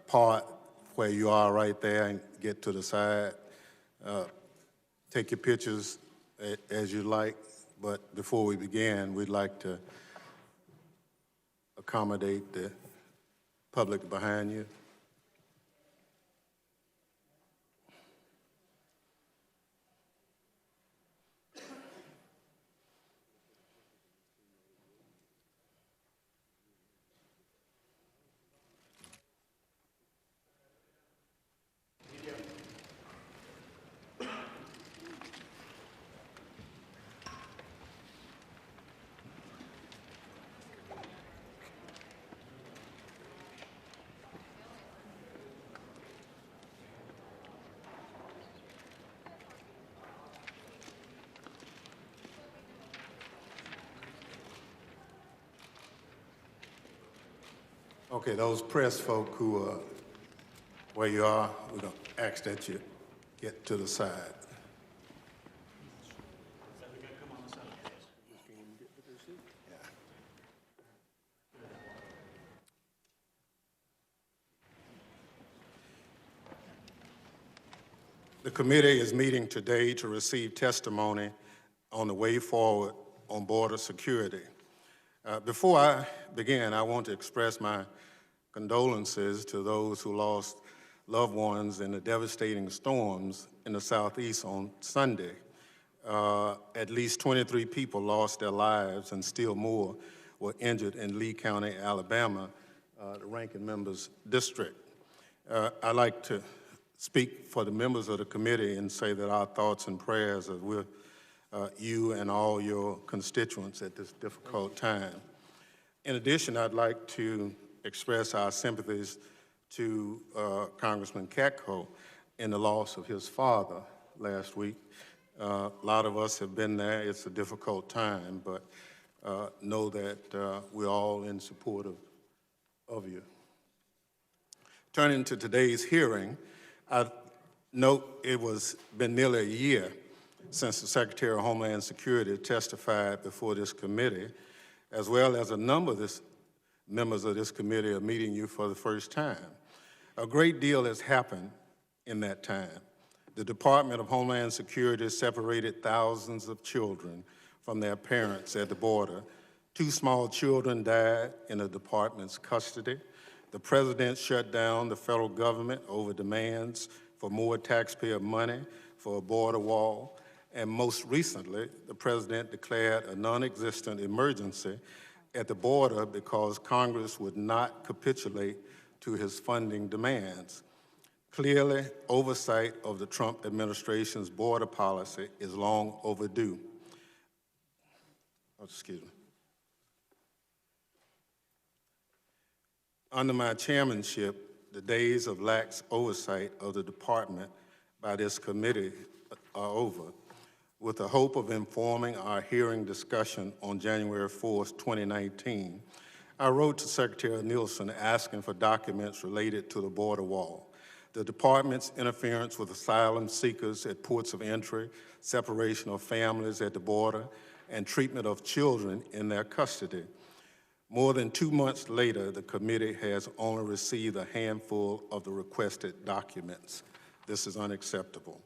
part where you are right there and get to the side. Take your pictures as you like, but before we begin, we'd like to accommodate the public behind you. Okay, those press folk who are where you are, we're going to ask that you get to the side. The committee is meeting today to receive testimony on the way forward on border security. Before I begin, I want to express my condolences to those who lost loved ones in the devastating storms in the Southeast on Sunday. At least 23 people lost their lives and still more were injured in Lee County, Alabama, the ranking member's district. I'd like to speak for the members of the committee and say that our thoughts and prayers are with you and all your constituents at this difficult time. In addition, I'd like to express our sympathies to Congressman Katko in the loss of his father last week. A lot of us have been there. It's a difficult time, but know that we're all in support of you. Turning to today's hearing, I note it was been nearly a year since the Secretary of Homeland Security testified before this committee, as well as a number of members of this committee are meeting you for the first time. A great deal has happened in that time. The Department of Homeland Security separated thousands of children from their parents at the border. 2 small children died in the department's custody. The president shut down the federal government over demands for more taxpayer money for a border wall. And most recently, the president declared a non-existent emergency at the border because Congress would not capitulate to his funding demands. Clearly, oversight of the Trump administration's border policy is long overdue. Excuse me. Under my chairmanship, the days of lax oversight of the department by this committee are over. With the hope of informing our hearing discussion on January 4th, 2019, I wrote to Secretary Nielsen asking for documents related to the border wall, the department's interference with asylum seekers at ports of entry, separation of families at the border, and treatment of children in their custody. More than 2 months later, the committee has only received a handful of the requested documents. This is unacceptable.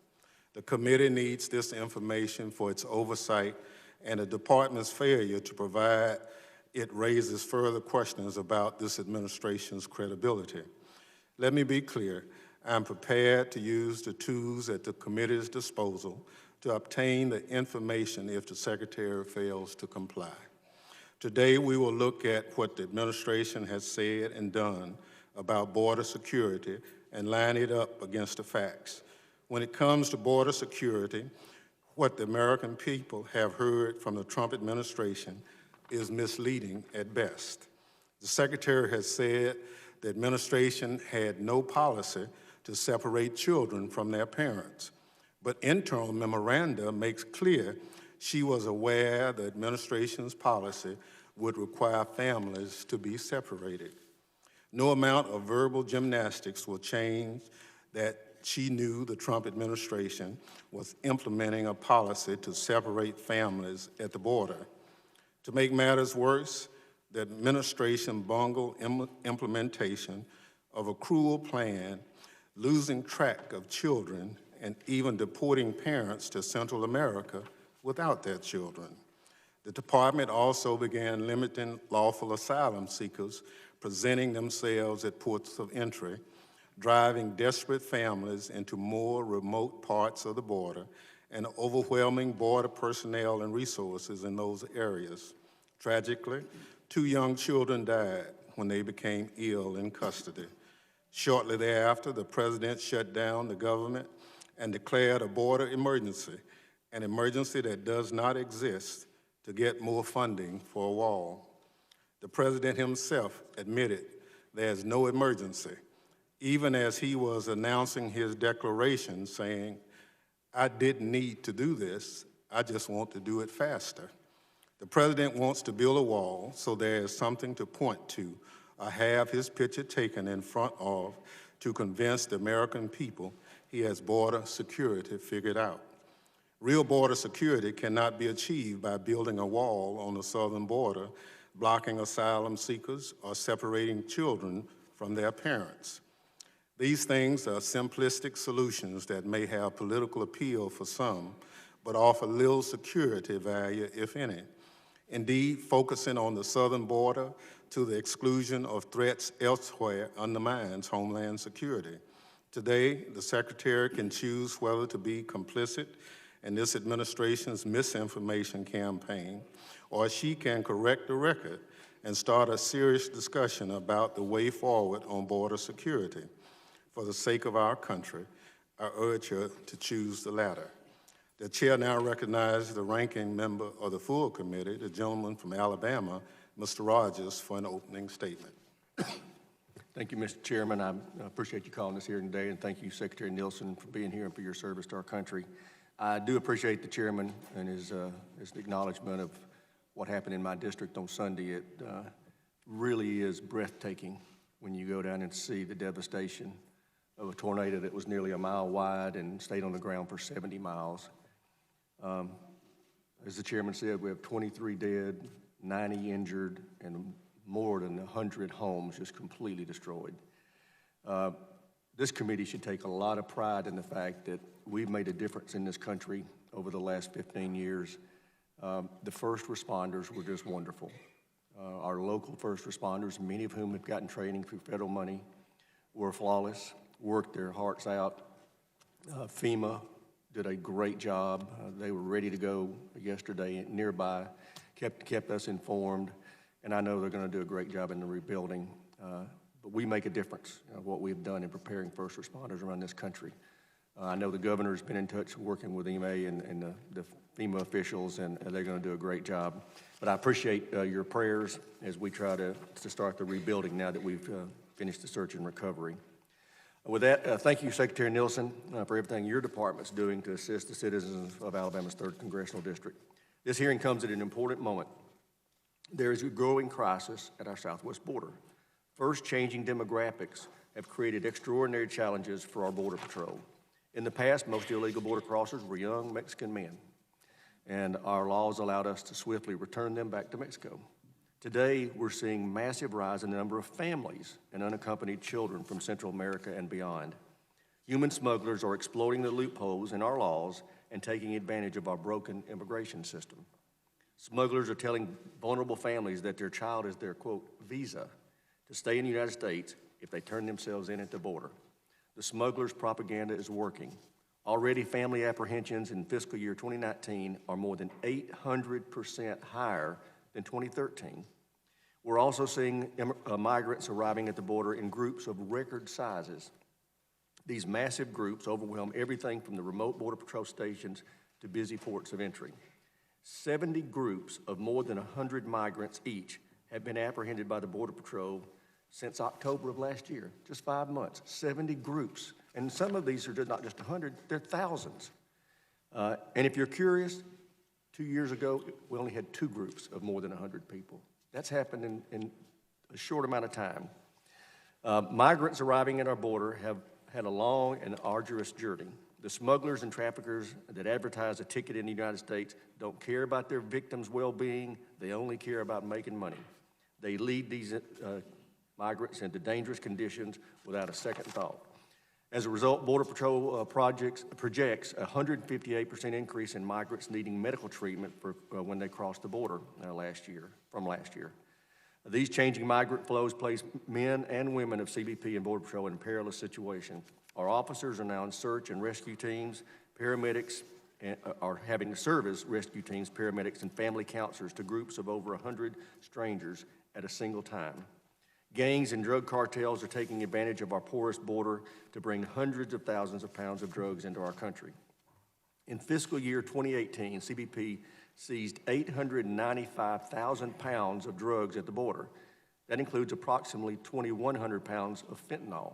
The committee needs this information for its oversight, and the department's failure to provide it raises further questions about this administration's credibility. Let me be clear. I'm prepared to use the tools at the committee's disposal to obtain the information if the Secretary fails to comply. Today, we will look at what the administration has said and done about border security and line it up against the facts. When it comes to border security, what the American people have heard from the Trump administration is misleading at best. The Secretary has said the administration had no policy to separate children from their parents, but internal memoranda makes clear she was aware the administration's policy would require families to be separated. No amount of verbal gymnastics will change that she knew the Trump administration was implementing a policy to separate families at the border. To make matters worse, the administration bungled implementation of a cruel plan, losing track of children, and even deporting parents to Central America without their children. The department also began limiting lawful asylum seekers presenting themselves at ports of entry, driving desperate families into more remote parts of the border, and overwhelming border personnel and resources in those areas. Tragically, 2 young children died when they became ill in custody. Shortly thereafter, the president shut down the government and declared a border emergency, an emergency that does not exist, to get more funding for a wall. The president himself admitted there's no emergency, even as he was announcing his declaration saying, "I didn't need to do this, I just want to do it faster." The president wants to build a wall so there is something to point to or have his picture taken in front of to convince the American people he has border security figured out. Real border security cannot be achieved by building a wall on the southern border, blocking asylum seekers, or separating children from their parents. These things are simplistic solutions that may have political appeal for some, but offer little security value, if any. Indeed, focusing on the southern border to the exclusion of threats elsewhere undermines Homeland Security. Today, the Secretary can choose whether to be complicit in this administration's misinformation campaign, or she can correct the record and start a serious discussion about the way forward on border security. For the sake of our country, I urge her to choose the latter. The chair now recognizes the ranking member of the full committee, the gentleman from Alabama, Mr. Rogers, for an opening statement. Thank you, Mr. Chairman. I appreciate you calling us here today, and thank you, Secretary Nielsen, for being here and for your service to our country. I do appreciate the chairman and his acknowledgement of what happened in my district on Sunday. It really is breathtaking when you go down and see the devastation of a tornado that was nearly a mile wide and stayed on the ground for 70 miles. As the chairman said, we have 23 dead, 90 injured, and more than 100 homes just completely destroyed. This committee should take a lot of pride in the fact that we've made a difference in this country over the last 15 years. The first responders were just wonderful. Our local first responders, many of whom have gotten training through federal money, were flawless, worked their hearts out. FEMA did a great job. They were ready to go yesterday nearby, kept us informed, and I know they're going to do a great job in the rebuilding. But we make a difference of what we've done in preparing first responders around this country. I know the governor's been in touch working with EMA and the FEMA officials, and they're going to do a great job. But I appreciate your prayers as we try to start the rebuilding now that we've finished the search and recovery. With that, thank you, Secretary Nielsen, for everything your department's doing to assist the citizens of Alabama's 3rd Congressional District. This hearing comes at an important moment. There is a growing crisis at our southwest border. First, changing demographics have created extraordinary challenges for our Border Patrol. In the past, most illegal border crossers were young Mexican men, and our laws allowed us to swiftly return them back to Mexico. Today, we're seeing massive rise in the number of families and unaccompanied children from Central America and beyond. Human smugglers are exploiting the loopholes in our laws and taking advantage of our broken immigration system. Smugglers are telling vulnerable families that their child is their, quote, visa to stay in the United States if they turn themselves in at the border. The smugglers' propaganda is working. Already, family apprehensions in fiscal year 2019 are more than 800% higher than 2013. We're also seeing migrants arriving at the border in groups of record sizes. These massive groups overwhelm everything from the remote Border Patrol stations to busy ports of entry. 70 groups of more than 100 migrants each have been apprehended by the Border Patrol since October of last year, just 5 months, 70 groups. And some of these are just not just 100, they're thousands. And if you're curious, 2 years ago, we only had 2 groups of more than 100 people. That's happened in a short amount of time. Migrants arriving at our border have had a long and arduous journey. The smugglers and traffickers that advertise a ticket in the United States don't care about their victims' well-being. They only care about making money. They lead these migrants into dangerous conditions without a second thought. As a result, Border Patrol projects projects a 158% increase in migrants needing medical treatment for when they crossed the border from last year. These changing migrant flows place men and women of CBP and Border Patrol in a perilous situation. Our officers are now in search and rescue teams, paramedics are having to serve as rescue teams, paramedics, and family counselors to groups of over 100 strangers at a single time. Gangs and drug cartels are taking advantage of our porous border to bring hundreds of thousands of pounds of drugs into our country. In fiscal year 2018, CBP seized 895,000 pounds of drugs at the border. That includes approximately 2,100 pounds of fentanyl.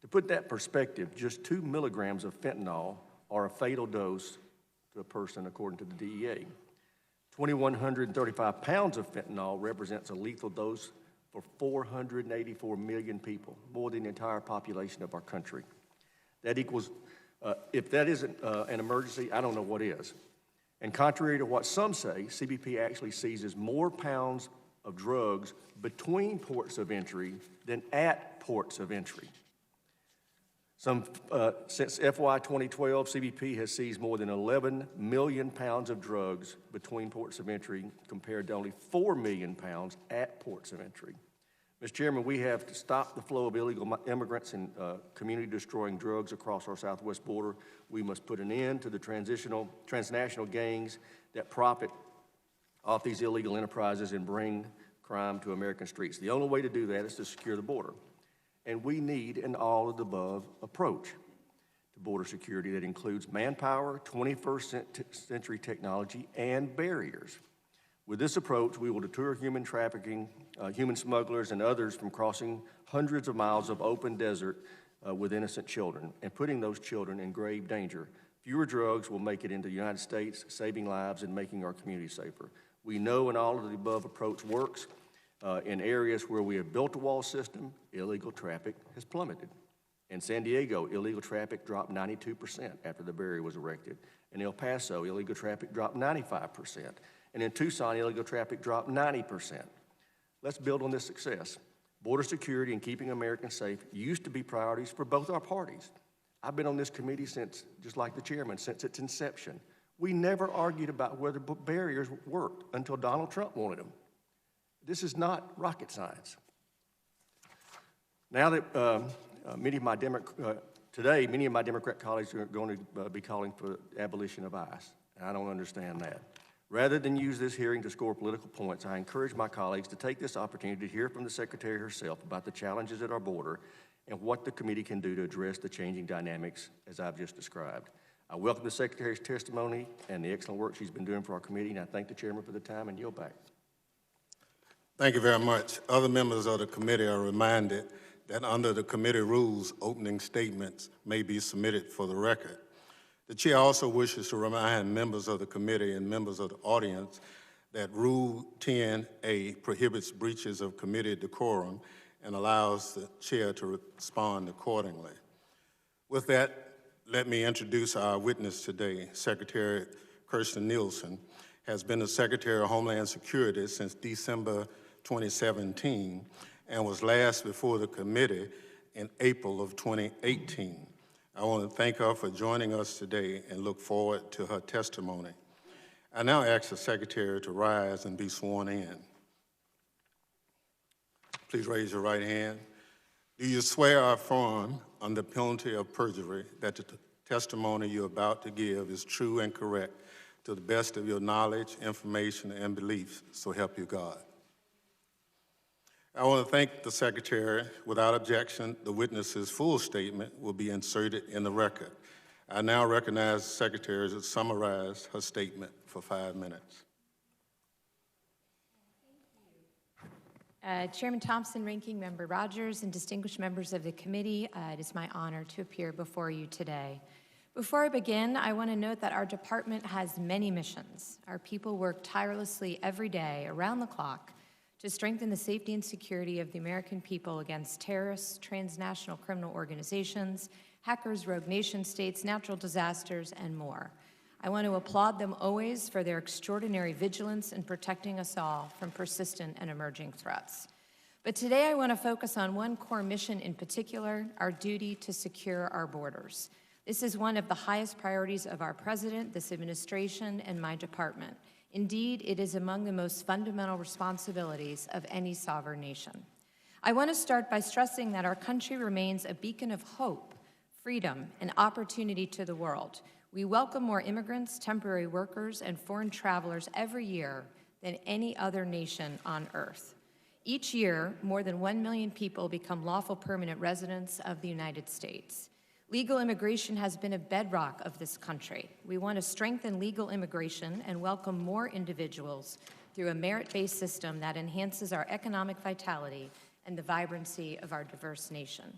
To put that in perspective, just 2 milligrams of fentanyl are a fatal dose to a person according to the DEA. 2,135 pounds of fentanyl represents a lethal dose for 484 million people, more than the entire population of our country. That equals, if that isn't an emergency, I don't know what is. And contrary to what some say, CBP actually seizes more pounds of drugs between ports of entry than at ports of entry. Since FY 2012, CBP has seized more than 11 million pounds of drugs between ports of entry compared to only 4 million pounds at ports of entry. Mr. Chairman, we have to stop the flow of illegal immigrants and community-destroying drugs across our southwest border. We must put an end to the transnational gangs that profit off these illegal enterprises and bring crime to American streets. The only way to do that is to secure the border. And we need an all-of-the-above approach to border security that includes manpower, 21st century technology, and barriers. With this approach, we will deter human trafficking, human smugglers, and others from crossing hundreds of miles of open desert with innocent children and putting those children in grave danger. Fewer drugs will make it into the United States, saving lives and making our community safer. We know an all-of-the-above approach works. In areas where we have built a wall system, illegal traffic has plummeted. In San Diego, illegal traffic dropped 92% after the barrier was erected. In El Paso, illegal traffic dropped 95%. And in Tucson, illegal traffic dropped 90%. Let's build on this success. Border security and keeping Americans safe used to be priorities for both our parties. I've been on this committee since, just like the chairman, since its inception. We never argued about whether barriers worked until Donald Trump wanted them. This is not rocket science. Now that today, many of my Democrat colleagues are going to be calling for the abolition of ICE. I don't understand that. Rather than use this hearing to score political points, I encourage my colleagues to take this opportunity to hear from the Secretary herself about the challenges at our border and what the committee can do to address the changing dynamics as I've just described. I welcome the Secretary's testimony and the excellent work she's been doing for our committee, and I thank the Chairman for the time and yield back. Thank you very much. Other members of the committee are reminded that under the committee rules, opening statements may be submitted for the record. The chair also wishes to remind members of the committee and members of the audience that Rule 10A prohibits breaches of committee decorum and allows the chair to respond accordingly. With that, let me introduce our witness today. Secretary Kirstjen Nielsen has been the Secretary of Homeland Security since December 2017 and was last before the committee in April of 2018. I want to thank her for joining us today and look forward to her testimony. I now ask the Secretary to rise and be sworn in. Please raise your right hand. Do you swear or affirm under penalty of perjury that the testimony you're about to give is true and correct to the best of your knowledge, information, and beliefs, so help you God? I want to thank the Secretary. Without objection, the witness's full statement will be inserted in the record. I now recognize the Secretary to summarize her statement for 5 minutes. Chairman Thompson, Ranking Member Rogers, and distinguished members of the committee, it is my honor to appear before you today. Before I begin, I want to note that our department has many missions. Our people work tirelessly every day, around the clock, to strengthen the safety and security of the American people against terrorists, transnational criminal organizations, hackers, rogue nation states, natural disasters, and more. I want to applaud them always for their extraordinary vigilance in protecting us all from persistent and emerging threats. But today I want to focus on one core mission in particular, our duty to secure our borders. This is one of the highest priorities of our president, this administration, and my department. Indeed, it is among the most fundamental responsibilities of any sovereign nation. I want to start by stressing that our country remains a beacon of hope, freedom, and opportunity to the world. We welcome more immigrants, temporary workers, and foreign travelers every year than any other nation on earth. Each year, more than 1 million people become lawful permanent residents of the United States. Legal immigration has been a bedrock of this country. We want to strengthen legal immigration and welcome more individuals through a merit-based system that enhances our economic vitality and the vibrancy of our diverse nation.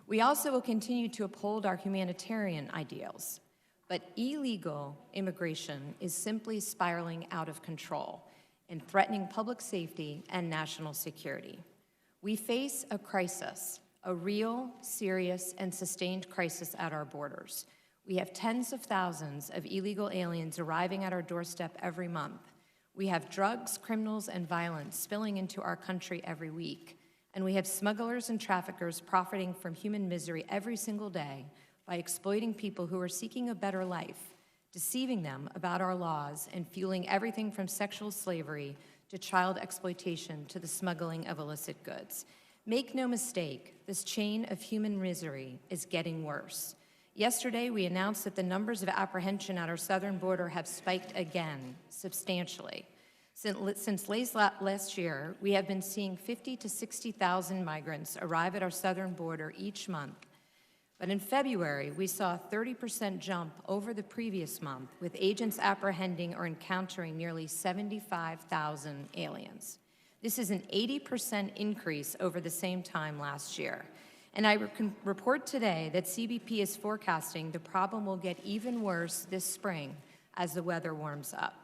We also will continue to uphold our humanitarian ideals, but illegal immigration is simply spiraling out of control and threatening public safety and national security. We face a crisis, a real, serious, and sustained crisis at our borders. We have tens of thousands of illegal aliens arriving at our doorstep every month. We have drugs, criminals, and violence spilling into our country every week. And we have smugglers and traffickers profiting from human misery every single day by exploiting people who are seeking a better life, deceiving them about our laws, and fueling everything from sexual slavery to child exploitation to the smuggling of illicit goods. Make no mistake, this chain of human misery is getting worse. Yesterday, we announced that the numbers of apprehension at our southern border have spiked again, substantially. Since late last year, we have been seeing 50 to 60,000 migrants arrive at our southern border each month. But in February, we saw a 30% jump over the previous month, with agents apprehending or encountering nearly 75,000 aliens. This is an 80% increase over the same time last year. And I can report today that CBP is forecasting the problem will get even worse this spring as the weather warms up.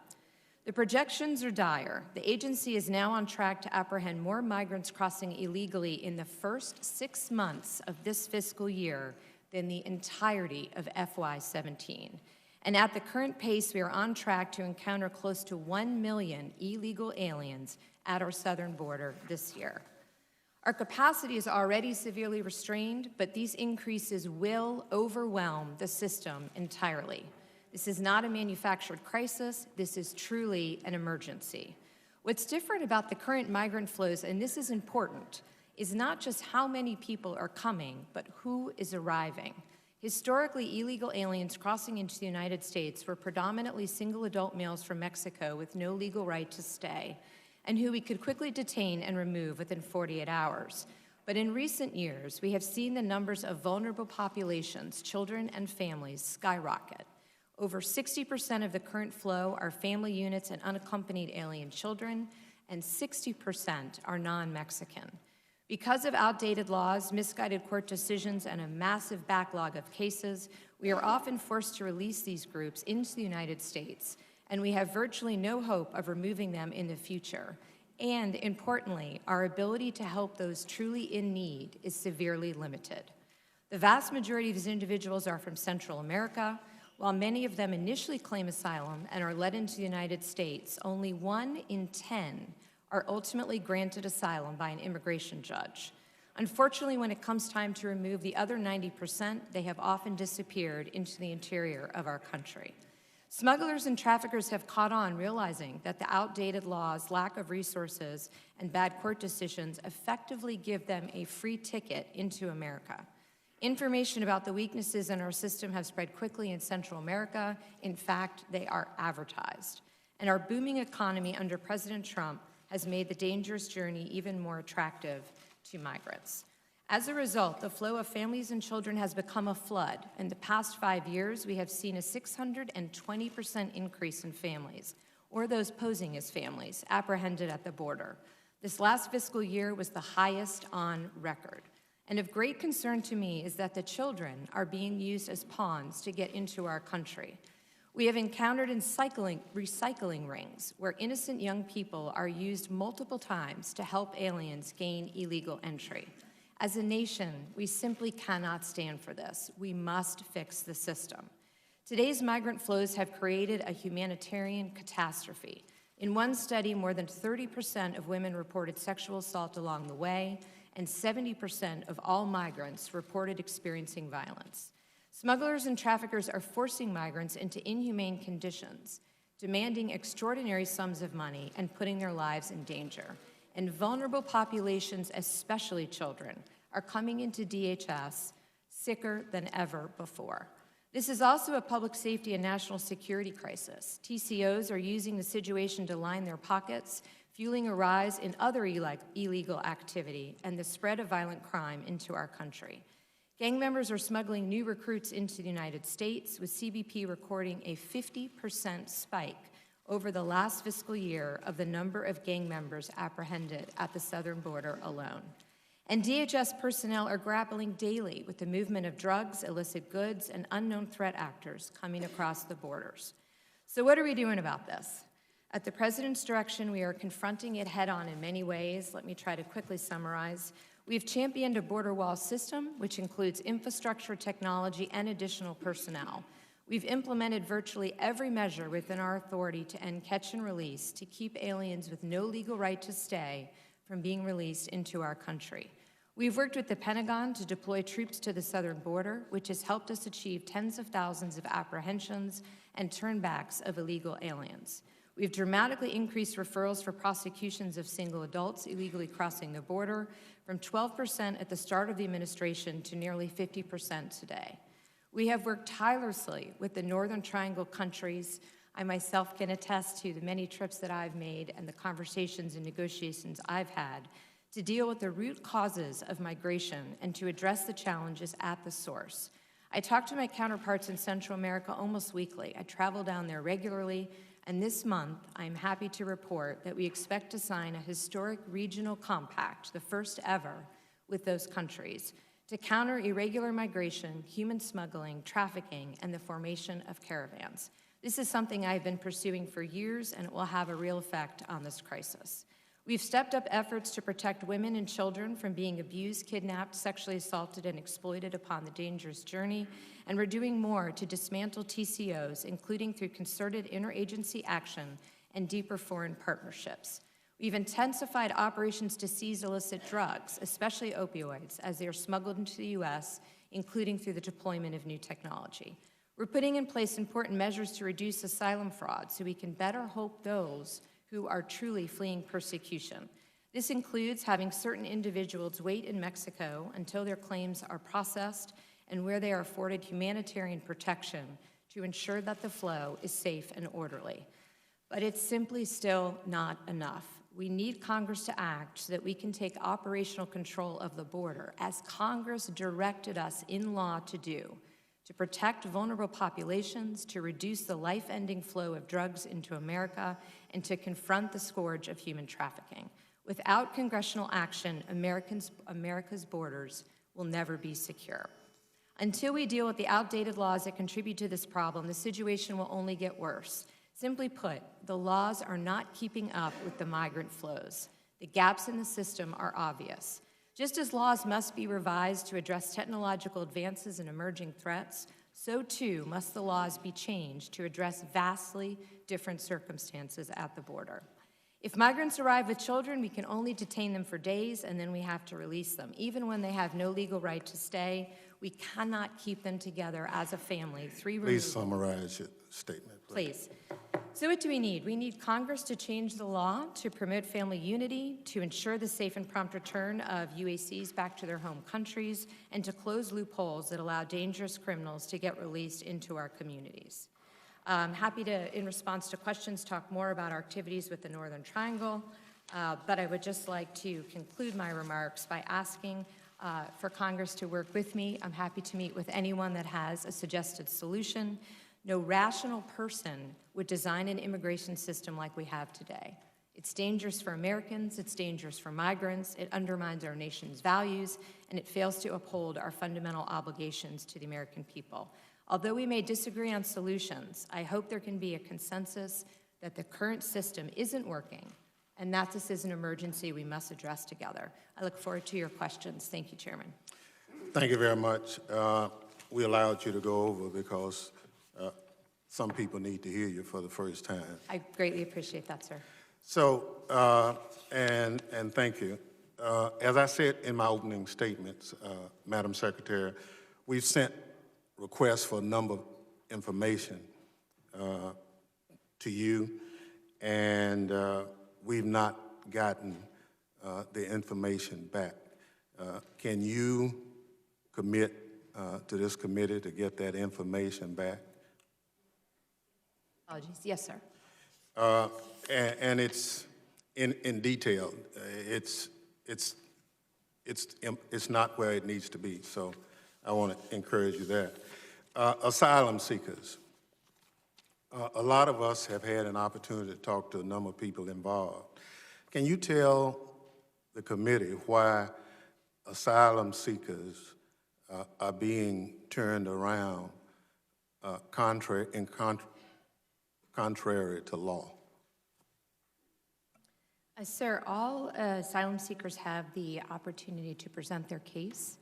The projections are dire. The agency is now on track to apprehend more migrants crossing illegally in the first 6 months of this fiscal year than the entirety of FY17. And at the current pace, we are on track to encounter close to 1 million illegal aliens at our southern border this year. Our capacity is already severely restrained, but these increases will overwhelm the system entirely. This is not a manufactured crisis. This is truly an emergency. What's different about the current migrant flows, and this is important, is not just how many people are coming, but who is arriving. Historically, illegal aliens crossing into the United States were predominantly single adult males from Mexico with no legal right to stay, and who we could quickly detain and remove within 48 hours. But in recent years, we have seen the numbers of vulnerable populations, children and families, skyrocket. Over 60% of the current flow are family units and unaccompanied alien children, and 60% are non-Mexican. Because of outdated laws, misguided court decisions, and a massive backlog of cases, we are often forced to release these groups into the United States, and we have virtually no hope of removing them in the future. And importantly, our ability to help those truly in need is severely limited. The vast majority of these individuals are from Central America. While many of them initially claim asylum and are led into the United States, only 1 in 10 are ultimately granted asylum by an immigration judge. Unfortunately, when it comes time to remove the other 90%, they have often disappeared into the interior of our country. Smugglers and traffickers have caught on, realizing that the outdated laws, lack of resources, and bad court decisions effectively give them a free ticket into America. Information about the weaknesses in our system have spread quickly in Central America. In fact, they are advertised. And our booming economy under President Trump has made the dangerous journey even more attractive to migrants. As a result, the flow of families and children has become a flood. In the past 5 years, we have seen a 620% increase in families, or those posing as families, apprehended at the border. This last fiscal year was the highest on record. And of great concern to me is that the children are being used as pawns to get into our country. We have encountered recycling rings where innocent young people are used multiple times to help aliens gain illegal entry. As a nation, we simply cannot stand for this. We must fix the system. Today's migrant flows have created a humanitarian catastrophe. In one study, more than 30% of women reported sexual assault along the way, and 70% of all migrants reported experiencing violence. Smugglers and traffickers are forcing migrants into inhumane conditions, demanding extraordinary sums of money and putting their lives in danger. And vulnerable populations, especially children, are coming into DHS sicker than ever before. This is also a public safety and national security crisis. TCOs are using the situation to line their pockets, fueling a rise in other illegal activity and the spread of violent crime into our country. Gang members are smuggling new recruits into the United States, with CBP recording a 50% spike over the last fiscal year of the number of gang members apprehended at the southern border alone. And DHS personnel are grappling daily with the movement of drugs, illicit goods, and unknown threat actors coming across the borders. So what are we doing about this? At the President's direction, we are confronting it head-on in many ways. Let me try to quickly summarize. We've championed a border wall system, which includes infrastructure, technology, and additional personnel. We've implemented virtually every measure within our authority to end catch and release, to keep aliens with no legal right to stay from being released into our country. We've worked with the Pentagon to deploy troops to the southern border, which has helped us achieve tens of thousands of apprehensions and turnbacks of illegal aliens. We've dramatically increased referrals for prosecutions of single adults illegally crossing the border from 12% at the start of the administration to nearly 50% today. We have worked tirelessly with the Northern Triangle countries. I myself can attest to the many trips that I've made and the conversations and negotiations I've had to deal with the root causes of migration and to address the challenges at the source. I talk to my counterparts in Central America almost weekly. I travel down there regularly, and this month I'm happy to report that we expect to sign a historic regional compact, the first ever, with those countries to counter irregular migration, human smuggling, trafficking, and the formation of caravans. This is something I've been pursuing for years, and it will have a real effect on this crisis. We've stepped up efforts to protect women and children from being abused, kidnapped, sexually assaulted, and exploited upon the dangerous journey, and we're doing more to dismantle TCOs, including through concerted interagency action and deeper foreign partnerships. We've intensified operations to seize illicit drugs, especially opioids, as they are smuggled into the U.S., including through the deployment of new technology. We're putting in place important measures to reduce asylum fraud so we can better help those who are truly fleeing persecution. This includes having certain individuals wait in Mexico until their claims are processed and where they are afforded humanitarian protection to ensure that the flow is safe and orderly. But it's simply still not enough. We need Congress to act so that we can take operational control of the border, as Congress directed us in law to do, to protect vulnerable populations, to reduce the life-ending flow of drugs into America, and to confront the scourge of human trafficking. Without congressional action, America's borders will never be secure. Until we deal with the outdated laws that contribute to this problem, the situation will only get worse. Simply put, the laws are not keeping up with the migrant flows. The gaps in the system are obvious. Just as laws must be revised to address technological advances and emerging threats, so too must the laws be changed to address vastly different circumstances at the border. If migrants arrive with children, we can only detain them for days, and then we have to release them. Even when they have no legal right to stay, we cannot keep them together as a family. Please summarize your statement. Please. So what do we need? We need Congress to change the law to promote family unity, to ensure the safe and prompt return of UACs back to their home countries, and to close loopholes that allow dangerous criminals to get released into our communities. I'm happy to, in response to questions, talk more about our activities with the Northern Triangle, but I would just like to conclude my remarks by asking for Congress to work with me. I'm happy to meet with anyone that has a suggested solution. No rational person would design an immigration system like we have today. It's dangerous for Americans, it's dangerous for migrants, it undermines our nation's values, and it fails to uphold our fundamental obligations to the American people. Although we may disagree on solutions, I hope there can be a consensus that the current system isn't working and that this is an emergency we must address together. I look forward to your questions. Thank you, Chairman. Thank you very much. We allowed you to go over because some people need to hear you for the first time. I greatly appreciate that, sir. So, and thank you. As I said in my opening statements, Madam Secretary, we've sent requests for a number of information to you, and we've not gotten the information back. Can you commit to this committee to get that information back? Apologies. Yes, sir. And it's in detail. It's not where it needs to be. So I want to encourage you there. Asylum seekers. A lot of us have had an opportunity to talk to a number of people involved. Can you tell the committee why asylum seekers are being turned around contrary to law? Sir, all asylum seekers have the opportunity to present their case.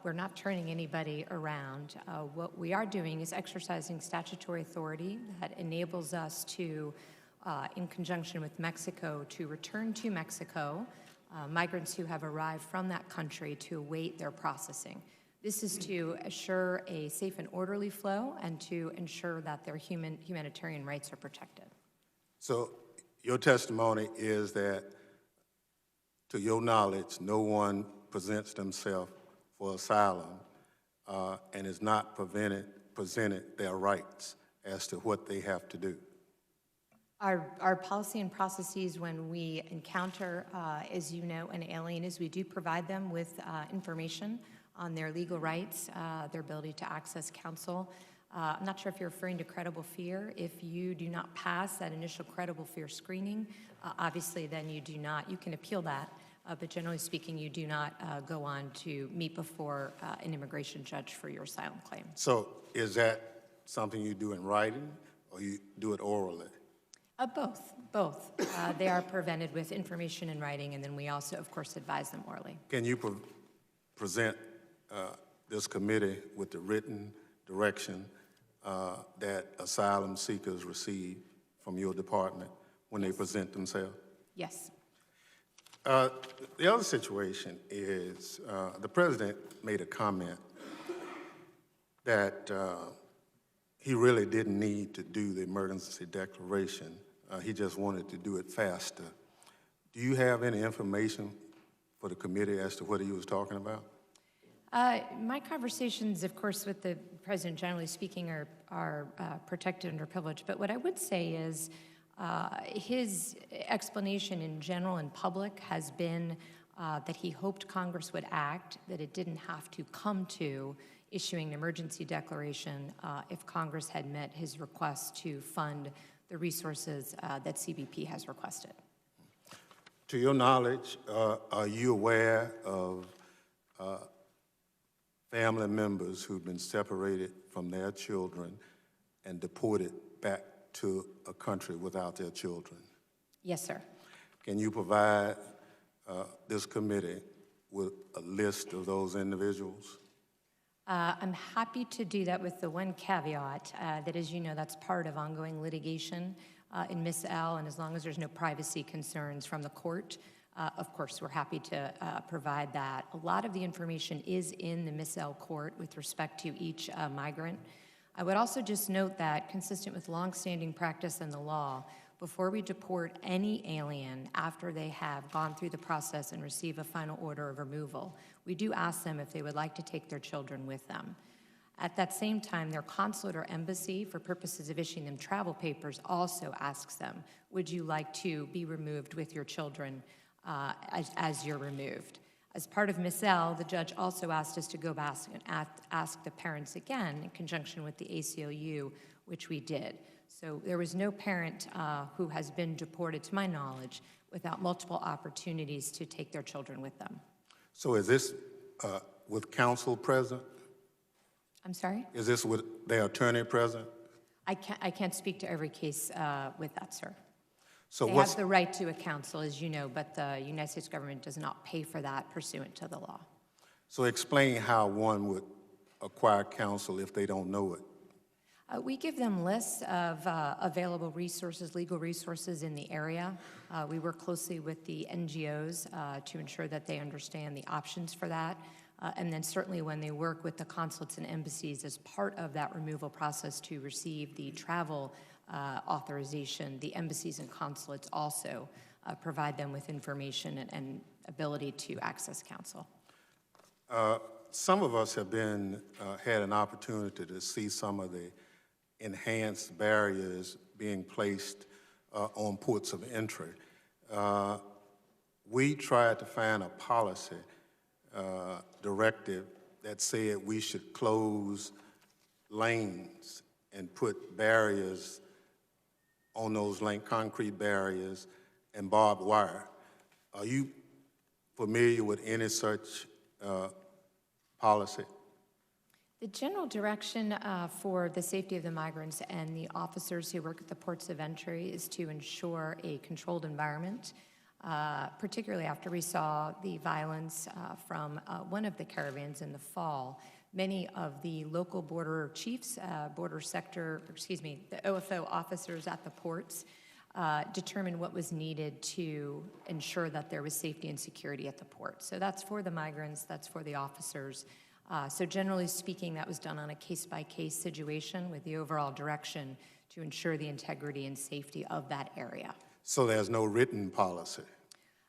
We're not turning anybody around. What we are doing is exercising statutory authority that enables us to, in conjunction with Mexico, to return to Mexico migrants who have arrived from that country to await their processing. This is to assure a safe and orderly flow and to ensure that their humanitarian rights are protected. So your testimony is that, to your knowledge, no one presents themselves for asylum and is not presented their rights as to what they have to do. Our policy and processes when we encounter, as you know, an alien is we do provide them with information on their legal rights, their ability to access counsel. I'm not sure if you're referring to credible fear. If you do not pass that initial credible fear screening, obviously then you do not, you can appeal that, but generally speaking, you do not go on to meet before an immigration judge for your asylum claim. So is that something you do in writing or you do it orally? Both. They are presented with information in writing, and then we also, of course, advise them orally. Can you present this committee with the written direction that asylum seekers receive from your department when they present themselves? Yes. The other situation is the president made a comment that he really didn't need to do the emergency declaration. He just wanted to do it faster. Do you have any information for the committee as to what he was talking about? My conversations, of course, with the president, generally speaking, are protected under privilege. But what I would say is his explanation in general and public has been that he hoped Congress would act, that it didn't have to come to issuing an emergency declaration if Congress had met his request to fund the resources that CBP has requested. To your knowledge, are you aware of family members who've been separated from their children and deported back to a country without their children? Yes, sir. Can you provide this committee with a list of those individuals? I'm happy to do that with the one caveat that, as you know, that's part of ongoing litigation in Miss L, and as long as there's no privacy concerns from the court, of course, we're happy to provide that. A lot of the information is in the Miss L court with respect to each migrant. I would also just note that, consistent with longstanding practice in the law, before we deport any alien after they have gone through the process and receive a final order of removal, we do ask them if they would like to take their children with them. At that same time, their consulate or embassy, for purposes of issuing them travel papers, also asks them, would you like to be removed with your children as you're removed? As part of Miss L, the judge also asked us to go back and ask the parents again in conjunction with the ACLU, which we did. So there was no parent who has been deported, to my knowledge, without multiple opportunities to take their children with them. So is this with counsel present? I'm sorry? Is this with their attorney present? I can't speak to every case with that, sir. So They what's have the right to a counsel, as you know, but the United States government does not pay for that pursuant to the law. So explain how one would acquire counsel if they don't know it. We give them lists of available resources, legal resources in the area. We work closely with the NGOs to ensure that they understand the options for that. And then certainly when they work with the consulates and embassies as part of that removal process to receive the travel authorization, the embassies and consulates also provide them with information and ability to access counsel. Some of us have had an opportunity to see some of the enhanced barriers being placed on ports of entry. We tried to find a policy directive that said we should close lanes and put barriers on those lane, concrete barriers and barbed wire. Are you familiar with any such policy? The general direction for the safety of the migrants and the officers who work at the ports of entry is to ensure a controlled environment, particularly after we saw the violence from one of the caravans in the fall. Many of the local border chiefs, the OFO officers at the ports determined what was needed to ensure that there was safety and security at the port. So that's for the migrants, that's for the officers. So generally speaking, that was done on a case-by-case situation with the overall direction to ensure the integrity and safety of that area. So there's no written policy?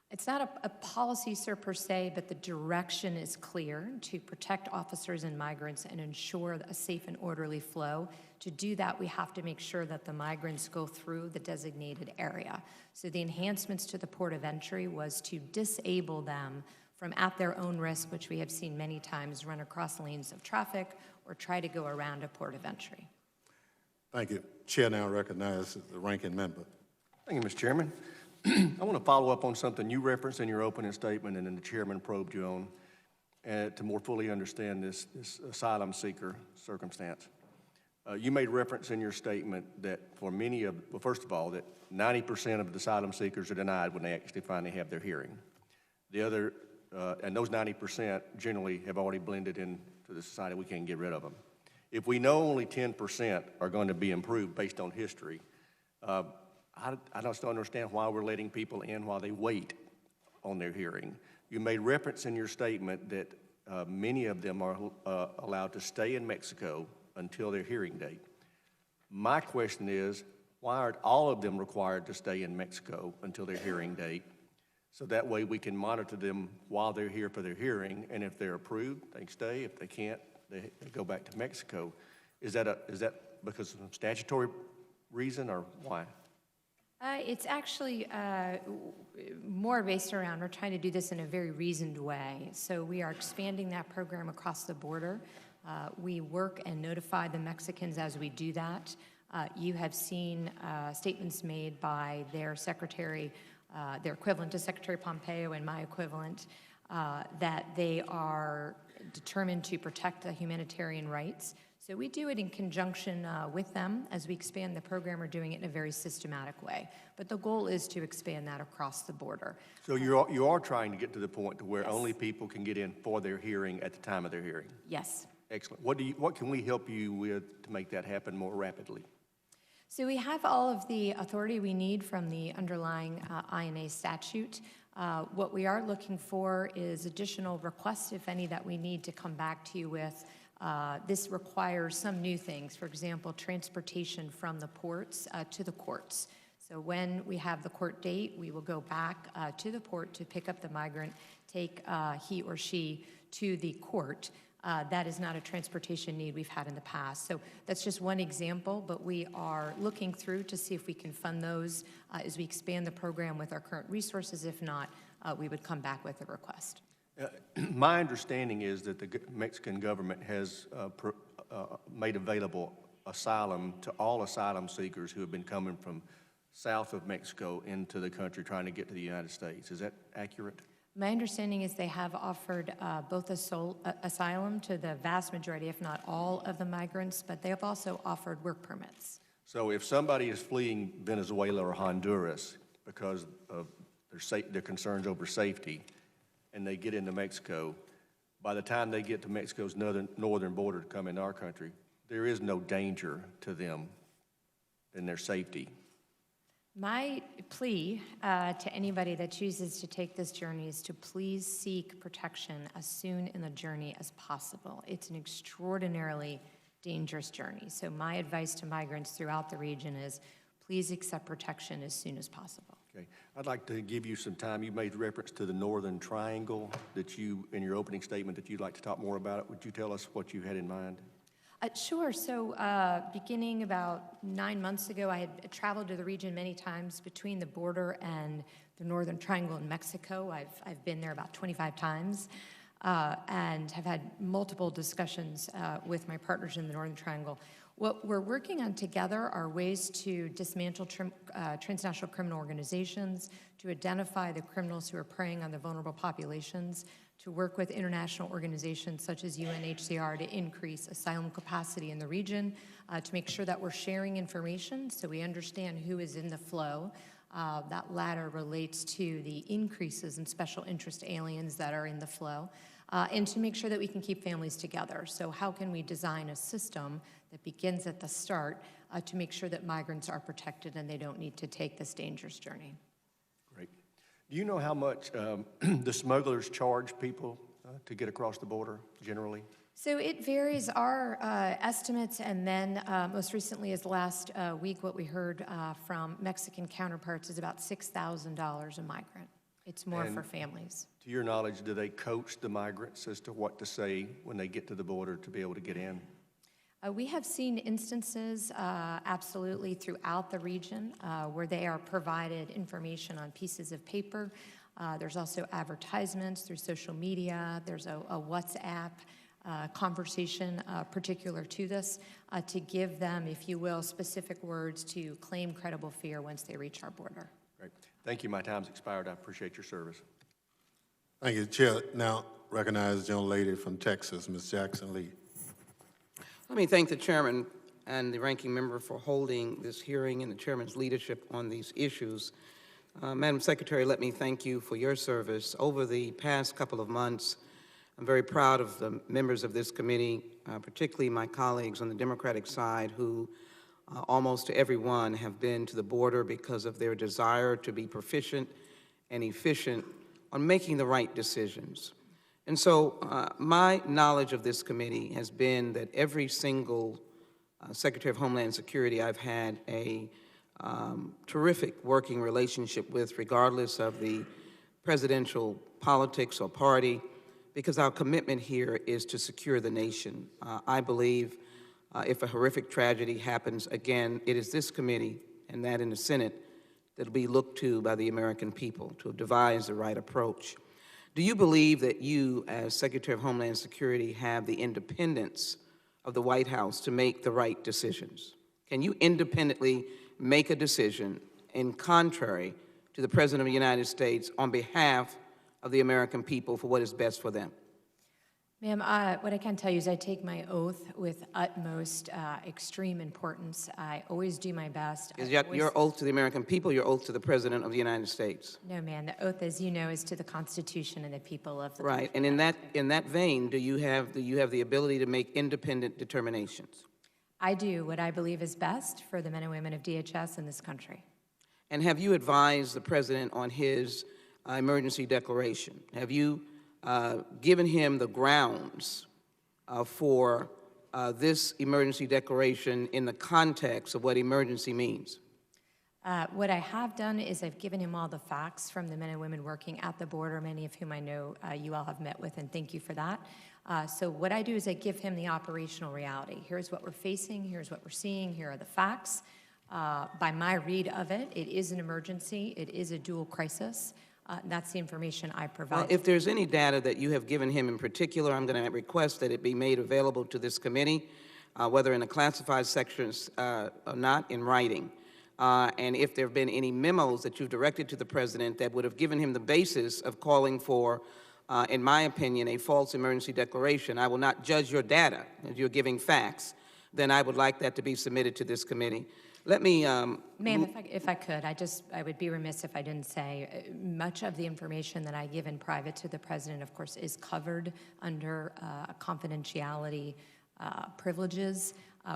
It's not a policy, sir, per se, but the direction is clear to protect officers and migrants and ensure a safe and orderly flow. To do that, we have to make sure that the migrants go through the designated area. So the enhancements to the port of entry was to disable them from at their own risk, which we have seen many times, run across lanes of traffic or try to go around a port of entry. Thank you. Chair now recognizes the ranking member. Thank you, Mr. Chairman. I want to follow up on something you referenced in your opening statement and then the chairman probed you on to more fully understand this asylum seeker circumstance. You made reference in your statement that for many of, well, first of all, that 90% of the asylum seekers are denied when they actually finally have their hearing. The other, and those 90% generally have already blended into the society. We can't get rid of them. If we know only 10% are going to be improved based on history, I don't still understand why we're letting people in while they wait on their hearing. You made reference in your statement that many of them are allowed to stay in Mexico until their hearing date. My question is, why aren't all of them required to stay in Mexico until their hearing date? So that way we can monitor them while they're here for their hearing, and if they're approved, they stay. If they can't, they go back to Mexico. Is that because of a statutory reason, or why? It's actually more based around, we're trying to do this in a very reasoned way. So we are expanding that program across the border. We work and notify the Mexicans as we do that. You have seen statements made by their secretary, their equivalent to Secretary Pompeo and my equivalent, that they are determined to protect the humanitarian rights. So we do it in conjunction with them as we expand the program. We're doing it in a very systematic way. But the goal is to expand that across the border. So you are trying to get to the point to where yes, only people can get in for their hearing at the time of their hearing? Yes. Excellent. What can we help you with to make that happen more rapidly? So we have all of the authority we need from the underlying INA statute. What we are looking for is additional requests, if any, that we need to come back to you with. This requires some new things, for example, transportation from the ports to the courts. So when we have the court date, we will go back to the port to pick up the migrant, take he or she to the court. That is not a transportation need we've had in the past. So that's just one example, but we are looking through to see if we can fund those as we expand the program with our current resources. If not, we would come back with a request. My understanding is that the Mexican government has made available asylum to all asylum seekers who have been coming from south of Mexico into the country trying to get to the United States. Is that accurate? My understanding is they have offered both asylum to the vast majority, if not all, of the migrants, but they have also offered work permits. So if somebody is fleeing Venezuela or Honduras because of their concerns over safety, and they get into Mexico, by the time they get to Mexico's northern border to come into our country, there is no danger to them and their safety. My plea to anybody that chooses to take this journey is to please seek protection as soon in the journey as possible. It's an extraordinarily dangerous journey. So my advice to migrants throughout the region is please accept protection as soon as possible. Okay, I'd like to give you some time. You made reference to the Northern Triangle that you, in your opening statement, that you'd like to talk more about it. Would you tell us what you had in mind? Sure. So beginning about 9 months ago, I had traveled to the region many times between the border and the Northern Triangle in Mexico. I've been there about 25 times and have had multiple discussions with my partners in the Northern Triangle. What we're working on together are ways to dismantle transnational criminal organizations, to identify the criminals who are preying on the vulnerable populations, to work with international organizations such as UNHCR to increase asylum capacity in the region, to make sure that we're sharing information so we understand who is in the flow. That latter relates to the increases in special interest aliens that are in the flow, and to make sure that we can keep families together. So how can we design a system that begins at the start to make sure that migrants are protected and they don't need to take this dangerous journey? Great. Do you know how much the smugglers charge people to get across the border generally? So it varies. Our estimates, and then most recently as last week, what we heard from Mexican counterparts is about $6,000 a migrant. It's more for families. To your knowledge, do they coach the migrants as to what to say when they get to the border to be able to get in? We have seen instances absolutely throughout the region where they are provided information on pieces of paper. There's also advertisements through social media. There's a WhatsApp conversation particular to this to give them, if you will, specific words to claim credible fear once they reach our border. Great. Thank you. My time's expired. I appreciate your service. Thank you, Chair. Now recognize the young lady from Texas, Ms. Jackson Lee. Let me thank the chairman and the ranking member for holding this hearing and the chairman's leadership on these issues. Madam Secretary, let me thank you for your service. Over the past couple of months, I'm very proud of the members of this committee, particularly my colleagues on the Democratic side who almost everyone have been to the border because of their desire to be proficient and efficient on making the right decisions. And so my knowledge of this committee has been that every single Secretary of Homeland Security I've had a terrific working relationship with, regardless of the presidential politics or party, because our commitment here is to secure the nation. I believe if a horrific tragedy happens again, it is this committee and that in the Senate that will be looked to by the American people to devise the right approach. Do you believe that you, as Secretary of Homeland Security, have the independence of the White House to make the right decisions? Can you independently make a decision in contrary to the President of the United States on behalf of the American people for what is best for them? Ma'am, what I can tell you is I take my oath with utmost extreme importance. I always do my best. Is that your oath to the American people, your oath to the President of the United States? No, ma'am. The oath, as you know, is to the Constitution and the people of the Right. And in that vein, do you have the ability to make independent determinations? I do what I believe is best for the men and women of DHS in this country. And have you advised the President on his emergency declaration? Have you given him the grounds for this emergency declaration in the context of what emergency means? What I have done is I've given him all the facts from the men and women working at the border, many of whom I know you all have met with, and thank you for that. So what I do is I give him the operational reality. Here's what we're facing, here's what we're seeing, here are the facts. By my read of it, it is an emergency, it is a dual crisis. That's the information I provide. Well, if there's any data that you have given him in particular, I'm going to request that it be made available to this committee, whether in the classified sections or not, in writing. And if there have been any memos that you've directed to the President that would have given him the basis of calling for, in my opinion, a false emergency declaration, I will not judge your data if you're giving facts, then I would like that to be submitted to this committee. Let me... Ma'am, if I could, I would be remiss if I didn't say much of the information that I give in private to the President, of course, is covered under confidentiality privileges.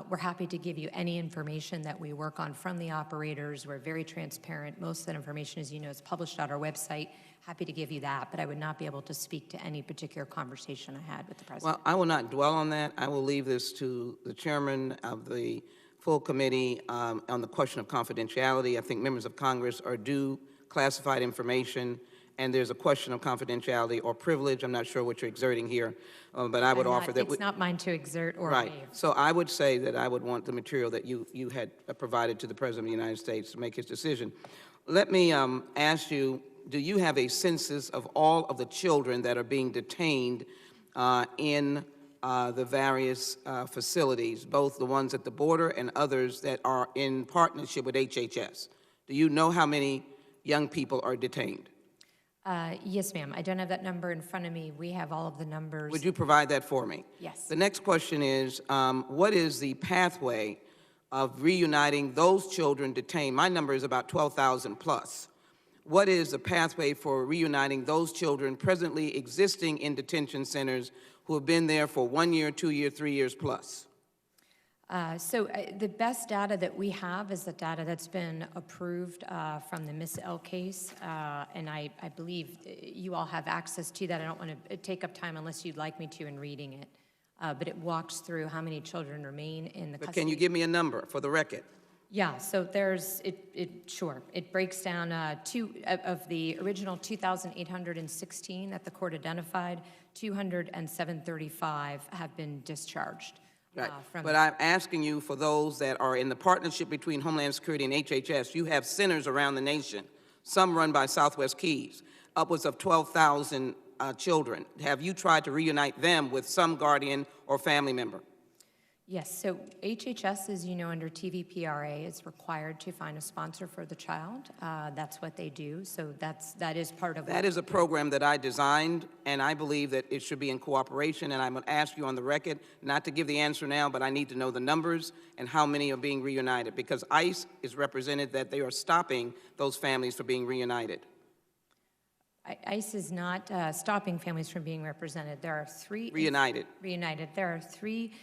We're happy to give you any information that we work on from the operators. We're very transparent. Most of that information, as you know, is published on our website. Happy to give you that, but I would not be able to speak to any particular conversation I had with the president. Well, I will not dwell on that. I will leave this to the chairman of the full committee on the question of confidentiality. I think members of Congress are due classified information, and there's a question of confidentiality or privilege. I'm not sure what you're exerting here, but I would offer that. It's not mine to exert or Right. waive. So I would say that I would want the material that you had provided to the President of the United States to make his decision. Let me ask you, do you have a census of all of the children that are being detained in the various facilities, both the ones at the border and others that are in partnership with HHS? Do you know how many young people are detained? Yes, ma'am. I don't have that number in front of me. We have all of the numbers. Would you provide that for me? Yes. The next question is, what is the pathway of reuniting those children detained? My number is about 12,000 plus. What is the pathway for reuniting those children presently existing in detention centers who have been there for 1 year, 2 years, 3 years plus? The best data that we have is the data that's been approved from the Miss L case, and I believe you all have access to that. I don't want to take up time unless you'd like me to in reading it, but it walks through how many children remain in the But custody. can you give me a number for the record? Yeah, so sure. It breaks down of the original 2,816 that the court identified, 207,35 have been discharged. Right. But I'm asking you for those that are in the partnership between Homeland Security and HHS. You have centers around the nation, some run by Southwest Keys, upwards of 12,000 children. Have you tried to reunite them with some guardian or family member? Yes, so HHS, as you know, under TVPRA, is required to find a sponsor for the child. That's what they do, so that is part of That is a program that I designed, and I believe that it should be in cooperation, and I'm going to ask you on the record, not to give the answer now, but I need to know the numbers and how many are being reunited, because ICE is represented that they are stopping those families from being reunited. ICE is not stopping families from being represented. There are three... Reunited. Reunited. There are three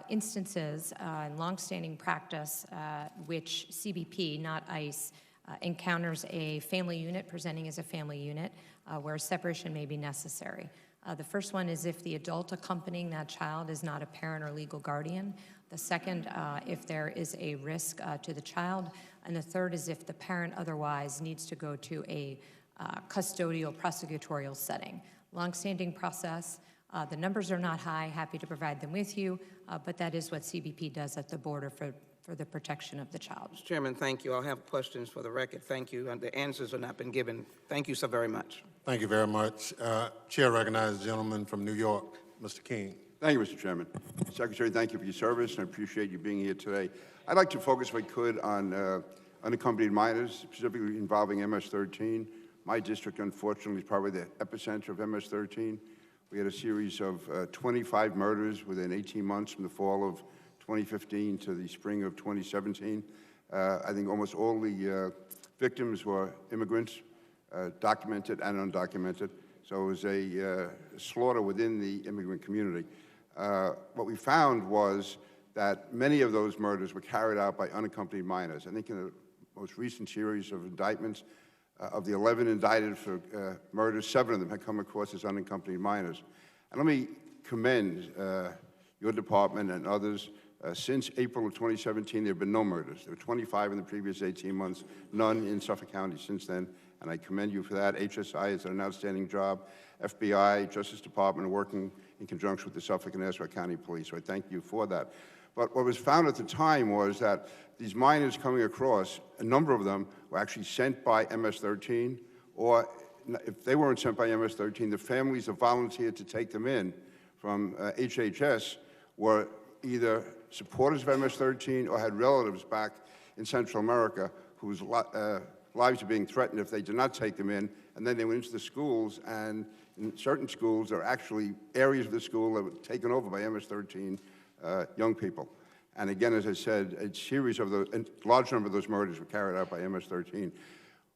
instances in longstanding practice which CBP, not ICE, encounters a family unit presenting as a family unit where separation may be necessary. The first one is if the adult accompanying that child is not a parent or legal guardian. The second, if there is a risk to the child. And the third is if the parent otherwise needs to go to a custodial prosecutorial setting. Longstanding process. The numbers are not high, happy to provide them with you, but that is what CBP does at the border for the protection of the child. Mr. Chairman, thank you. I'll have questions for the record. Thank you. And the answers have not been given. Thank you so very much. Thank you very much. Chair recognizes the gentleman from New York, Mr. King. Thank you, Mr. Chairman. Secretary, thank you for your service, and I appreciate you being here today. I'd like to focus, if I could, on unaccompanied minors, specifically involving MS-13. My district, unfortunately, is probably the epicenter of MS-13. We had a series of 25 murders within 18 months from the fall of 2015 to the spring of 2017. I think almost all the victims were immigrants, documented and undocumented. So it was a slaughter within the immigrant community. What we found was that many of those murders were carried out by unaccompanied minors. I think in the most recent series of indictments, of the 11 indicted for murders, 7 of them had come across as unaccompanied minors. And let me commend your department and others. Since April of 2017, there have been no murders. There were 25 in the previous 18 months, none in Suffolk County since then, and I commend you for that. HSI has done an outstanding job. FBI, Justice Department are working in conjunction with the Suffolk and Nassau County Police, so I thank you for that. But what was found at the time was that these minors coming across, a number of them were actually sent by MS-13, or if they weren't sent by MS-13, the families that volunteered to take them in from HHS were either supporters of MS-13 or had relatives back in Central America whose lives are being threatened if they did not take them in. And then they went into the schools, and in certain schools, there are actually areas of the school that were taken over by MS-13 young people. And again, as I said, a series of those, a large number of those murders were carried out by MS-13.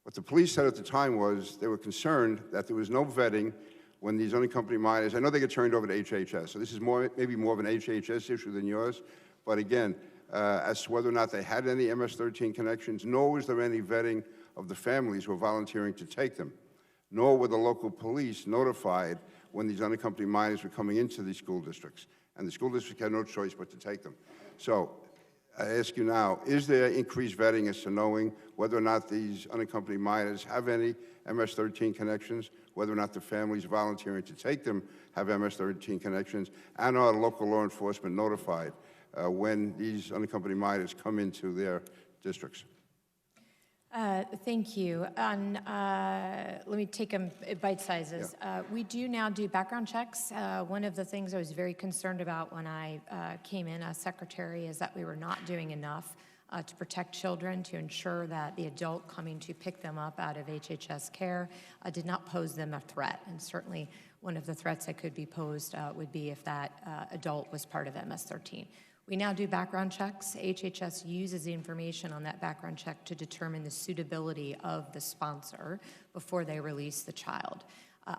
What the police said at the time was they were concerned that there was no vetting when these unaccompanied minors, I know they get turned over to HHS, so this is maybe more of an HHS issue than yours, But again, as to whether or not they had any MS-13 connections, nor was there any vetting of the families who were volunteering to take them, nor were the local police notified when these unaccompanied minors were coming into these school districts. And the school district had no choice but to take them. So I ask you now, is there increased vetting as to knowing whether or not these unaccompanied minors have any MS-13 connections, whether or not the families volunteering to take them have MS-13 connections, and are local law enforcement notified when these unaccompanied minors come into their districts? Thank you. Let me take them bite sizes. We do now do background checks. One of the things I was very concerned about when I came in as secretary is that we were not doing enough to protect children, to ensure that the adult coming to pick them up out of HHS care did not pose them a threat. And certainly one of the threats that could be posed would be if that adult was part of MS-13. We now do background checks. HHS uses the information on that background check to determine the suitability of the sponsor before they release the child.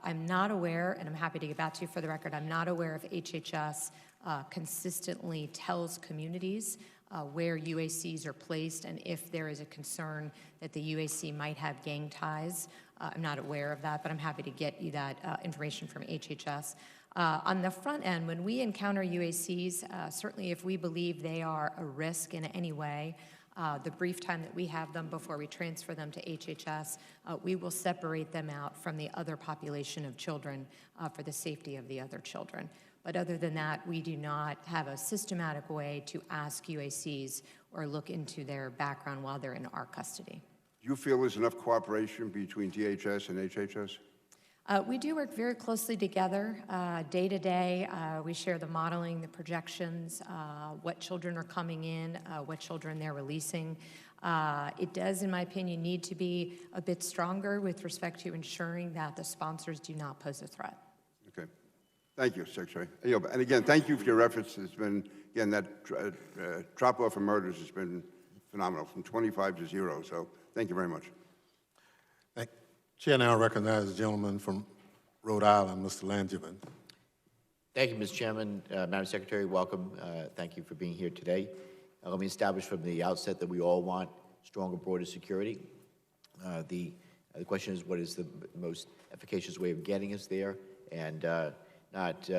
I'm not aware, and I'm happy to get back to you for the record, I'm not aware if HHS consistently tells communities where UACs are placed and if there is a concern that the UAC might have gang ties. I'm not aware of that, but I'm happy to get you that information from HHS. On the front end, when we encounter UACs, certainly if we believe they are a risk in any way, the brief time that we have them before we transfer them to HHS, we will separate them out from the other population of children for the safety of the other children. But other than that, we do not have a systematic way to ask UACs or look into their background while they're in our custody. Do you feel there's enough cooperation between DHS and HHS? We do work very closely together day to day. We share the modeling, the projections, what children are coming in, what children they're releasing. It does, in my opinion, need to be a bit stronger with respect to ensuring that the sponsors do not pose a threat. Okay. Thank you, Secretary. And again, thank you for your efforts. It's been, again, that drop-off of murders has been phenomenal, from 25 to 0. So thank you very much. Chair now recognizes the gentleman from Rhode Island, Mr. Langevin. Thank you, Mr. Chairman. Madam Secretary, welcome. Thank you for being here today. Let me establish from the outset that we all want stronger border security. The question is, what is the most efficacious way of getting us there, and not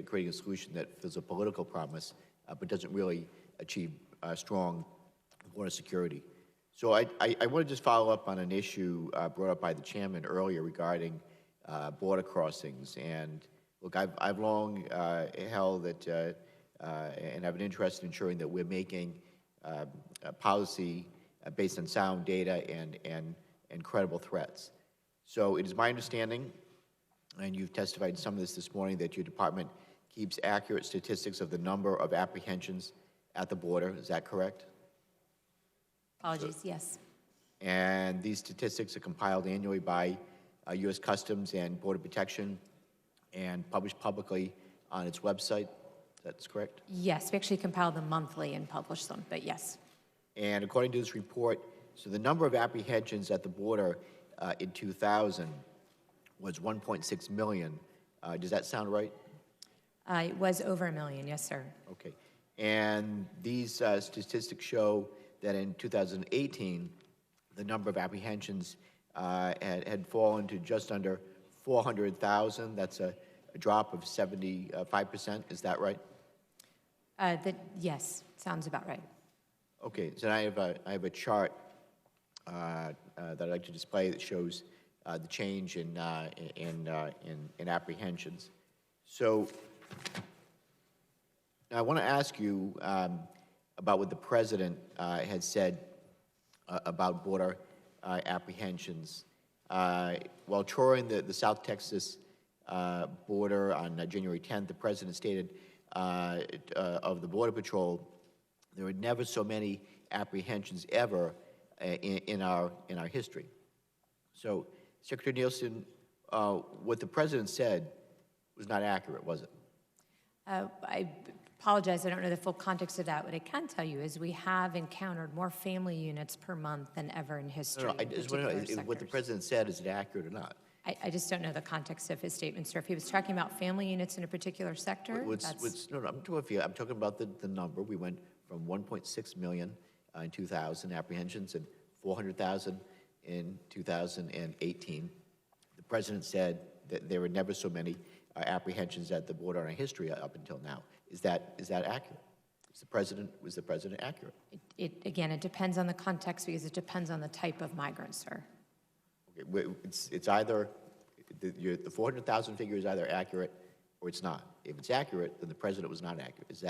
creating a solution that fills a political promise but doesn't really achieve strong border security. So I want to just follow up on an issue brought up by the chairman earlier regarding border crossings. And look, I've long held that and have an interest in ensuring that we're making a policy based on sound data and credible threats. So it is my understanding, and you've testified some of this morning, that your department keeps accurate statistics of the number of apprehensions at the border. Is that correct? Apologies, yes. And these statistics are compiled annually by U.S. Customs and Border Protection and published publicly on its website. That's correct? Yes, we actually compile them monthly and publish them, but yes. And according to this report, so the number of apprehensions at the border in 2000 was 1.6 million. Does that sound right? It was over 1 million, yes, sir. Okay. And these statistics show that in 2018, the number of apprehensions had fallen to just under 400,000. That's a drop of 75%. Is that right? Yes, sounds about right. Okay. So I have a chart that I'd like to display that shows the change in apprehensions. So now I want to ask you about what the president had said about border apprehensions. While touring the South Texas border on January 10th, the president stated of the Border Patrol, there were never so many apprehensions ever in our history. So, Secretary Nielsen, what the president said was not accurate, was it? I apologize, I don't know the full context of that. What I can tell you is we have encountered more family units per month than ever in history. No, I just want to know, what the president said, is it accurate or not? I just don't know the context of his statement, sir. If he was talking about family units in a particular sector, No, I'm talking about the number. We went from 1.6 million in 2000 apprehensions and 400,000 in 2018. The president said that there were never so many apprehensions at the border in our history up until now. Is that accurate? Was the president accurate? Again, it depends on the context because it depends on the type of migrant, sir. Okay, it's either, the 400,000 figure is either accurate or it's not. If it's accurate, then the president was not accurate. Is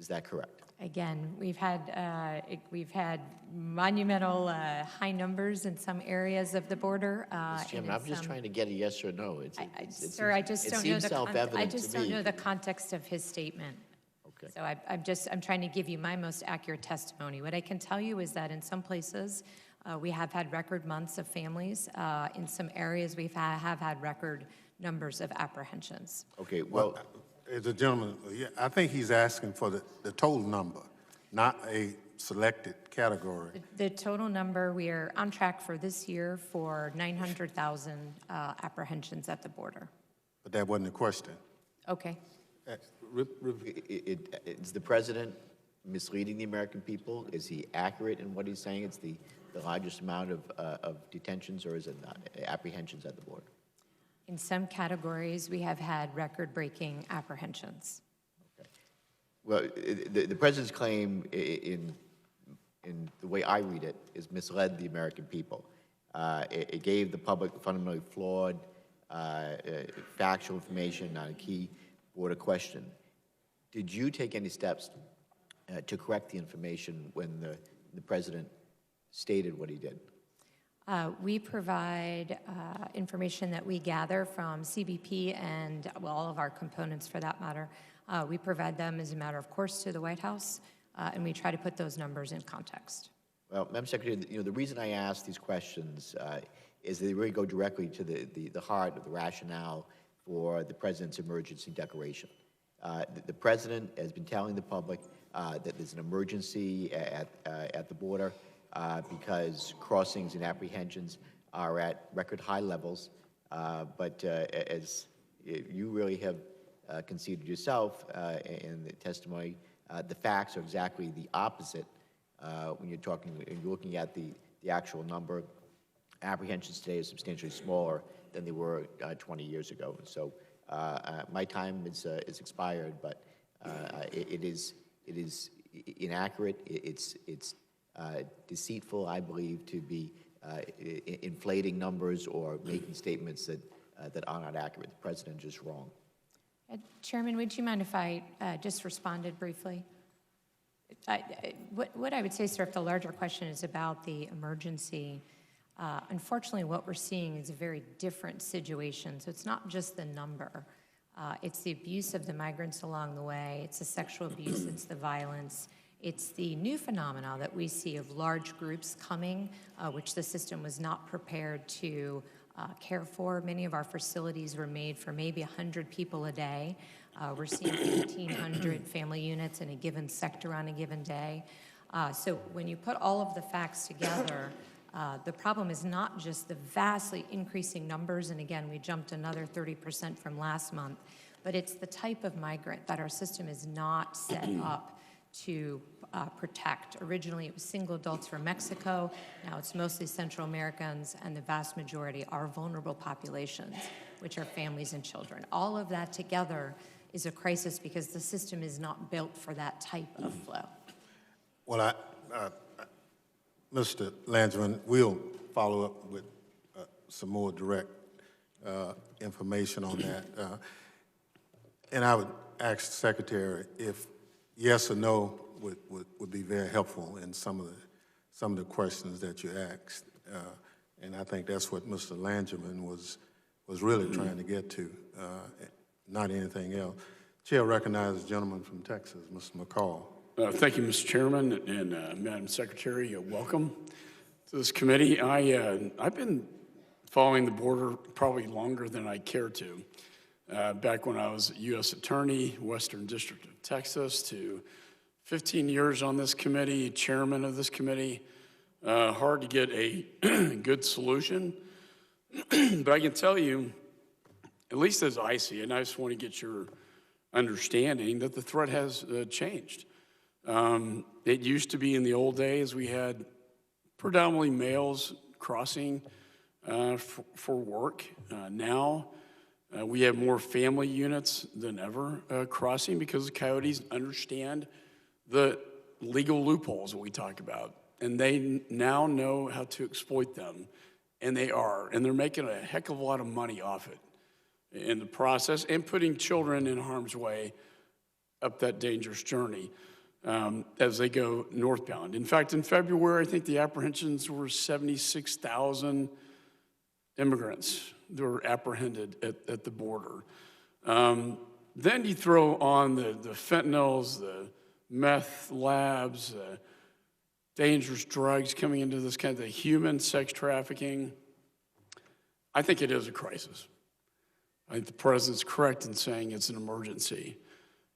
that correct? Again, we've had monumental high numbers in some areas of the border. Mr. Chairman, I'm just trying to get a yes or no. Sir, I just don't know the context of his statement. Okay. So I'm trying to give you my most accurate testimony. What I can tell you is that in some places, we have had record months of families. In some areas, we have had record numbers of apprehensions. Okay, well, The gentleman, yeah, I think he's asking for the total number, not a selected category. The total number, we are on track for this year for 900,000 apprehensions at the border. But that wasn't the question. Okay. is the president misleading the American people? Is he accurate in what he's saying? It's the largest amount of detentions, or is it not, apprehensions at the border? In some categories, we have had record-breaking apprehensions. Okay. Well, the president's claim in the way I read it is misled the American people. It gave the public fundamentally flawed factual information on a key border question. Did you take any steps to correct the information when the president stated what he did? We provide information that we gather from CBP and all of our components for that matter. We provide them as a matter of course to the White House, and we try to put those numbers in context. Well, Madam Secretary, the reason I ask these questions is they really go directly to the heart of the rationale for the president's emergency declaration. The president has been telling the public that there's an emergency at the border because crossings and apprehensions are at record high levels. But as you really have conceded yourself in the testimony, the facts are exactly the opposite when you're looking at the actual number. Apprehensions today are substantially smaller than they were 20 years ago. So my time is expired, but it is inaccurate. It's deceitful, I believe, to be inflating numbers or making statements that are not accurate. The president is just wrong. Chairman, would you mind if I just responded briefly? What I would say, sir, if the larger question is about the emergency, unfortunately what we're seeing is a very different situation. So it's not just the number. It's the abuse of the migrants along the way. It's the sexual abuse. It's the violence. It's the new phenomena that we see of large groups coming, which the system was not prepared to care for. Many of our facilities were made for maybe 100 people a day. We're seeing 1,800 family units in a given sector on a given day. So when you put all of the facts together, the problem is not just the vastly increasing numbers, and again, we jumped another 30% from last month, but it's the type of migrant that our system is not set up to protect. Originally, it was single adults from Mexico. Now it's mostly Central Americans, and the vast majority are vulnerable populations, which are families and children. All of that together is a crisis because the system is not built for that type of flow. Well, Mr. Landsman, we'll follow up with some more direct information on that. And I would ask the Secretary if yes or no would be very helpful in some of the questions that you asked. And I think that's what Mr. Landsman was really trying to get to, not anything else. Chair recognizes the gentleman from Texas, Mr. McCall. Thank you, Mr. Chairman, and Madam Secretary, welcome to this committee. I've been following the border probably longer than I care to. Back when I was U.S. Attorney, Western District of Texas, to 15 years on this committee, chairman of this committee. Hard to get a good solution But I can tell you, at least as I see it, and I just want to get your understanding, that the threat has changed. It used to be in the old days we had predominantly males crossing for work. Now we have more family units than ever crossing because the coyotes understand the legal loopholes that we talk about. And they now know how to exploit them. And they are. And they're making a heck of a lot of money off it in the process and putting children in harm's way up that dangerous journey as they go northbound. In fact, in February, I think the apprehensions were 76,000 immigrants that were apprehended at the border. Then you throw on the fentanyls, the meth labs, dangerous drugs coming into this kind of human sex trafficking. I think it is a crisis. I think the president's correct in saying it's an emergency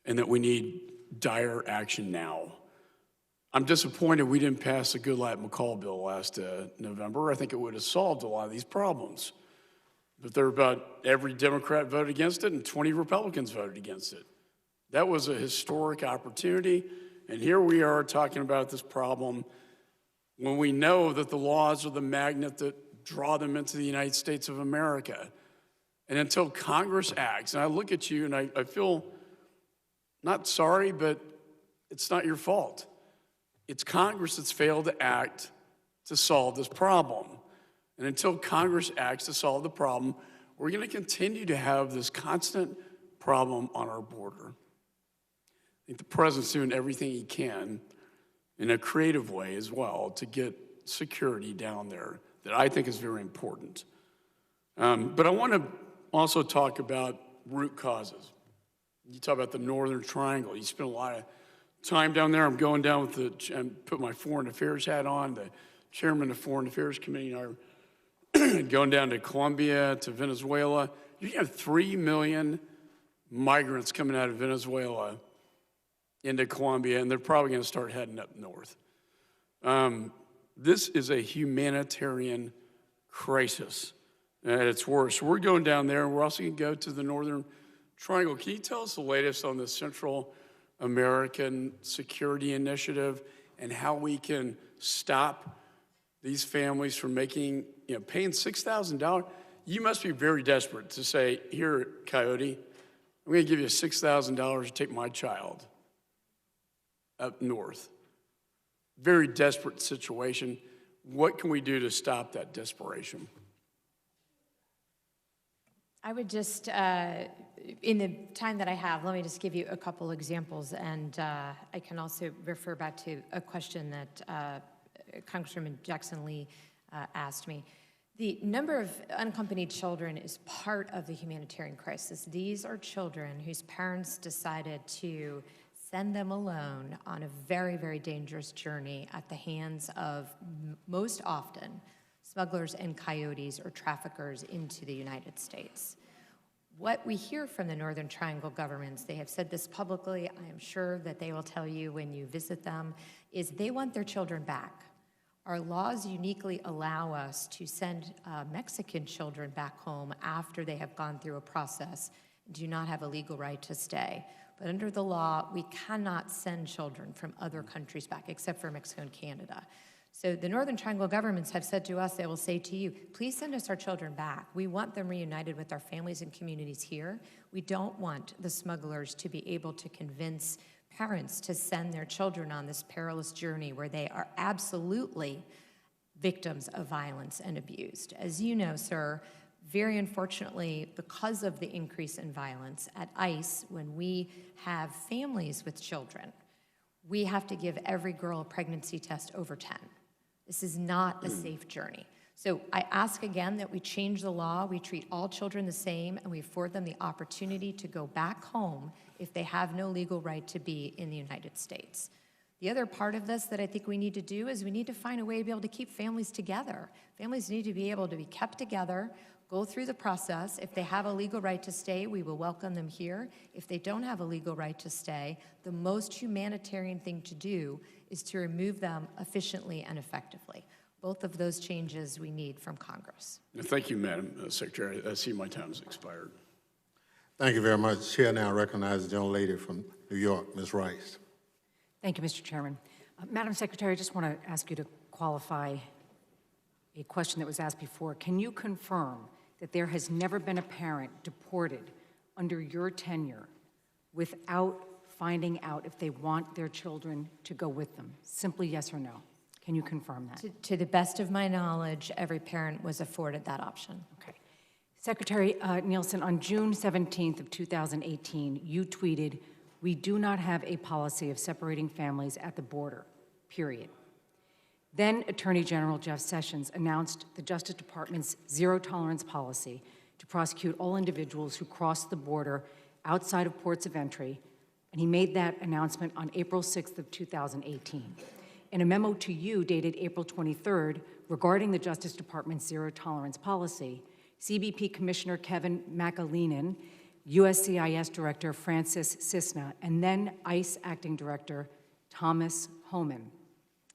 and that we need dire action now. I'm disappointed we didn't pass the Goodlatte-McCall bill last November. I think it would have solved a lot of these problems. But there were about every Democrat voted against it and 20 Republicans voted against it. That was a historic opportunity. And here we are talking about this problem when we know that the laws are the magnet that draw them into the United States of America. And until Congress acts, and I look at you and I feel not sorry, but it's not your fault. It's Congress that's failed to act to solve this problem. And until Congress acts to solve the problem, we're going to continue to have this constant problem on our border. I think the president's doing everything he can in a creative way as well to get security down there that I think is very important. But I want to also talk about root causes. You talk about the Northern Triangle. You spend a lot of time down there. I'm going down with put my foreign affairs hat on. The chairman of the Foreign Affairs Committee and I are going down to Colombia, to Venezuela. You have 3 million migrants coming out of Venezuela into Colombia, and they're probably going to start heading up north. This is a humanitarian crisis at its worst. We're going down there, and we're also going to go to the Northern Triangle. Can you tell us the latest on the Central American Security Initiative and how we can stop these families from making, paying $6,000? You must be very desperate to say, here, Coyote, I'm going to give you $6,000 to take my child up north. Very desperate situation. What can we do to stop that desperation? I would just, in the time that I have, let me just give you a couple examples, and I can also refer back to a question that Congresswoman Jackson Lee asked me. The number of unaccompanied children is part of the humanitarian crisis. These are children whose parents decided to send them alone on a very, very dangerous journey at the hands of, most often, smugglers and coyotes or traffickers into the United States. What we hear from the Northern Triangle governments, they have said this publicly, I am sure that they will tell you when you visit them, is they want their children back. Our laws uniquely allow us to send Mexican children back home after they have gone through a process and do not have a legal right to stay. But under the law, we cannot send children from other countries back, except for Mexico and Canada. So the Northern Triangle governments have said to us, they will say to you, please send us our children back. We want them reunited with our families and communities here. We don't want the smugglers to be able to convince parents to send their children on this perilous journey where they are absolutely victims of violence and abused. As you know, sir, very unfortunately, because of the increase in violence at ICE, when we have families with children, we have to give every girl a pregnancy test over 10. This is not a safe journey. So I ask again that we change the law, we treat all children the same, and we afford them the opportunity to go back home if they have no legal right to be in the United States. The other part of this that I think we need to do is we need to find a way to be able to keep families together. Families need to be able to be kept together, go through the process. If they have a legal right to stay, we will welcome them here. If they don't have a legal right to stay, the most humanitarian thing to do is to remove them efficiently and effectively. Both of those changes we need from Congress. Thank you, Madam Secretary. I see my time has expired. Thank you very much. Chair now recognizes the gentlelady from New York, Ms. Rice. Thank you, Mr. Chairman. Madam Secretary, I just want to ask you to qualify a question that was asked before. Can you confirm that there has never been a parent deported under your tenure without finding out if they want their children to go with them? Simply yes or no. Can you confirm that? To the best of my knowledge, every parent was afforded that option. Okay. Secretary Nielsen, on June 17th of 2018, you tweeted, "We do not have a policy of separating families at the border, period." Then Attorney General Jeff Sessions announced the Justice Department's zero-tolerance policy to prosecute all individuals who cross the border outside of ports of entry, and he made that announcement on April 6th of 2018. In a memo to you dated April 23rd regarding the Justice Department's zero-tolerance policy, CBP Commissioner Kevin McAleenan, USCIS Director Francis Cisna, and then ICE Acting Director Thomas Homan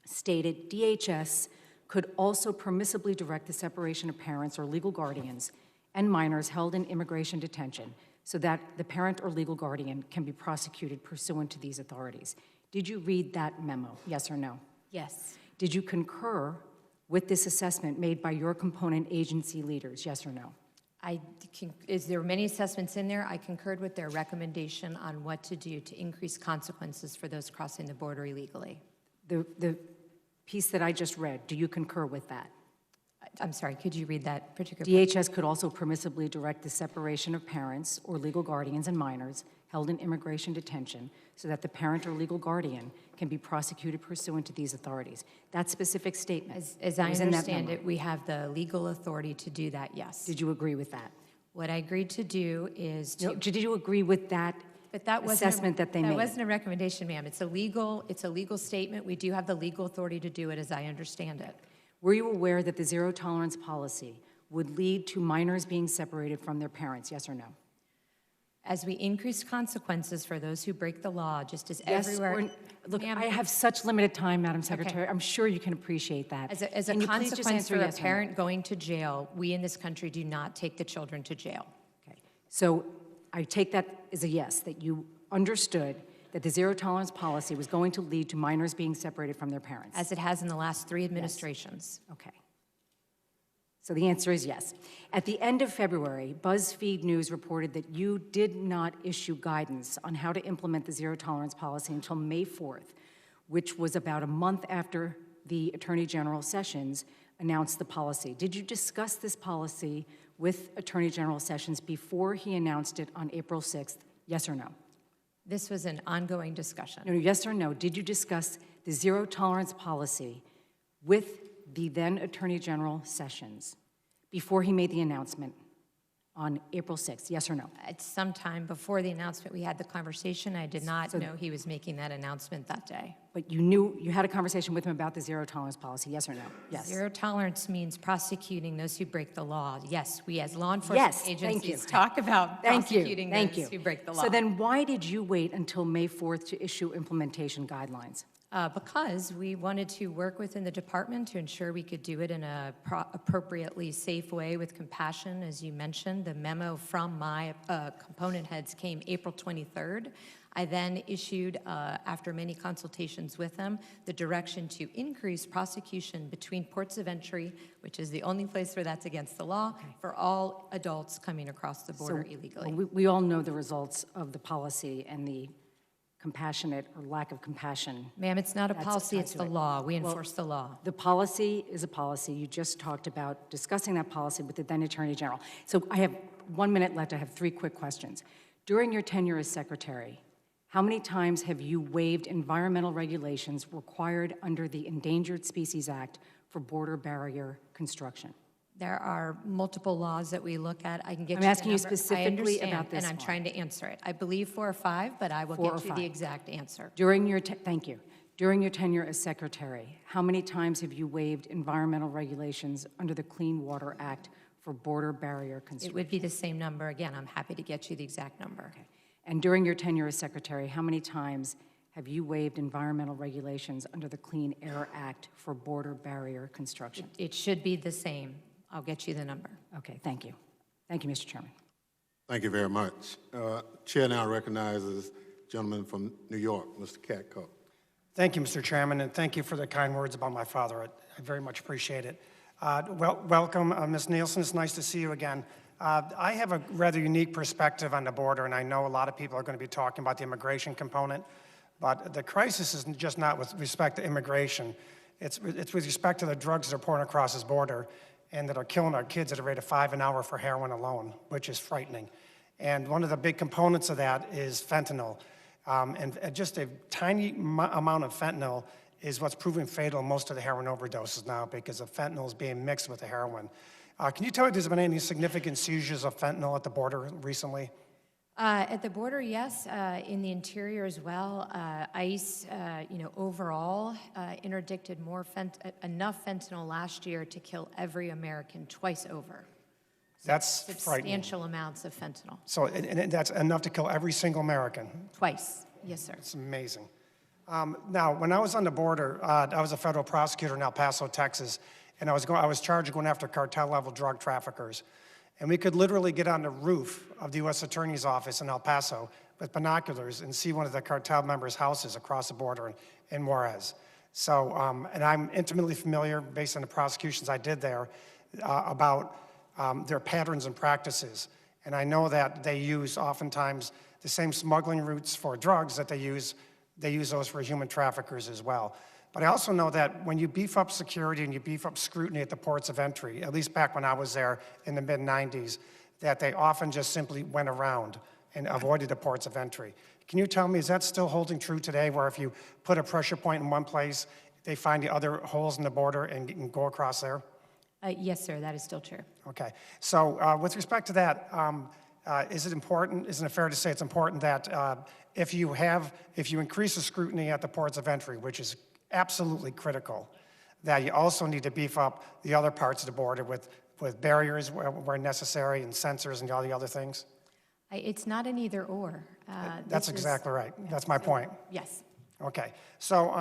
stated DHS could also permissibly direct the separation of parents or legal guardians and minors held in immigration detention so that the parent or legal guardian can be prosecuted pursuant to these authorities. Did you read that memo, yes or no? Yes. Did you concur with this assessment made by your component agency leaders, yes or no? There were many assessments in there. I concurred with their recommendation on what to do to increase consequences for those crossing the border illegally. The piece that I just read, do you concur with that? I'm sorry, could you read that particular? DHS could also permissibly direct the separation of parents or legal guardians and minors held in immigration detention so that the parent or legal guardian can be prosecuted pursuant to these authorities. That specific statement. As I understand it, we have the legal authority to do that, yes. Did you agree with that? What I agreed to do is to... No, did you agree with that assessment that they made? That wasn't a recommendation, ma'am. It's a legal statement. We do have the legal authority to do it as I understand it. Were you aware that the zero-tolerance policy would lead to minors being separated from their parents, yes or no? As we increase consequences for those who break the law, just as Yes everywhere... Look, Ma'am, I have such limited time, Madam Secretary. I'm sure you can appreciate that. As a Can you please just consequence answer for a yes or no? parent going to jail, we in this country do not take the children to jail. Okay. So I take that as a yes, that you understood that the zero-tolerance policy was going to lead to minors being separated from their parents. As it has in the last 3 administrations. Okay. So the answer is yes. At the end of February, BuzzFeed News reported that you did not issue guidance on how to implement the zero-tolerance policy until May 4th, which was about a month after the Attorney General Sessions announced the policy. Did you discuss this policy with Attorney General Sessions before he announced it on April 6th, yes or no? This was an ongoing discussion. No, yes or no, did you discuss the zero-tolerance policy with the then Attorney General Sessions before he made the announcement on April 6th, yes or no? At some time before the announcement, we had the conversation. I did not know he was making that announcement that day. But you knew, you had a conversation with him about the zero-tolerance policy, yes or no? Yes. Zero tolerance means prosecuting those who break the law. Yes, we as law enforcement agencies talk about prosecuting those who break the law. So then why did you wait until May 4th to issue implementation guidelines? Because we wanted to work within the department to ensure we could do it in a appropriately safe way with compassion. As you mentioned, the memo from my component heads came April 23rd. I then issued, after many consultations with them, the direction to increase prosecution between ports of entry, which is the only place where that's against the law, for all adults coming across the border illegally. We all know the results of the policy and the compassionate or lack of compassion. Ma'am, it's not a That's policy, tied it's to the it. law. We enforce the law. The policy is a policy. You just talked about discussing that policy with the then Attorney General. So I have 1 minute left. I have 3 quick questions. During your tenure as Secretary, how many times have you waived environmental regulations required under the Endangered Species Act for border barrier construction? There are multiple laws that we look at. I can get I'm you the asking you number. specifically I understand, about this and I'm one. trying to answer it. I believe 4 or 5, but I will 4 or get you 5. the exact answer. During your thank you. During your tenure as Secretary, how many times have you waived environmental regulations under the Clean Water Act for border barrier It construction? would be the same number. Again, I'm happy to get you the exact number. And during your tenure as Secretary, how many times have you waived environmental regulations under the Clean Air Act for border barrier construction? It should be the same. I'll get you the number. Okay, thank you. Thank you, Mr. Chairman. Thank you very much. Chair now recognizes gentleman from New York, Mr. Katko. Thank you, Mr. Chairman, and thank you for the kind words about my father. I very much appreciate it. Welcome, Ms. Nielsen. It's nice to see you again. I have a rather unique perspective on the border, and I know a lot of people are going to be talking about the immigration component, but the crisis is just not with respect to immigration. It's with respect to the drugs that are pouring across this border and that are killing our kids at a rate of 5 an hour for heroin alone, which is frightening. And one of the big components of that is fentanyl. And just a tiny amount of fentanyl is what's proving fatal in most of the heroin overdoses now because of fentanyl is being mixed with the heroin. Can you tell me if there's been any significant seizures of fentanyl at the border recently? At the border, yes. In the interior as well. ICE, overall interdicted enough fentanyl last year to kill every American twice over. That's frightening. Substantial amounts of fentanyl. So and that's enough to kill every single American? Twice, yes, sir. It's amazing. Now, when I was on the border, I was a federal prosecutor in El Paso, Texas, and I was charged with going after cartel-level drug traffickers. And we could literally get on the roof of the U.S. Attorney's Office in El Paso with binoculars and see one of the cartel members' houses across the border in Juarez. So, and I'm intimately familiar, based on the prosecutions I did there, about their patterns and practices. And I know that they use oftentimes the same smuggling routes for drugs that they use those for human traffickers as well. But I also know that when you beef up security and you beef up scrutiny at the ports of entry, at least back when I was there in the mid-90s, that they often just simply went around and avoided the ports of entry. Can you tell me, is that still holding true today, where if you put a pressure point in one place, they find the other holes in the border and go across there? Yes, sir, that is still true. Okay. So with respect to that, is it fair to say it's important that if you increase the scrutiny at the ports of entry, which is absolutely critical, that you also need to beef up the other parts of the border with barriers where necessary and sensors and all the other things? It's not an either or. That's exactly right. That's my point. Yes. Okay. So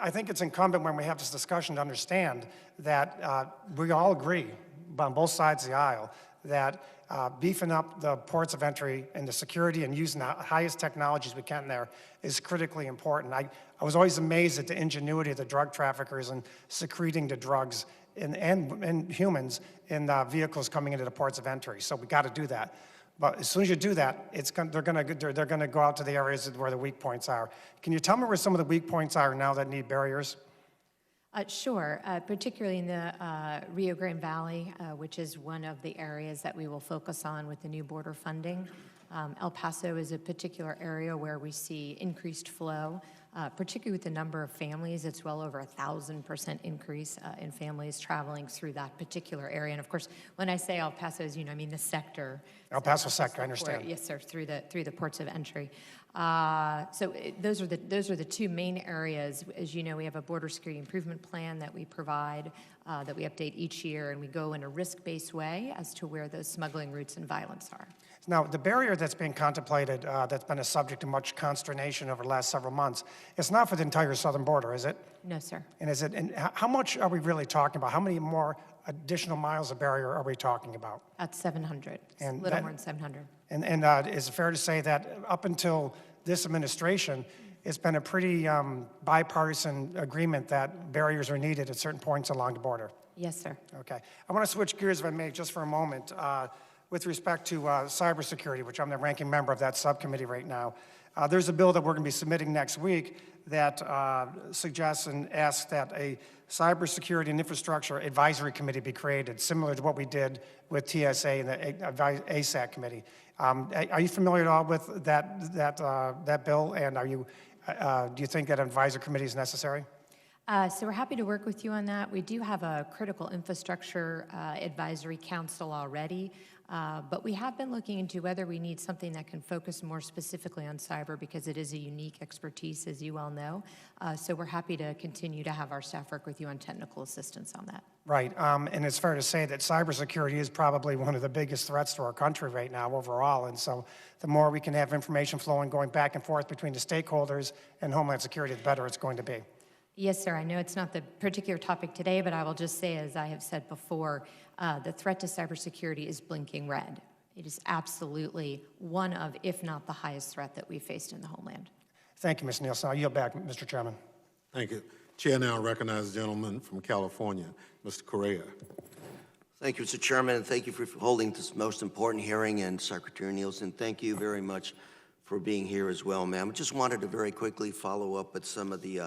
I think it's incumbent when we have this discussion to understand that we all agree on both sides of the aisle that beefing up the ports of entry and the security and using the highest technologies we can there is critically important. I was always amazed at the ingenuity of the drug traffickers in secreting the drugs and humans in vehicles coming into the ports of entry. So we got to do that. But as soon as you do that, they're going to go out to the areas where the weak points are. Can you tell me where some of the weak points are now that need barriers? Sure, particularly in the Rio Grande Valley, which is one of the areas that we will focus on with the new border funding. El Paso is a particular area where we see increased flow, particularly with the number of families. It's well over 1,000% increase in families traveling through that particular area. And of course, when I say El Paso, I mean the sector. El Paso sector, I understand. Yes, sir, through the ports of entry. Those are the two main areas. As you know, we have a border security improvement plan that we provide, that we update each year, and we go in a risk-based way as to where those smuggling routes and violence are. Now, the barrier that's being contemplated, that's been a subject of much consternation over the last several months, it's not for the entire southern border, is it? No, sir. And how much are we really talking about? How many more additional miles of barrier are we talking about? At 700, a little more than 700. And is it fair to say that up until this administration, it's been a pretty bipartisan agreement that barriers are needed at certain points along the border? Yes, sir. Okay. I want to switch gears, if I may, just for a moment, with respect to cybersecurity, which I'm the ranking member of that subcommittee right now. There's a bill that we're going to be submitting next week that suggests and asks that a cybersecurity and infrastructure advisory committee be created, similar to what we did with TSA and the ASAC committee. Are you familiar at all with that bill, and do you think that an advisory committee is necessary? So we're happy to work with you on that. We do have a critical infrastructure advisory council already. But we have been looking into whether we need something that can focus more specifically on cyber because it is a unique expertise, as you well know. So we're happy to continue to have our staff work with you on technical assistance on that. Right, and it's fair to say that cybersecurity is probably one of the biggest threats to our country right now overall, and so the more we can have information flowing going back and forth between the stakeholders and Homeland Security, the better it's going to be. Yes, sir. I know it's not the particular topic today, but I will just say, as I have said before, the threat to cybersecurity is blinking red. It is absolutely one of, if not the highest threat that we faced in the homeland. Thank you, Ms. Nielsen. I'll yield back, Mr. Chairman. Thank you. Chair now recognizes the gentleman from California, Mr. Correa. Thank you, Mr. Chairman, and thank you for holding this most important hearing. And Secretary Nielsen, thank you very much for being here as well, ma'am. I just wanted to very quickly follow up with some of the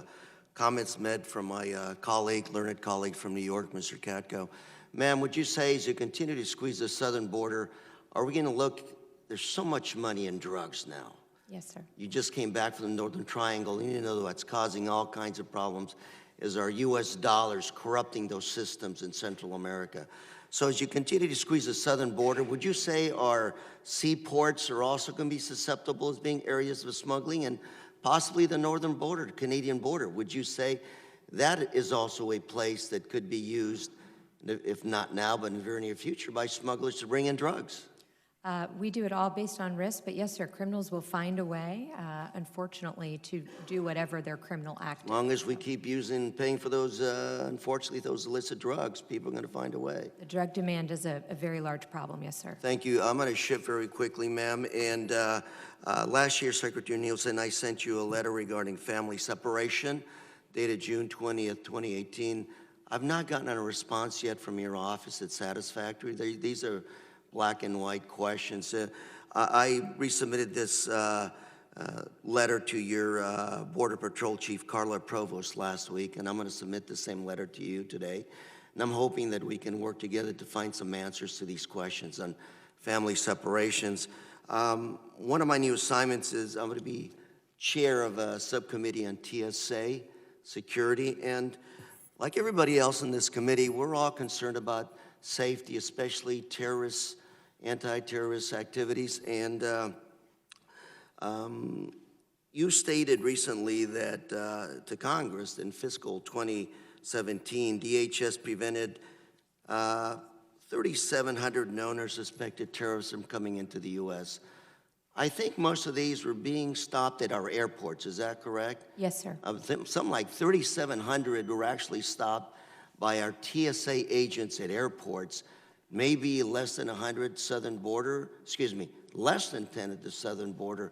comments made from my colleague, learned colleague from New York, Mr. Katko. Ma'am, would you say, as you continue to squeeze the southern border, are we going to look, there's so much money in drugs now. Yes, sir. You just came back from the Northern Triangle, and you know what's causing all kinds of problems is our U.S. dollars corrupting those systems in Central America. So as you continue to squeeze the southern border, would you say our seaports are also going to be susceptible as being areas of smuggling, and possibly the northern border, the Canadian border? Would you say that is also a place that could be used, if not now, but in the very near future, by smugglers to bring in drugs? We do it all based on risk, but yes, sir, criminals will find a way, unfortunately, to do whatever their criminal act is. As long as we keep paying for those, unfortunately, those illicit drugs, people are going to find a way. The drug demand is a very large problem, yes, sir. Thank you. I'm going to shift very quickly, ma'am. And last year, Secretary Nielsen, I sent you a letter regarding family separation, dated June 20th, 2018. I've not gotten a response yet from your office that's satisfactory. These are black and white questions. I resubmitted this letter to your Border Patrol Chief, Carla Provost, last week, and I'm going to submit the same letter to you today. And I'm hoping that we can work together to find some answers to these questions on family separations. One of my new assignments is I'm going to be chair of a subcommittee on TSA security, and like everybody else in this committee, we're all concerned about safety, especially terrorists, anti-terrorist activities. And you stated recently that to Congress in fiscal 2017, DHS prevented 3,700 known or suspected terrorists from coming into the U.S. I think most of these were being stopped at our airports. Is that correct? Yes, sir. Something like 3,700 were actually stopped by our TSA agents at airports, maybe less than 100 southern border, less than 10 at the southern border,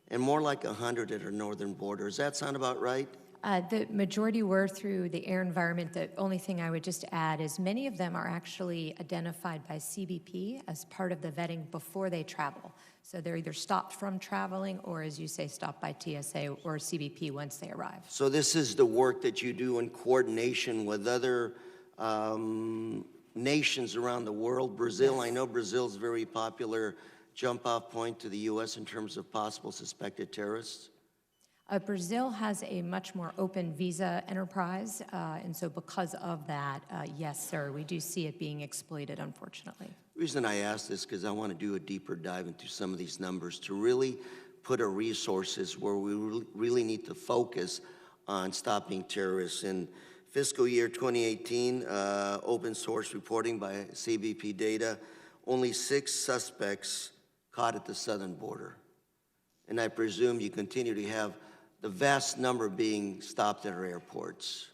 and more like 100 at our northern border. Does that sound about right? The majority were through the air environment. The only thing I would just add is many of them are actually identified by CBP as part of the vetting before they travel. So they're either stopped from traveling or, as you say, stopped by TSA or CBP once they arrive. So this is the work that you do in coordination with other nations around the world. Brazil, yes. I know Brazil's a very popular jump-off point to the U.S. in terms of possible suspected terrorists. Brazil has a much more open visa enterprise, and so because of that, yes, sir, we do see it being exploited, unfortunately. The reason I ask this is because I want to do a deeper dive into some of these numbers to really put our resources where we really need to focus on stopping terrorists. In fiscal year 2018, open source reporting by CBP data, only 6 suspects caught at the southern border. And I presume you continue to have the vast number being stopped at our airports.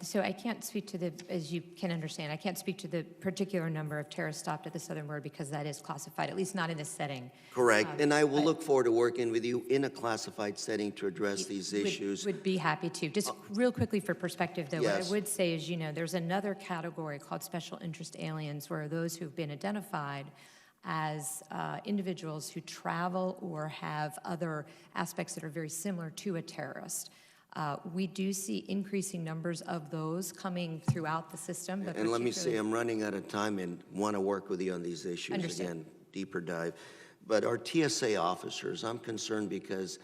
So I can't speak to the, as you can understand, I can't speak to the particular number of terrorists stopped at the southern border because that is classified, at least not in this setting. Correct, and I will look forward to working with you in a classified setting to address these issues. Would be happy to. Just real quickly for perspective, though, yes. What I would say is, there's another category called special interest aliens, where those who've been identified as individuals who travel or have other aspects that are very similar to a terrorist. We do see increasing numbers of those coming throughout the system. And let me say, I'm running out of time and want to work with you on these issues. Understood. Again, deeper dive. But our TSA officers, I'm concerned because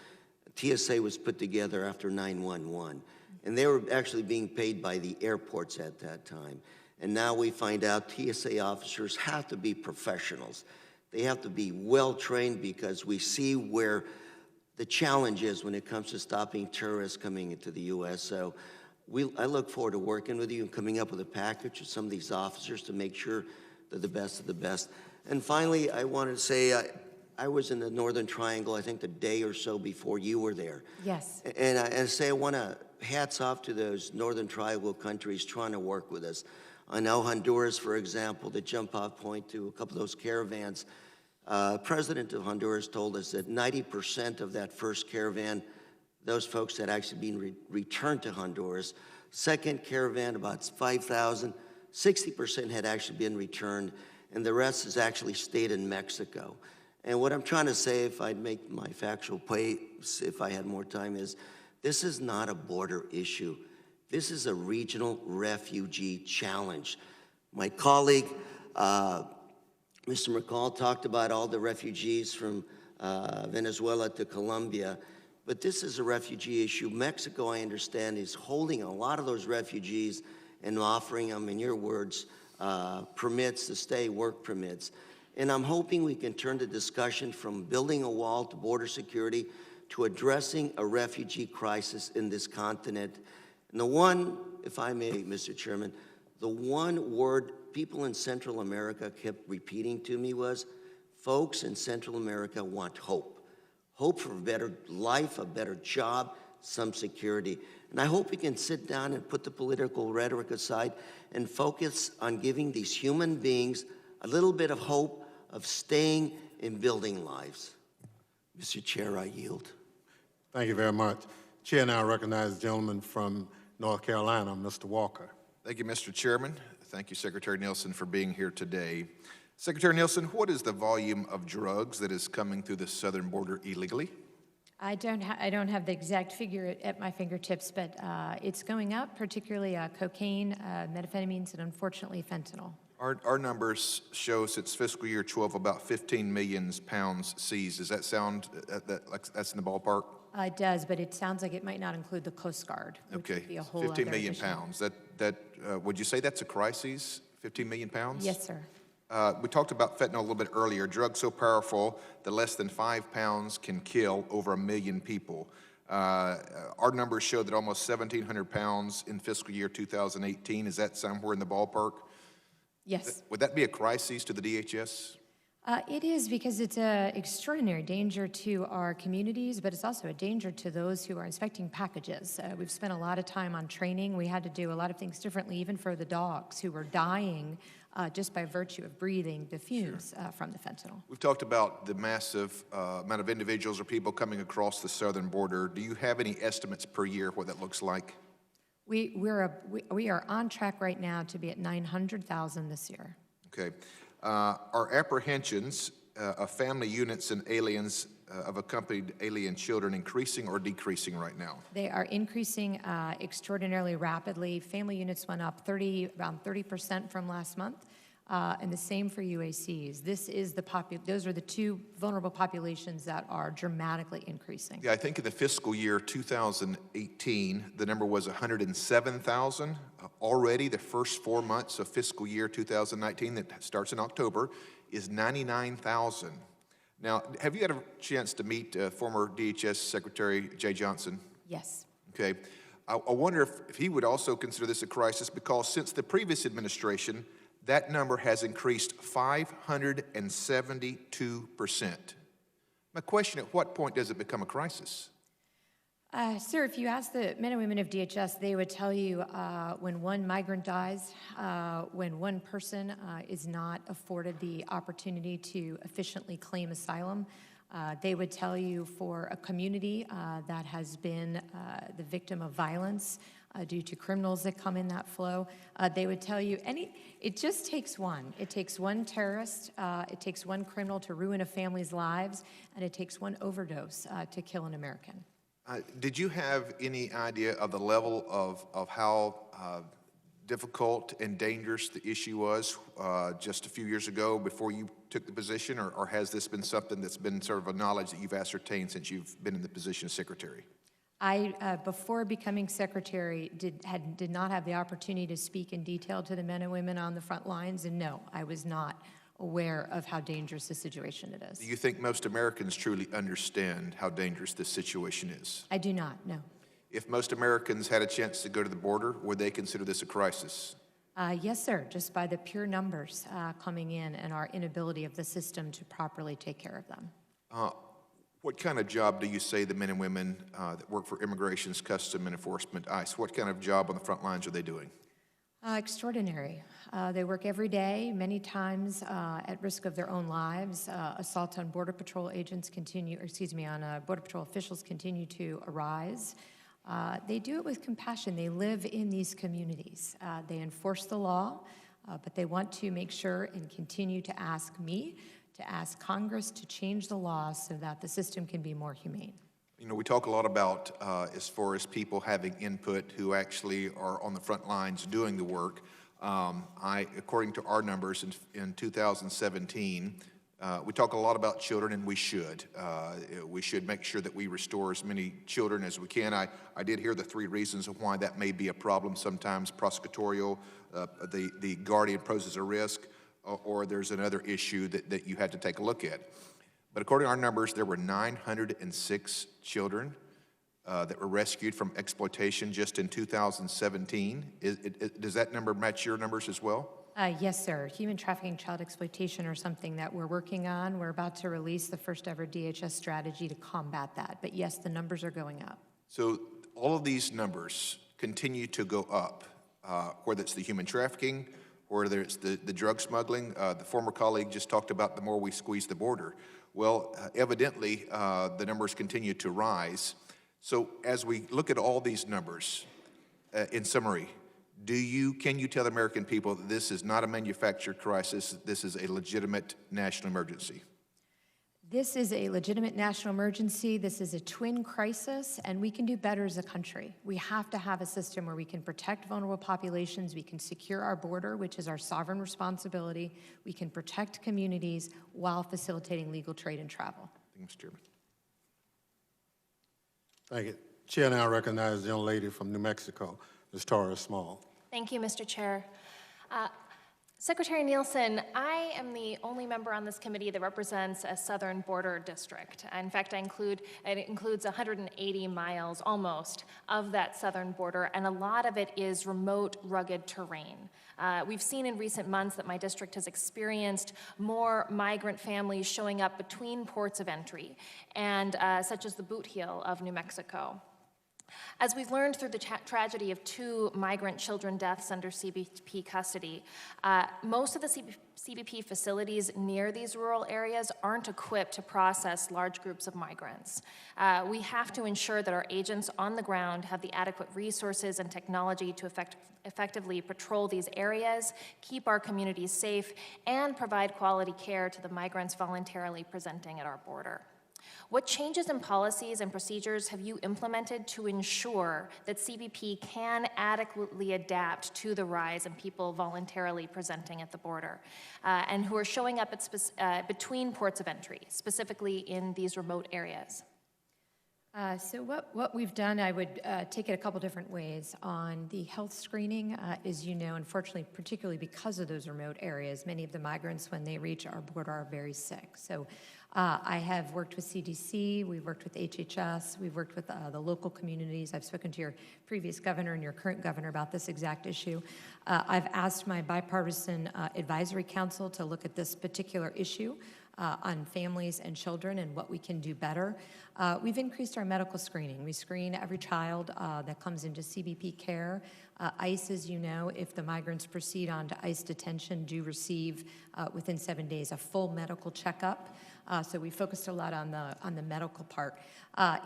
TSA was put together after 9/11, and they were actually being paid by the airports at that time. And now we find out TSA officers have to be professionals. They have to be well-trained because we see where the challenge is when it comes to stopping terrorists coming into the U.S. So I look forward to working with you and coming up with a package of some of these officers to make sure they're the best of the best. And finally, I wanted to say I was in the Northern Triangle, I think the day or so before you were there. Yes. And I want to hats off to those Northern Triangle countries trying to work with us. I know Honduras, for example, the jump-off point to a couple of those caravans. President of Honduras told us that 90% of that first caravan, those folks had actually been returned to Honduras. Second caravan, about 5,000, 60% had actually been returned, and the rest has actually stayed in Mexico. And what I'm trying to say, if I'd make my factual points, if I had more time, is this is not a border issue. This is a regional refugee challenge. My colleague, Mr. McCall, talked about all the refugees from Venezuela to Colombia, but this is a refugee issue. Mexico, I understand, is holding a lot of those refugees and offering them, in your words, permits to stay, work permits. And I'm hoping we can turn the discussion from building a wall to border security to addressing a refugee crisis in this continent. And the one, if I may, Mr. Chairman, the one word people in Central America kept repeating to me was, folks in Central America want hope. Hope for a better life, a better job, some security. And I hope we can sit down and put the political rhetoric aside and focus on giving these human beings a little bit of hope of staying and building lives. Mr. Chair, I yield. Thank you very much. Chair now recognizes the gentleman from North Carolina, Mr. Walker. Thank you, Mr. Chairman. Thank you, Secretary Nielsen, for being here today. Secretary Nielsen, what is the volume of drugs that is coming through the southern border illegally? I don't have the exact figure at my fingertips, but it's going up, particularly cocaine, methamphetamines, and unfortunately fentanyl. Our numbers show since fiscal year 12 about 15 million pounds seized. Does that sound like that's in the ballpark? It does, but it sounds like it might not include the Coast Guard, which would be a whole 15 other million additional. pounds. Would you say that's a crisis, 15 million pounds? Yes, sir. We talked about fentanyl a little bit earlier. Drugs so powerful that less than 5 pounds can kill over 1 million people. Our numbers show that almost 1,700 pounds in fiscal year 2018. Is that somewhere in the ballpark? Yes. Would that be a crisis to the DHS? It is, because it's an extraordinary danger to our communities, but it's also a danger to those who are inspecting packages. We've spent a lot of time on training. We had to do a lot of things differently, even for the dogs who were dying just by virtue of breathing the fumes from the fentanyl. We've talked about the massive amount of individuals or people coming across the southern border. Do you have any estimates per year what that looks like? We are on track right now to be at 900,000 this year. Okay. Are apprehensions of family units and aliens of accompanied alien children increasing or decreasing right now? They are increasing extraordinarily rapidly. Family units went up around 30% from last month, and the same for UACs. Those are the two vulnerable populations that are dramatically increasing. Yeah, I think in the fiscal year 2018, the number was 107,000. Already, the first 4 months of fiscal year 2019, that starts in October, is 99,000. Now, have you had a chance to meet former DHS Secretary Jay Johnson? Yes. Okay. I wonder if he would also consider this a crisis, because since the previous administration, that number has increased 572%. My question, at what point does it become a crisis? Sir, if you ask the men and women of DHS, they would tell you when one migrant dies, when one person is not afforded the opportunity to efficiently claim asylum, they would tell you for a community that has been the victim of violence due to criminals that come in that flow, they would tell you it just takes one. It takes one terrorist, it takes one criminal to ruin a family's lives, and it takes one overdose to kill an American. Did you have any idea of the level of how difficult and dangerous the issue was just a few years ago before you took the position, or has this been something that's been sort of a knowledge that you've ascertained since you've been in the position of secretary? Before becoming secretary, did not have the opportunity to speak in detail to the men and women on the front lines, and no, I was not aware of how dangerous the situation it is. Do you think most Americans truly understand how dangerous this situation is? I do not, no. If most Americans had a chance to go to the border, would they consider this a crisis? Yes, sir, just by the pure numbers coming in and our inability of the system to properly take care of them. What kind of job do you say the men and women that work for Immigrations, Custom and Enforcement, ICE, what kind of job on the front lines are they doing? Extraordinary. They work every day, many times at risk of their own lives. Assaults on Border Patrol agents on Border Patrol officials continue to arise. They do it with compassion. They live in these communities. They enforce the law, but they want to make sure and continue to ask me, to ask Congress to change the law so that the system can be more humane. You know, we talk a lot about as far as people having input who actually are on the front lines doing the work. According to our numbers in 2017, we talk a lot about children, and we should. We should make sure that we restore as many children as we can. I did hear the 3 reasons of why that may be a problem. Sometimes prosecutorial, the guardian poses a risk, or there's another issue that you had to take a look at. But according to our numbers, there were 906 children that were rescued from exploitation just in 2017. Does that number match your numbers as well? Yes, sir. Human trafficking, child exploitation are something that we're working on. We're about to release the first ever DHS strategy to combat that. But yes, the numbers are going up. So all of these numbers continue to go up, whether it's the human trafficking, or whether it's the drug smuggling. The former colleague just talked about the more we squeeze the border. Well, evidently, the numbers continue to rise. So as we look at all these numbers, in summary, can you tell the American people that this is not a manufactured crisis, this is a legitimate national emergency? This is a legitimate national emergency. This is a twin crisis, and we can do better as a country. We have to have a system where we can protect vulnerable populations, we can secure our border, which is our sovereign responsibility, we can protect communities while facilitating legal trade and travel. Thank you, Mr. Chairman. Thank you. Chair now recognizes the young lady from New Mexico, Ms. Tara Small. Thank you, Mr. Chair. Secretary Nielsen, I am the only member on this committee that represents a southern border district. In fact, it includes 180 miles almost of that southern border, and a lot of it is remote, rugged terrain. We've seen in recent months that my district has experienced more migrant families showing up between ports of entry, and such as the Boot Heel of New Mexico. As we've learned through the tragedy of 2 migrant children deaths under CBP custody, most of the CBP facilities near these rural areas aren't equipped to process large groups of migrants. We have to ensure that our agents on the ground have the adequate resources and technology to effectively patrol these areas, keep our communities safe, and provide quality care to the migrants voluntarily presenting at our border. What changes in policies and procedures have you implemented to ensure that CBP can adequately adapt to the rise in people voluntarily presenting at the border and who are showing up at between ports of entry, specifically in these remote areas? So what we've done, I would take it a couple different ways. On the health screening, as you know, unfortunately, particularly because of those remote areas, many of the migrants, when they reach our border, are very sick. So I have worked with CDC, we've worked with HHS, we've worked with the local communities. I've spoken to your previous governor and your current governor about this exact issue. I've asked my bipartisan advisory council to look at this particular issue on families and children and what we can do better. We've increased our medical screening. We screen every child that comes into CBP care. ICE, as you know, if the migrants proceed on to ICE detention, do receive within 7 days a full medical checkup. So we focused a lot on the medical part.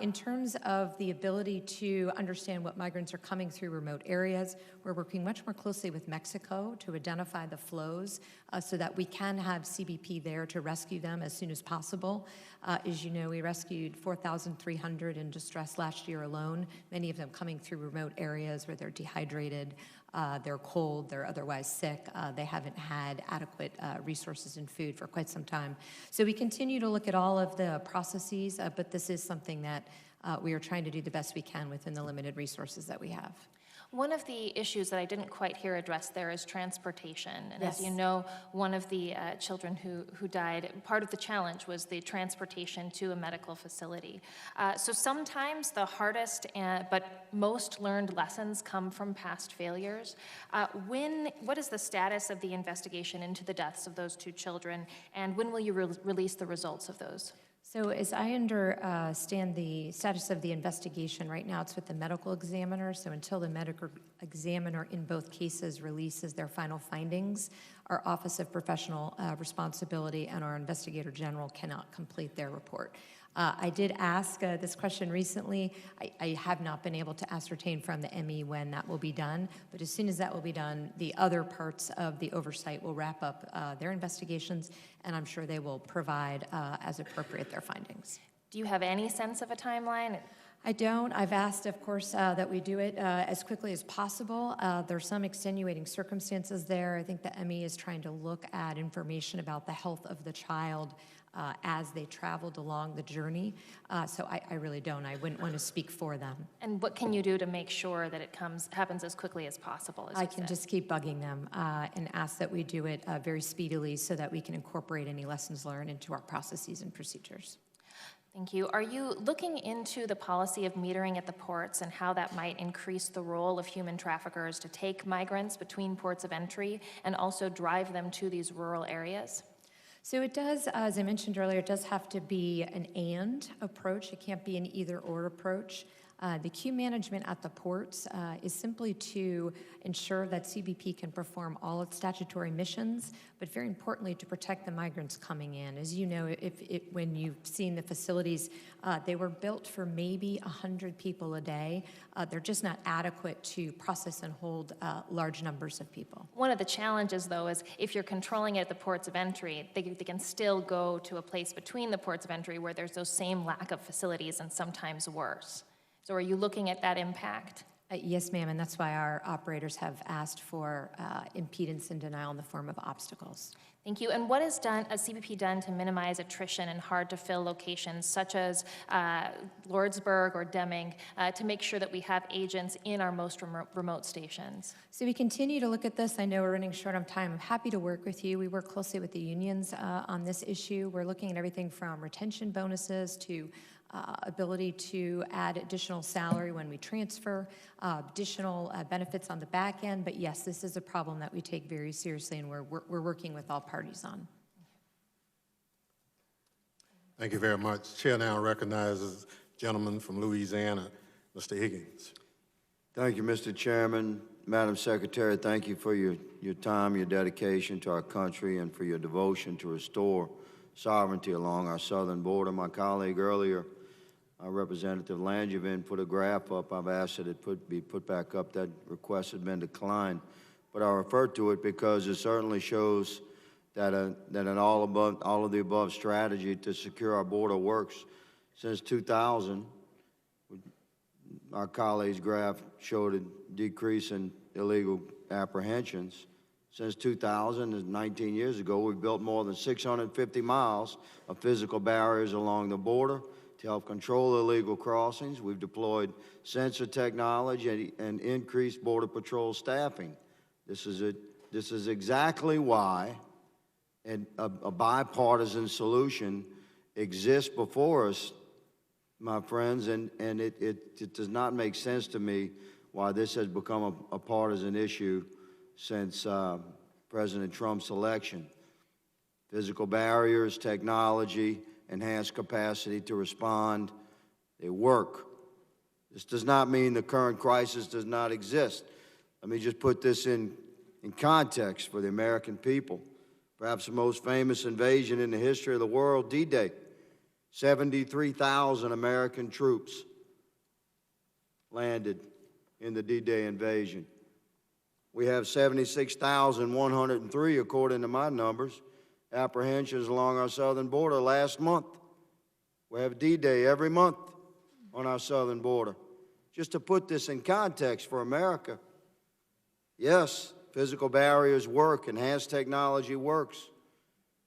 In terms of the ability to understand what migrants are coming through remote areas, we're working much more closely with Mexico to identify the flows so that we can have CBP there to rescue them as soon as possible. As you know, we rescued 4,300 in distress last year alone, many of them coming through remote areas where they're dehydrated, they're cold, they're otherwise sick, they haven't had adequate resources and food for quite some time. So we continue to look at all of the processes, but this is something that we are trying to do the best we can within the limited resources that we have. One of the issues that I didn't quite hear addressed there is transportation. And Yes. as you know, one of the children who died, part of the challenge was the transportation to a medical facility. So sometimes the hardest but most learned lessons come from past failures. What is the status of the investigation into the deaths of those 2 children, and when will you release the results of those? So as I understand the status of the investigation, right now it's with the medical examiner. So until the medical examiner in both cases releases their final findings, our Office of Professional Responsibility and our Investigator General cannot complete their report. I did ask this question recently. I have not been able to ascertain from the ME when that will be done, but as soon as that will be done, the other parts of the oversight will wrap up their investigations, and I'm sure they will provide, as appropriate, their findings. Do you have any sense of a timeline? I don't. I've asked, of course, that we do it as quickly as possible. There are some extenuating circumstances there. I think the ME is trying to look at information about the health of the child as they traveled along the journey. So I really don't. I wouldn't want to speak for them. And what can you do to make sure that it happens as quickly as possible? As I you can said? just keep bugging them and ask that we do it very speedily so that we can incorporate any lessons learned into our processes and procedures. Thank you. Are you looking into the policy of metering at the ports and how that might increase the role of human traffickers to take migrants between ports of entry and also drive them to these rural areas? So it does, as I mentioned earlier, it does have to be an and approach. It can't be an either or approach. The queue management at the ports is simply to ensure that CBP can perform all its statutory missions, but very importantly to protect the migrants coming in. As you know, when you've seen the facilities, they were built for maybe 100 people a day. They're just not adequate to process and hold large numbers of people. One of the challenges, though, is if you're controlling it at the ports of entry, they can still go to a place between the ports of entry where there's those same lack of facilities and sometimes worse. So are you looking at that impact? Yes, ma'am, and that's why our operators have asked for impedance and denial in the form of obstacles. Thank you. And what has CBP done to minimize attrition in hard-to-fill locations such as Lordsburg or Deming to make sure that we have agents in our most remote stations? So we continue to look at this. I know we're running short on time. I'm happy to work with you. We work closely with the unions on this issue. We're looking at everything from retention bonuses to ability to add additional salary when we transfer, additional benefits on the back end. But yes, this is a problem that we take very seriously and we're working with all parties on. Thank you very much. Chair now recognizes gentleman from Louisiana, Mr. Higgins. Thank you, Mr. Chairman. Madam Secretary, thank you for your time, your dedication to our country, and for your devotion to restore sovereignty along our southern border. My colleague earlier, Representative Langevin, put a graph up. I've asked that it be put back up. That request had been declined. But I refer to it because it certainly shows that an all of the above strategy to secure our border works. Since 2000, our colleague's graph showed a decrease in illegal apprehensions. Since 2000, 19 years ago, we've built more than 650 miles of physical barriers along the border to help control illegal crossings. We've deployed sensor technology and increased Border Patrol staffing. This is exactly why a bipartisan solution exists before us, my friends, and it does not make sense to me why this has become a partisan issue since President Trump's election. Physical barriers, technology, enhanced capacity to respond, they work. This does not mean the current crisis does not exist. Let me just put this in context for the American people. Perhaps the most famous invasion in the history of the world, D-Day. 73,000 American troops landed in the D-Day invasion. We have 76,103, according to my numbers, apprehensions along our southern border last month. We have D-Day every month on our southern border. Just to put this in context for America, yes, physical barriers work, enhanced technology works.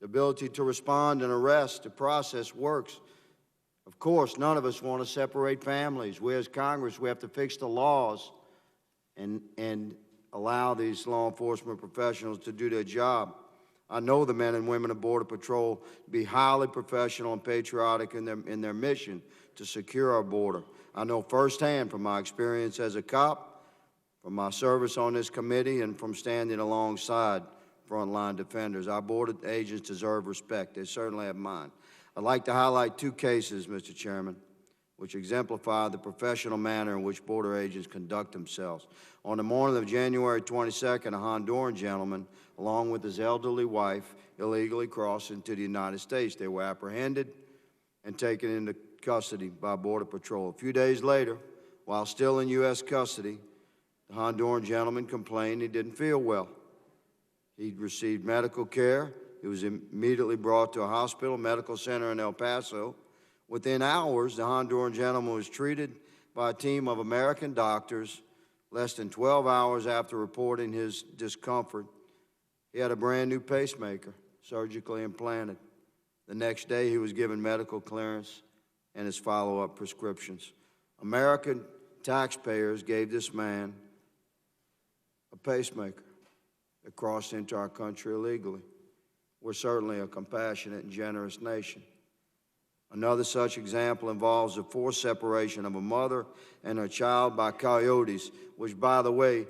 The ability to respond and arrest, to process works. Of course, none of us want to separate families. We as Congress, we have to fix the laws and allow these law enforcement professionals to do their job. I know the men and women of Border Patrol to be highly professional and patriotic in their mission to secure our border. I know firsthand from my experience as a cop, from my service on this committee, and from standing alongside frontline defenders. Our border agents deserve respect. They certainly have mine. I'd like to highlight two cases, Mr. Chairman, which exemplify the professional manner in which border agents conduct themselves. On the morning of January 22nd, a Honduran gentleman, along with his elderly wife, illegally crossed into the United States. They were apprehended and taken into custody by Border Patrol. A few days later, while still in U.S. custody, the Honduran gentleman complained he didn't feel well. He'd received medical care. He was immediately brought to a hospital, medical center in El Paso. Within hours, the Honduran gentleman was treated by a team of American doctors. Less than 12 hours after reporting his discomfort, he had a brand new pacemaker surgically implanted. The next day, he was given medical clearance and his follow-up prescriptions. American taxpayers gave this man a pacemaker that crossed into our country illegally. We're certainly a compassionate and generous nation. Another such example involves the forced separation of a mother and her child by coyotes, which, by the way,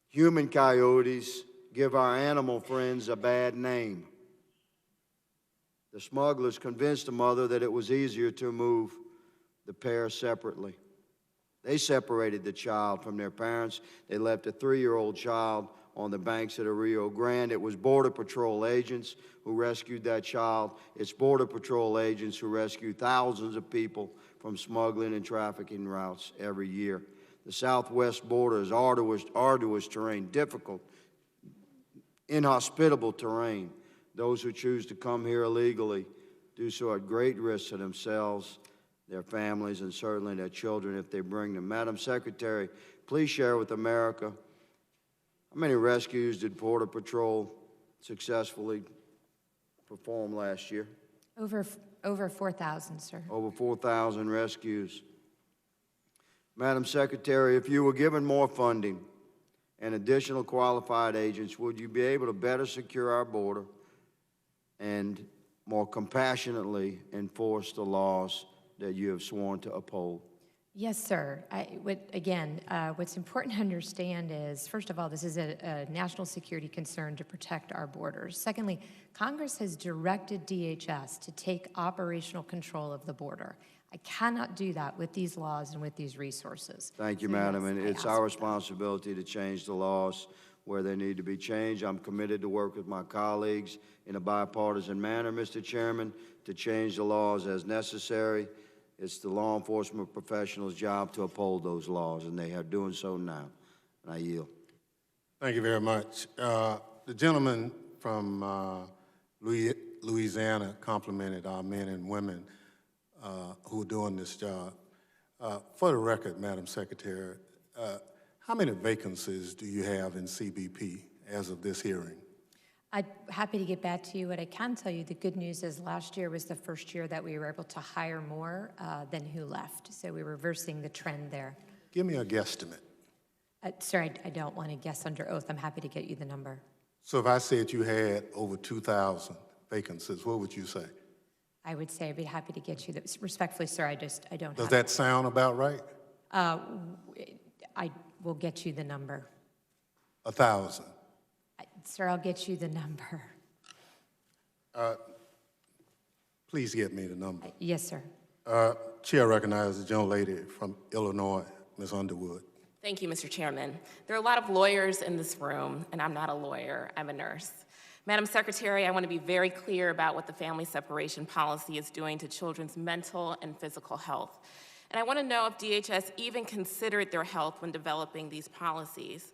human coyotes give our animal friends a bad name. The smugglers convinced the mother that it was easier to move the pair separately. They separated the child from their parents. They left a 3-year-old child on the banks of the Rio Grande. It was Border Patrol agents who rescued that child. It's Border Patrol agents who rescue thousands of people from smuggling and trafficking routes every year. The southwest border is arduous terrain, difficult, inhospitable terrain. Those who choose to come here illegally do so at great risk to themselves, their families, and certainly their children if they bring them. Madam Secretary, please share with America how many rescues did Border Patrol successfully perform last year? Over 4,000, sir. Over 4,000 rescues. Madam Secretary, if you were given more funding and additional qualified agents, would you be able to better secure our border and more compassionately enforce the laws that you have sworn to uphold? Yes, sir. What's important to understand is, first of all, this is a national security concern to protect our borders. Secondly, Congress has directed DHS to take operational control of the border. I cannot do that with these laws and with these resources. Thank you, So, Madam, yes, and I it's ask our for that. responsibility to change the laws where they need to be changed. I'm committed to work with my colleagues in a bipartisan manner, Mr. Chairman, to change the laws as necessary. It's the law enforcement professionals' job to uphold those laws, and they are doing so now. And I yield. Thank you very much. The gentleman from Louisiana complimented our men and women who are doing this job. For the record, Madam Secretary, how many vacancies do you have in CBP as of this hearing? I'm happy to get back to you. What I can tell you, the good news is last year was the first year that we were able to hire more than who left. So we're reversing the trend there. Give me a guesstimate. Sir, I don't want to guess under oath. I'm happy to get you the number. So if I said you had over 2,000 vacancies, what would you say? I would say I'd be happy to get you the, respectfully, sir, I don't Does have that sound about right? I will get you the number. 1,000. Sir, I'll get you the number. Please get me the number. Yes, sir. Chair recognizes the gentlelady from Illinois, Ms. Underwood. Thank you, Mr. Chairman. There are a lot of lawyers in this room, and I'm not a lawyer, I'm a nurse. Madam Secretary, I want to be very clear about what the family separation policy is doing to children's mental and physical health. And I want to know if DHS even considered their health when developing these policies.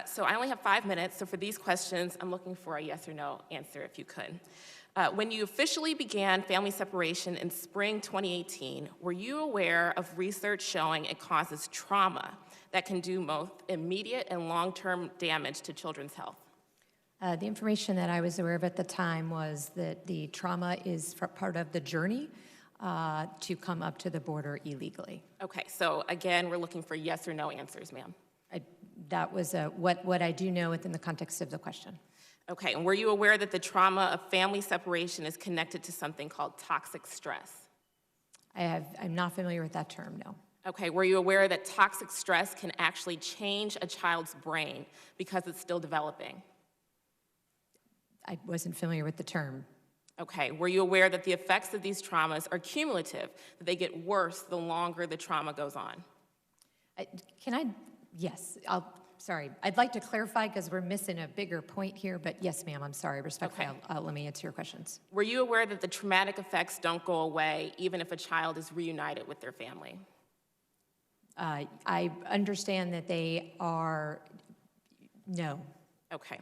So I only have 5 minutes, so for these questions, I'm looking for a yes or no answer, if you could. When you officially began family separation in spring 2018, were you aware of research showing it causes trauma that can do both immediate and long-term damage to children's health? The information that I was aware of at the time was that the trauma is part of the journey to come up to the border illegally. Okay, so again, we're looking for yes or no answers, ma'am. That was what I do know within the context of the question. Okay, and were you aware that the trauma of family separation is connected to something called toxic stress? I'm not familiar with that term, no. Okay, were you aware that toxic stress can actually change a child's brain because it's still developing? I wasn't familiar with the term. Okay, were you aware that the effects of these traumas are cumulative, that they get worse the longer the trauma goes on? Yes, sorry. I'd like to clarify because we're missing a bigger point here, but yes, ma'am, I'm sorry. Respectfully, Okay. let me answer your questions. Were you aware that the traumatic effects don't go away even if a child is reunited with their family? I understand that they are, no. Okay.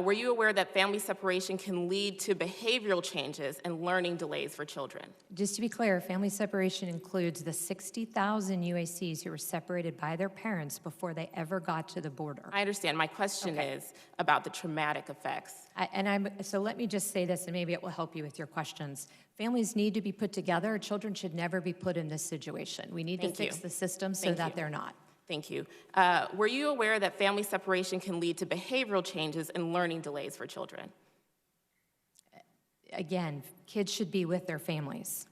Were you aware that family separation can lead to behavioral changes and learning delays for children? Just to be clear, family separation includes the 60,000 UACs who were separated by their parents before they ever got to the border. I understand. My question is about the traumatic effects. So let me just say this, and maybe it will help you with your questions. Families need to be put together. Children should never be put in this situation. We need to fix the system so that they're not. Thank you. Were you aware that family separation can lead to behavioral changes and learning delays for children? Again, kids should be with their families.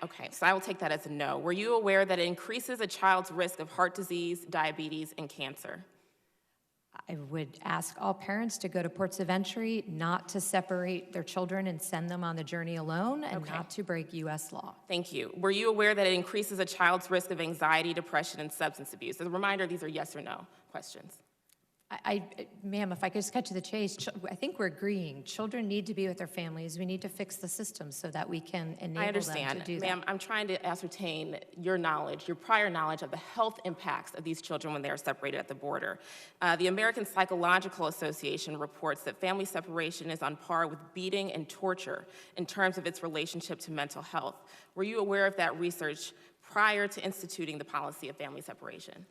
Okay, so I will take that as a no. Were you aware that it increases a child's risk of heart disease, diabetes, and cancer? I would ask all parents to go to ports of entry, not to separate their children and send them on the journey alone, and not to break U.S. law. Thank you. Were you aware that it increases a child's risk of anxiety, depression, and substance abuse? As a reminder, these are yes or no questions. Ma'am, if I could just cut to the chase, I think we're agreeing. Children need to be with their families. We need to fix the system so that we can enable them to do that. Ma'am, I'm trying to ascertain your knowledge, your prior knowledge of the health impacts of these children when they are separated at the border. The American Psychological Association reports that family separation is on par with beating and torture in terms of its relationship to mental health. Were you aware of that research prior to instituting the policy of family separation?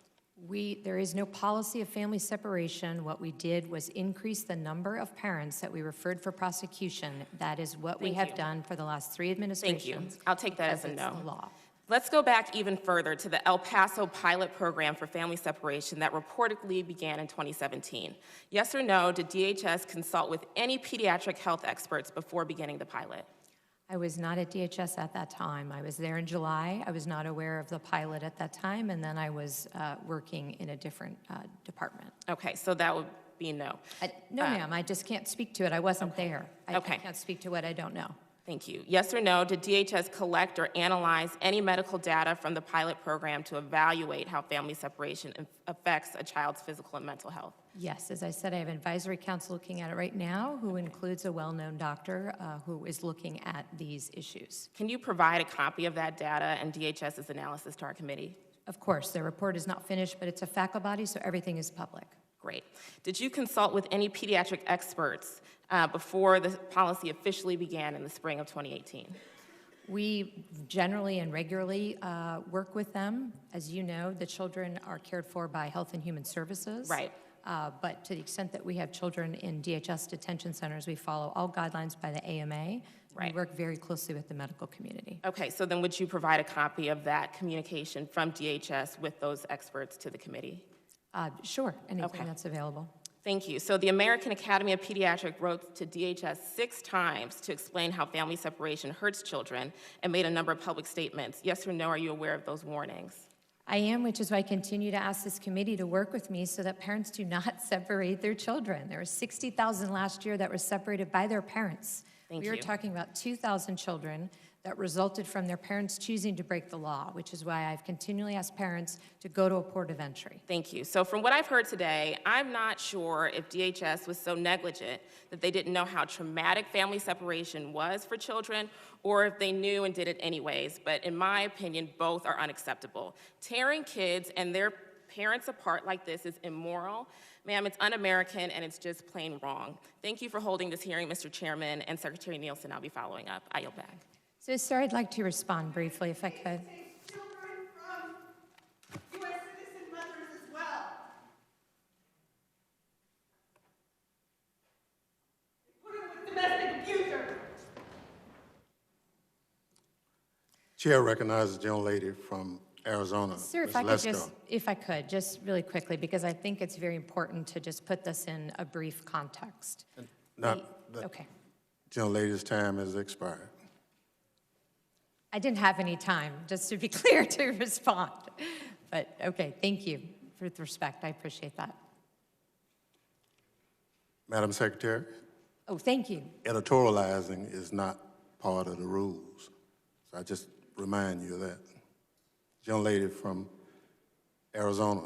There is no policy of family separation. What we did was increase the number of parents that we referred for prosecution. That is what we have done for the last 3 administrations. Thank you. I'll take that as a no. The law. Let's go back even further to the El Paso pilot program for family separation that reportedly began in 2017. Yes or no, did DHS consult with any pediatric health experts before beginning the pilot? I was not at DHS at that time. I was there in July. I was not aware of the pilot at that time, and then I was working in a different department. Okay, so that would be no. No, ma'am, I just can't speak to it. I wasn't there. I can't speak to what I don't know. Thank you. Yes or no, did DHS collect or analyze any medical data from the pilot program to evaluate how family separation affects a child's physical and mental health? Yes, as I said, I have an advisory council looking at it right now who includes a well-known doctor who is looking at these issues. Can you provide a copy of that data and DHS's analysis to our committee? Of course, their report is not finished, but it's a FACA body, so everything is public. Great. Did you consult with any pediatric experts before the policy officially began in the spring of 2018? We generally and regularly work with them. As you know, the children are cared for by Health and Human Services. Right. But to the extent that we have children in DHS detention centers, we follow all guidelines by the AMA. Right. We work very closely with the medical community. Okay, so then would you provide a copy of that communication from DHS with those experts to the committee? Sure, anything that's available. Thank you. So the American Academy of Pediatrics wrote to DHS 6 times to explain how family separation hurts children and made a number of public statements. Yes or no, are you aware of those warnings? I am, which is why I continue to ask this committee to work with me so that parents do not separate their children. There were 60,000 last year that were separated by their parents. We are talking about 2,000 children that resulted from their parents choosing to break the law, which is why I've continually asked parents to go to a port of entry. Thank you. So from what I've heard today, I'm not sure if DHS was so negligent that they didn't know how traumatic family separation was for children, or if they knew and did it anyways. But in my opinion, both are unacceptable. Tearing kids and their parents apart like this is immoral. Ma'am, it's un-American and it's just plain wrong. Thank you for holding this hearing, Mr. Chairman, and Secretary Nielsen. I'll be following up. I yield back. So, sir, I'd like to respond briefly, if I could. Children from U.S. citizen mothers as well. They put them with domestic abusers. Chair recognizes the gentlelady from Arizona, Sir, Ms. if I could Lesko. just really quickly, because I think it's very important to just put this in a brief context. The Okay. gentlelady's time has expired. I didn't have any time, just to be clear, to respond. But, okay, thank you for the respect. I appreciate that. Madam Secretary, Oh, thank you. editorializing is not part of the rules. So I just remind you of that. Gentlelady from Arizona,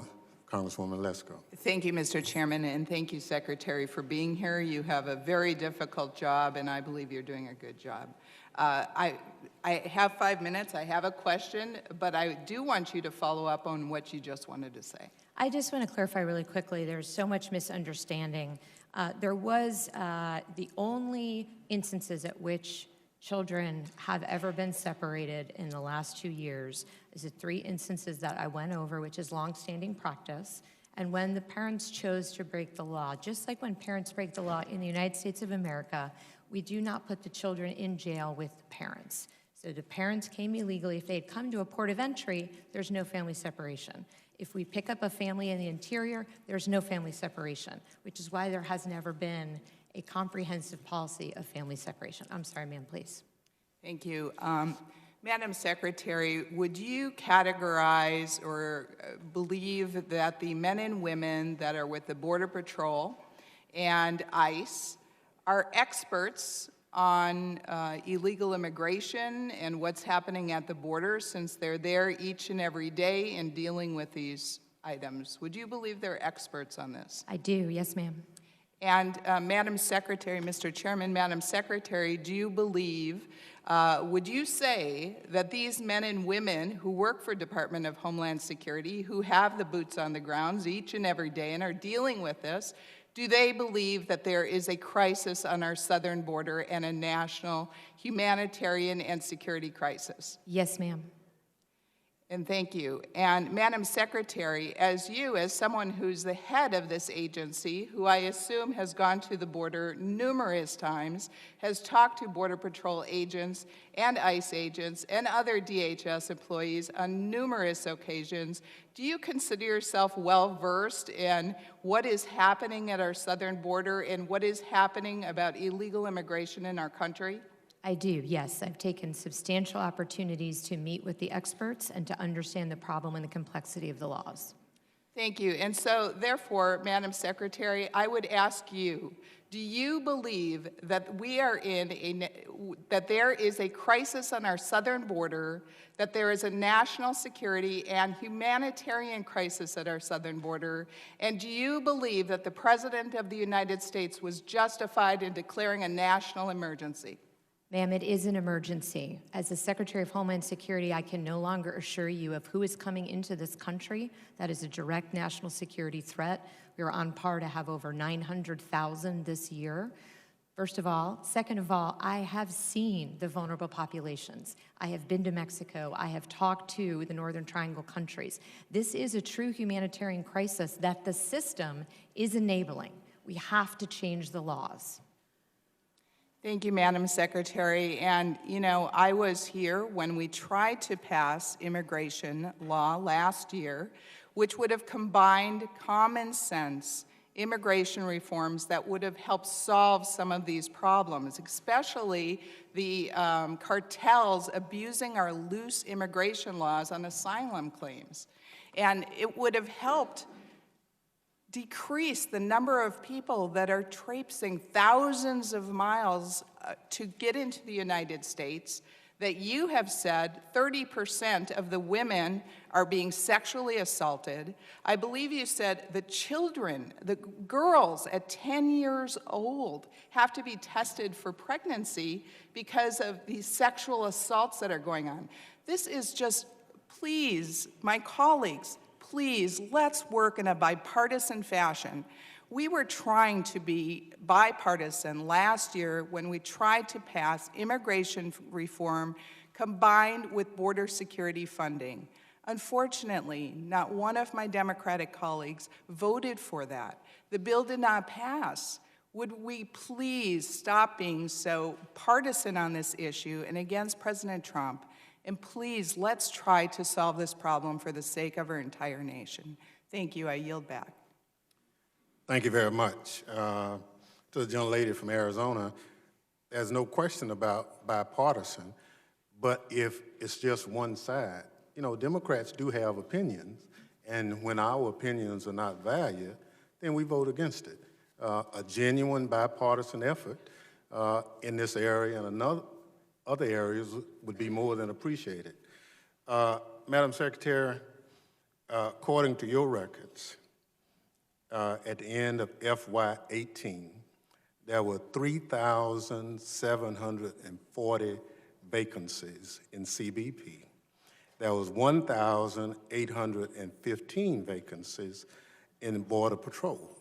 Congresswoman Lesko. Thank you, Mr. Chairman, and thank you, Secretary, for being here. You have a very difficult job, and I believe you're doing a good job. I have 5 minutes. I have a question, but I do want you to follow up on what you just wanted to say. I just want to clarify really quickly, there's so much misunderstanding. There was the only instances at which children have ever been separated in the last 2 years is the 3 instances that I went over, which is longstanding practice, and when the parents chose to break the law. Just like when parents break the law in the United States of America, we do not put the children in jail with the parents. So the parents came illegally. If they had come to a port of entry, there's no family separation. If we pick up a family in the interior, there's no family separation, which is why there has never been a comprehensive policy of family separation. I'm sorry, ma'am, please. Thank you. Madam Secretary, would you categorize or believe that the men and women that are with the Border Patrol and ICE are experts on illegal immigration and what's happening at the border, since they're there each and every day and dealing with these items? Would you believe they're experts on this? I do, yes, ma'am. And Madam Secretary, Mr. Chairman, Madam Secretary, do you believe, would you say that these men and women who work for Department of Homeland Security, who have the boots on the ground each and every day and are dealing with this, do they believe that there is a crisis on our southern border and a national humanitarian and security crisis? Yes, ma'am. And thank you. And Madam Secretary, as someone who's the head of this agency, who I assume has gone to the border numerous times, has talked to Border Patrol agents and ICE agents and other DHS employees on numerous occasions, do you consider yourself well-versed in what is happening at our southern border and what is happening about illegal immigration in our country? I do, yes. I've taken substantial opportunities to meet with the experts and to understand the problem and the complexity of the laws. Thank you. And so, therefore, Madam Secretary, I would ask you, do you believe that we are that there is a crisis on our southern border, that there is a national security and humanitarian crisis at our southern border, and do you believe that the President of the United States was justified in declaring a national emergency? Ma'am, it is an emergency. As the Secretary of Homeland Security, I can no longer assure you of who is coming into this country. That is a direct national security threat. We are on par to have over 900,000 this year. First of all. Second of all, I have seen the vulnerable populations. I have been to Mexico. I have talked to the Northern Triangle countries. This is a true humanitarian crisis that the system is enabling. We have to change the laws. Thank you, Madam Secretary. And, you know, I was here when we tried to pass immigration law last year, which would have combined common sense immigration reforms that would have helped solve some of these problems, especially the cartels abusing our loose immigration laws on asylum claims. And it would have helped decrease the number of people that are traipsing thousands of miles to get into the United States, that you have said 30% of the women are being sexually assaulted. I believe you said the children, the girls at 10 years old have to be tested for pregnancy because of these sexual assaults that are going on. This is just, please, my colleagues, please, let's work in a bipartisan fashion. We were trying to be bipartisan last year when we tried to pass immigration reform combined with border security funding. Unfortunately, not one of my Democratic colleagues voted for that. The bill did not pass. Would we please stop being so partisan on this issue and against President Trump And please, let's try to solve this problem for the sake of our entire nation. Thank you. I yield back. Thank you very much. To the young lady from Arizona, there's no question about bipartisan, but if it's just one side, you know, Democrats do have opinions, and when our opinions are not valued, then we vote against it. A genuine bipartisan effort in this area and other areas would be more than appreciated. Madam Secretary, according to your records, at the end of FY18, there were 3,740 vacancies in CBP. There was 1,815 vacancies in Border Patrol.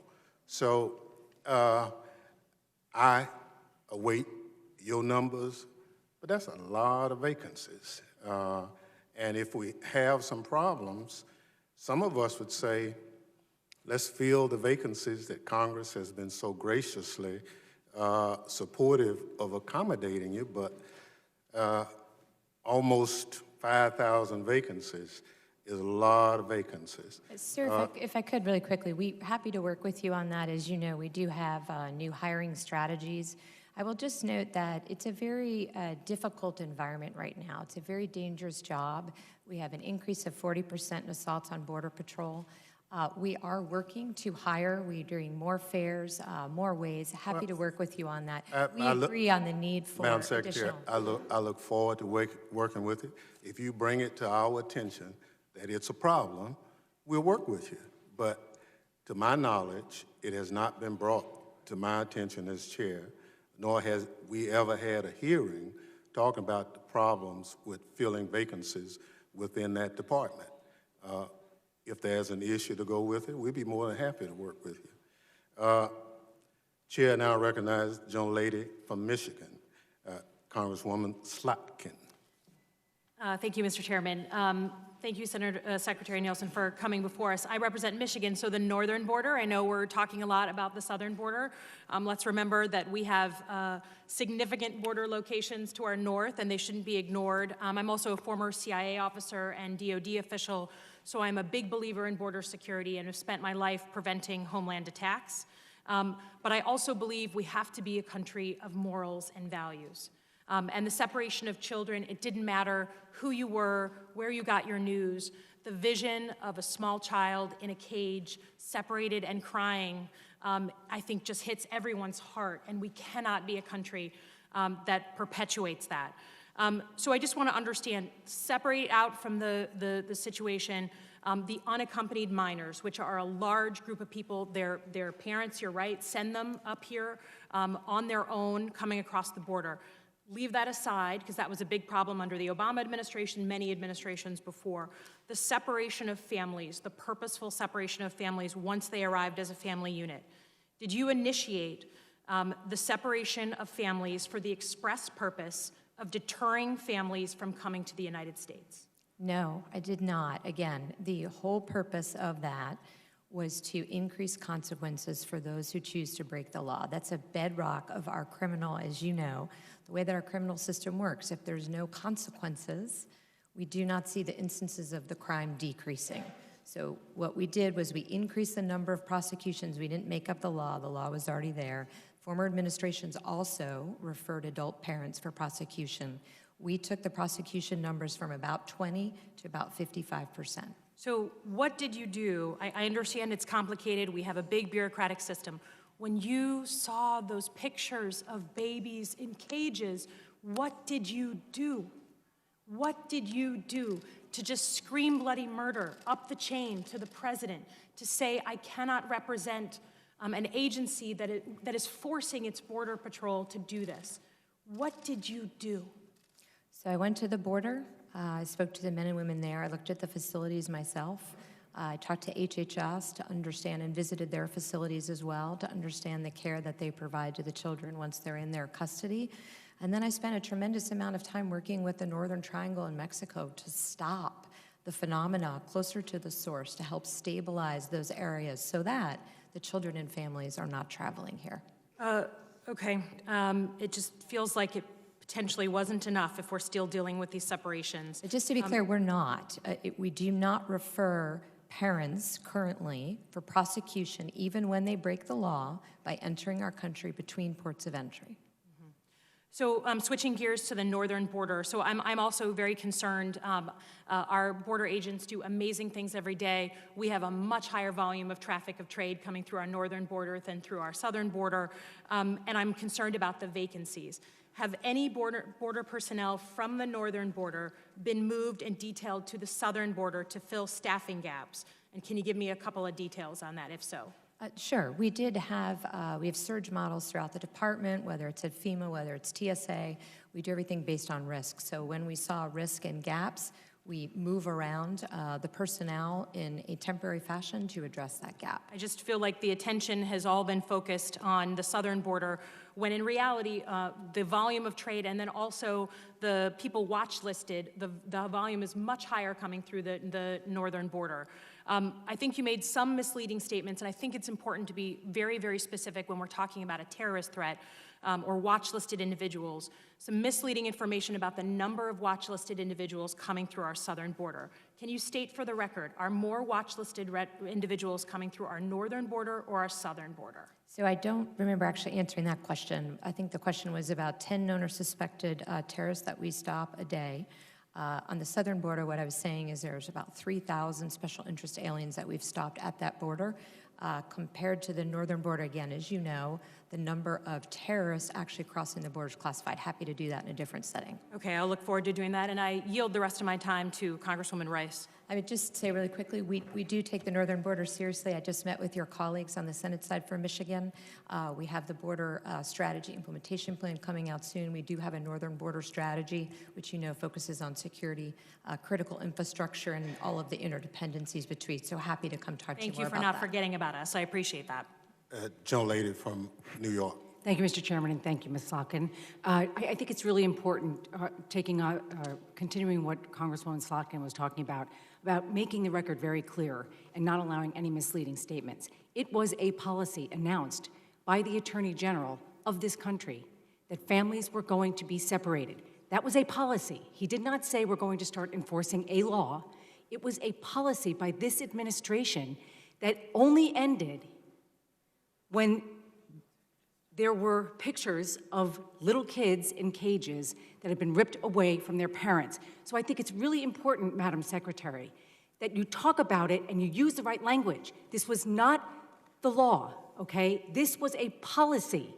So I await your numbers, but that's a lot of vacancies. And if we have some problems, some of us would say, let's fill the vacancies that Congress has been so graciously supportive of accommodating you, but almost 5,000 vacancies is a lot of vacancies. Sir, if I could really quickly, we're happy to work with you on that. As you know, we do have new hiring strategies. I will just note that it's a very difficult environment right now. It's a very dangerous job. We have an increase of 40% in assaults on Border Patrol. We are working to hire. We're doing more fairs, more ways. Happy to work with you on that. We agree on the need for Madam Secretary, additional. I look forward to working with you. If you bring it to our attention that it's a problem, we'll work with you. But to my knowledge, it has not been brought to my attention as chair, nor has we ever had a hearing talking about the problems with filling vacancies within that department. If there's an issue to go with it, we'd be more than happy to work with you. Chair now recognizes the young lady from Michigan, Congresswoman Slotkin. Thank you, Mr. Chairman. Thank you, Secretary Nielsen, for coming before us. I represent Michigan, so the northern border. I know we're talking a lot about the southern border. Let's remember that we have significant border locations to our north, and they shouldn't be ignored. I'm also a former CIA officer and DOD official, so I'm a big believer in border security and have spent my life preventing homeland attacks. But I also believe we have to be a country of morals and values. And the separation of children, it didn't matter who you were, where you got your news. The vision of a small child in a cage, separated and crying, I think just hits everyone's heart, and we cannot be a country that perpetuates that. So I just want to understand, separate out from the situation the unaccompanied minors, which are a large group of people. Their parents, you're right, send them up here on their own, coming across the border. Leave that aside, because that was a big problem under the Obama administration, many administrations before. The separation of families, the purposeful separation of families once they arrived as a family unit. Did you initiate the separation of families for the express purpose of deterring families from coming to the United States? No, I did not. Again, the whole purpose of that was to increase consequences for those who choose to break the law. That's a bedrock of our criminal, as you know, the way that our criminal system works. If there's no consequences, we do not see the instances of the crime decreasing. So what we did was we increased the number of prosecutions. We didn't make up the law was already there. Former administrations also referred adult parents for prosecution. We took the prosecution numbers from about 20 to about 55%. So what did you do? I understand it's complicated. We have a big bureaucratic system. When you saw those pictures of babies in cages, what did you do? What did you do to just scream bloody murder up the chain to the president, to say, I cannot represent an agency that is forcing its border patrol to do this? What did you do? So I went to the border. I spoke to the men and women there. I looked at the facilities myself. I talked to HHS to understand and visited their facilities as well to understand the care that they provide to the children once they're in their custody. And then I spent a tremendous amount of time working with the Northern Triangle in Mexico to stop the phenomena closer to the source, to help stabilize those areas so that the children and families are not traveling here. Okay. It just feels like it potentially wasn't enough if we're still dealing with these separations. Just to be clear, we're not. We do not refer parents currently for prosecution, even when they break the law, by entering our country between ports of entry. So switching gears to the northern border, so I'm also very concerned. Our border agents do amazing things every day. We have a much higher volume of traffic of trade coming through our northern border than through our southern border, and I'm concerned about the vacancies. Have any border personnel from the northern border been moved and detailed to the southern border to fill staffing gaps? And can you give me a couple of details on that, if so? Sure. We have surge models throughout the department, whether it's at FEMA, whether it's TSA. We do everything based on risk. So when we saw risk and gaps, we move around the personnel in a temporary fashion to address that gap. I just feel like the attention has all been focused on the southern border, when in reality, the volume of trade and then also the people watch listed, the volume is much higher coming through the northern border. I think you made some misleading statements, and I think it's important to be very, very specific when we're talking about a terrorist threat or watch-listed individuals. Some misleading information about the number of watch-listed individuals coming through our southern border. Can you state for the record, are more watch-listed individuals coming through our northern border or our southern border? So I don't remember actually answering that question. I think the question was about 10 known or suspected terrorists that we stop a day. On the southern border, what I was saying is there's about 3,000 special interest aliens that we've stopped at that border. Compared to the northern border, again, as you know, the number of terrorists actually crossing the border is classified. Happy to do that in a different setting. Okay, I'll look forward to doing that, and I yield the rest of my time to Congresswoman Rice. I would just say really quickly, we do take the northern border seriously. I just met with your colleagues on the Senate side for Michigan. We have the border strategy implementation plan coming out soon. We do have a northern border strategy, which you know focuses on security, critical infrastructure, and all of the interdependencies between. So happy to come talk to you more about that. Thank you for not forgetting about us. I appreciate that. Gentlelady from New York. Thank you, Mr. Chairman, and thank you, Ms. Slotkin. I think it's really important, continuing what Congresswoman Slotkin was talking about making the record very clear and not allowing any misleading statements. It was a policy announced by the Attorney General of this country that families were going to be separated. That was a policy. He did not say we're going to start enforcing a law. It was a policy by this administration that only ended when there were pictures of little kids in cages that had been ripped away from their parents. So I think it's really important, Madam Secretary, that you talk about it and you use the right language. This was not the law, okay? This was a policy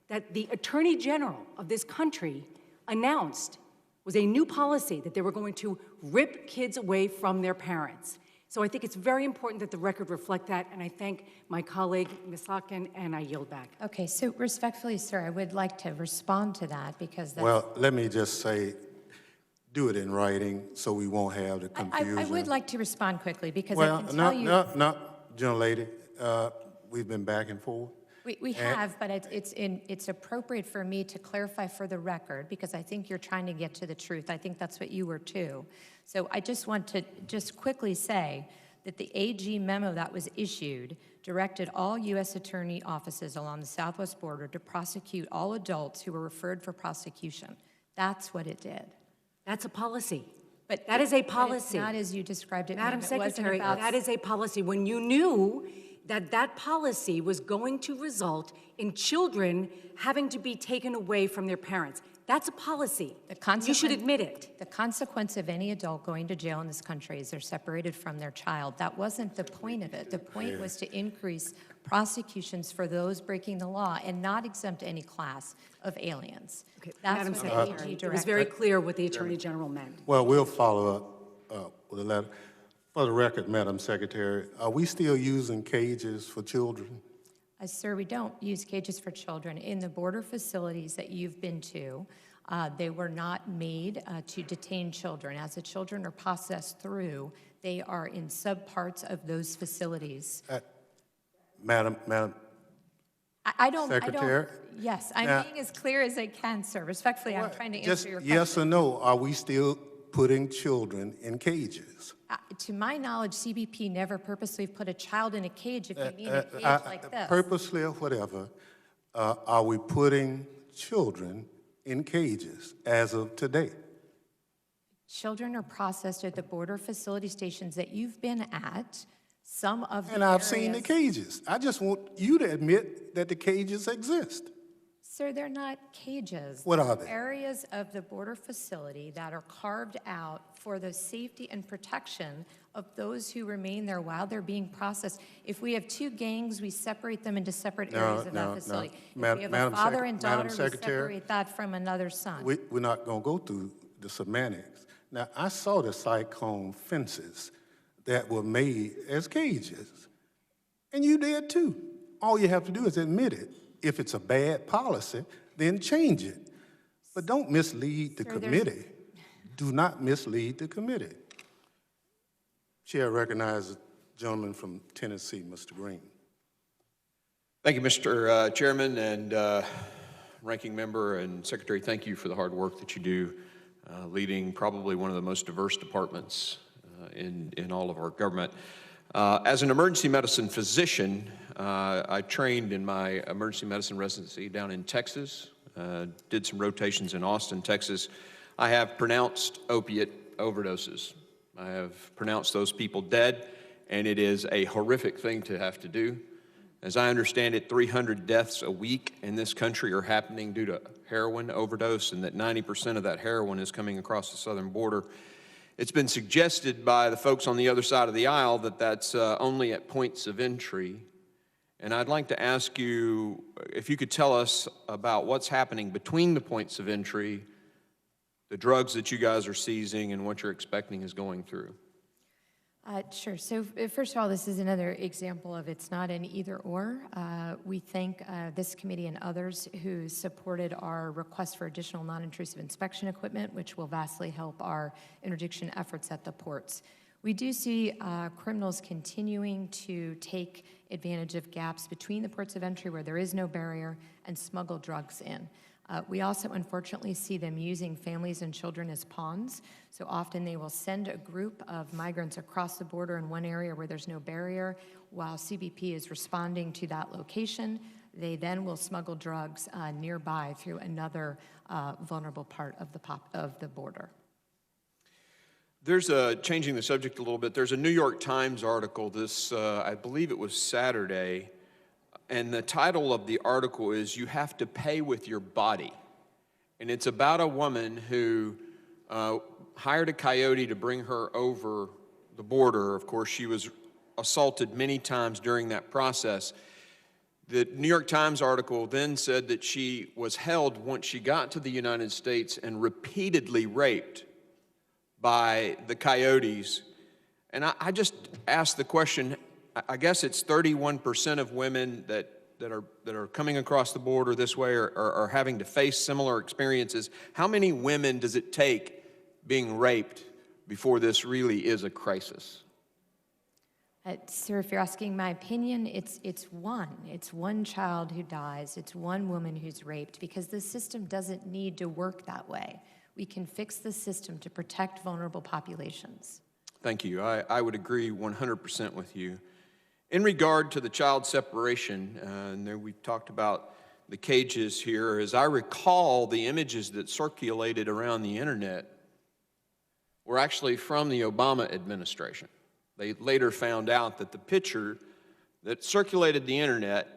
that the Attorney General of this country announced was a new policy that they were going to rip kids away from their parents. So I think it's very important that the record reflect that, and I thank my colleague, Ms. Slotkin, and I yield back. Okay, so respectfully, sir, I would like to respond to that because that's... Well, let me just say, do it in writing so we won't have the confusion. I would like to respond quickly because I can tell you... No, gentlelady, we've been back and forth. We have, but it's appropriate for me to clarify for the record because I think you're trying to get to the truth. I think that's what you were too. So I just want to just quickly say that the AG memo that was issued directed all U.S. attorney offices along the southwest border to prosecute all adults who were referred for prosecution. That's what it did. That's a policy. But that is a policy. It's not as you described it, Madam ma'am. Secretary, that is a policy. When you knew that that policy was going to result in children having to be taken away from their parents. That's a policy. You should admit it. The consequence of any adult going to jail in this country is they're separated from their child. That wasn't the point of it. The point was to increase prosecutions for those breaking the law and not exempt any class of aliens. Okay. That's Madam what Secretary, the AG it was directed. very clear what the Attorney General meant. Well, we'll follow up with a letter. For the record, Madam Secretary, are we still using cages for children? Sir, we don't use cages for children. In the border facilities that you've been to, they were not made to detain children. As the children are processed through, they are in subparts of those facilities. Madam Secretary? Yes, I'm being as clear as I can, sir. Respectfully, I'm trying to answer your question. Yes or no, are we still putting children in cages? To my knowledge, CBP never purposely put a child in a cage if you mean a cage like this. Purposely or whatever, are we putting children in cages as of today. Children are processed at the border facility stations that you've been at. Some of the And I've seen the areas- cages. I just want you to admit that the cages exist. Sir, they're not cages. What are They're they? areas of the border facility that are carved out for the safety and protection of those who remain there while they're being processed. If we have two gangs, we separate them into separate areas of that facility. If we have a Madam father and daughter, we Secretary, separate that from another son. we're not going to go through the semantics. Now, I saw the cyclone fences that were made as cages, and you did too. All you have to do is admit it. If it's a bad policy, then change it. But don't mislead the Sir, committee. Do not mislead the committee. Chair recognizes the gentleman from Tennessee, Mr. Green. Thank you, Mr. Chairman and Ranking Member and Secretary. Thank you for the hard work that you do, leading probably one of the most diverse departments in all of our government. As an emergency medicine physician, I trained in my emergency medicine residency down in Texas, did some rotations in Austin, Texas. I have pronounced opiate overdoses. I have pronounced those people dead, and it is a horrific thing to have to do. As I understand it, 300 deaths a week in this country are happening due to heroin overdose, and that 90% of that heroin is coming across the southern border. It's been suggested by the folks on the other side of the aisle that that's only at points of entry. And I'd like to ask you if you could tell us about what's happening between the points of entry, the drugs that you guys are seizing, and what you're expecting is going through. Sure. So first of all, this is another example of it's not an either or. We thank this committee and others who supported our request for additional non-intrusive inspection equipment, which will vastly help our interdiction efforts at the ports. We do see criminals continuing to take advantage of gaps between the ports of entry where there is no barrier and smuggle drugs in. We also, unfortunately, see them using families and children as pawns. So often they will send a group of migrants across the border in one area where there's no barrier, while CBP is responding to that location. They then will smuggle drugs nearby through another vulnerable part of the border. There's changing the subject a little bit, there's a New York Times article this, I believe it was Saturday, and the title of the article is "You Have to Pay with Your Body." And it's about a woman who hired a coyote to bring her over the border. Of course, she was assaulted many times during that process. The New York Times article then said that she was held once she got to the United States and repeatedly raped by the coyotes. And I just asked the question, I guess it's 31% of women that are coming across the border this way are having to face similar experiences. How many women does it take being raped before this really is a crisis? Sir, if you're asking my opinion, it's one. It's one child who dies. It's one woman who's raped, because the system doesn't need to work that way. We can fix the system to protect vulnerable populations. Thank you. I would agree 100% with you. In regard to the child separation, and there we talked about the cages here, as I recall, the images that circulated around the internet were actually from the Obama administration. They later found out that the picture that circulated the internet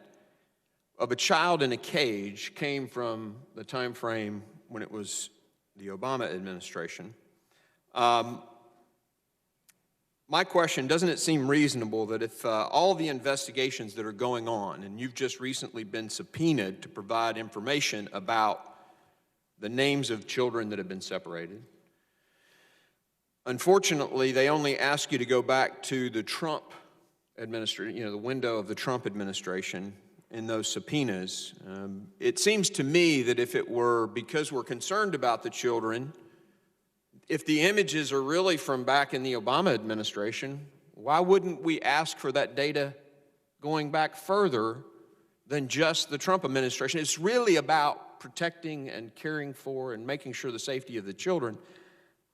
of a child in a cage came from the time frame when it was the Obama administration. My question, doesn't it seem reasonable that if all the investigations that are going on, and you've just recently been subpoenaed to provide information about the names of children that have been separated, unfortunately, they only ask you to go back to the Trump administration, the window of the Trump administration in those subpoenas. It seems to me that if it were because we're concerned about the children, if the images are really from back in the Obama administration, why wouldn't we ask for that data going back further than just the Trump administration? It's really about protecting and caring for and making sure the safety of the children.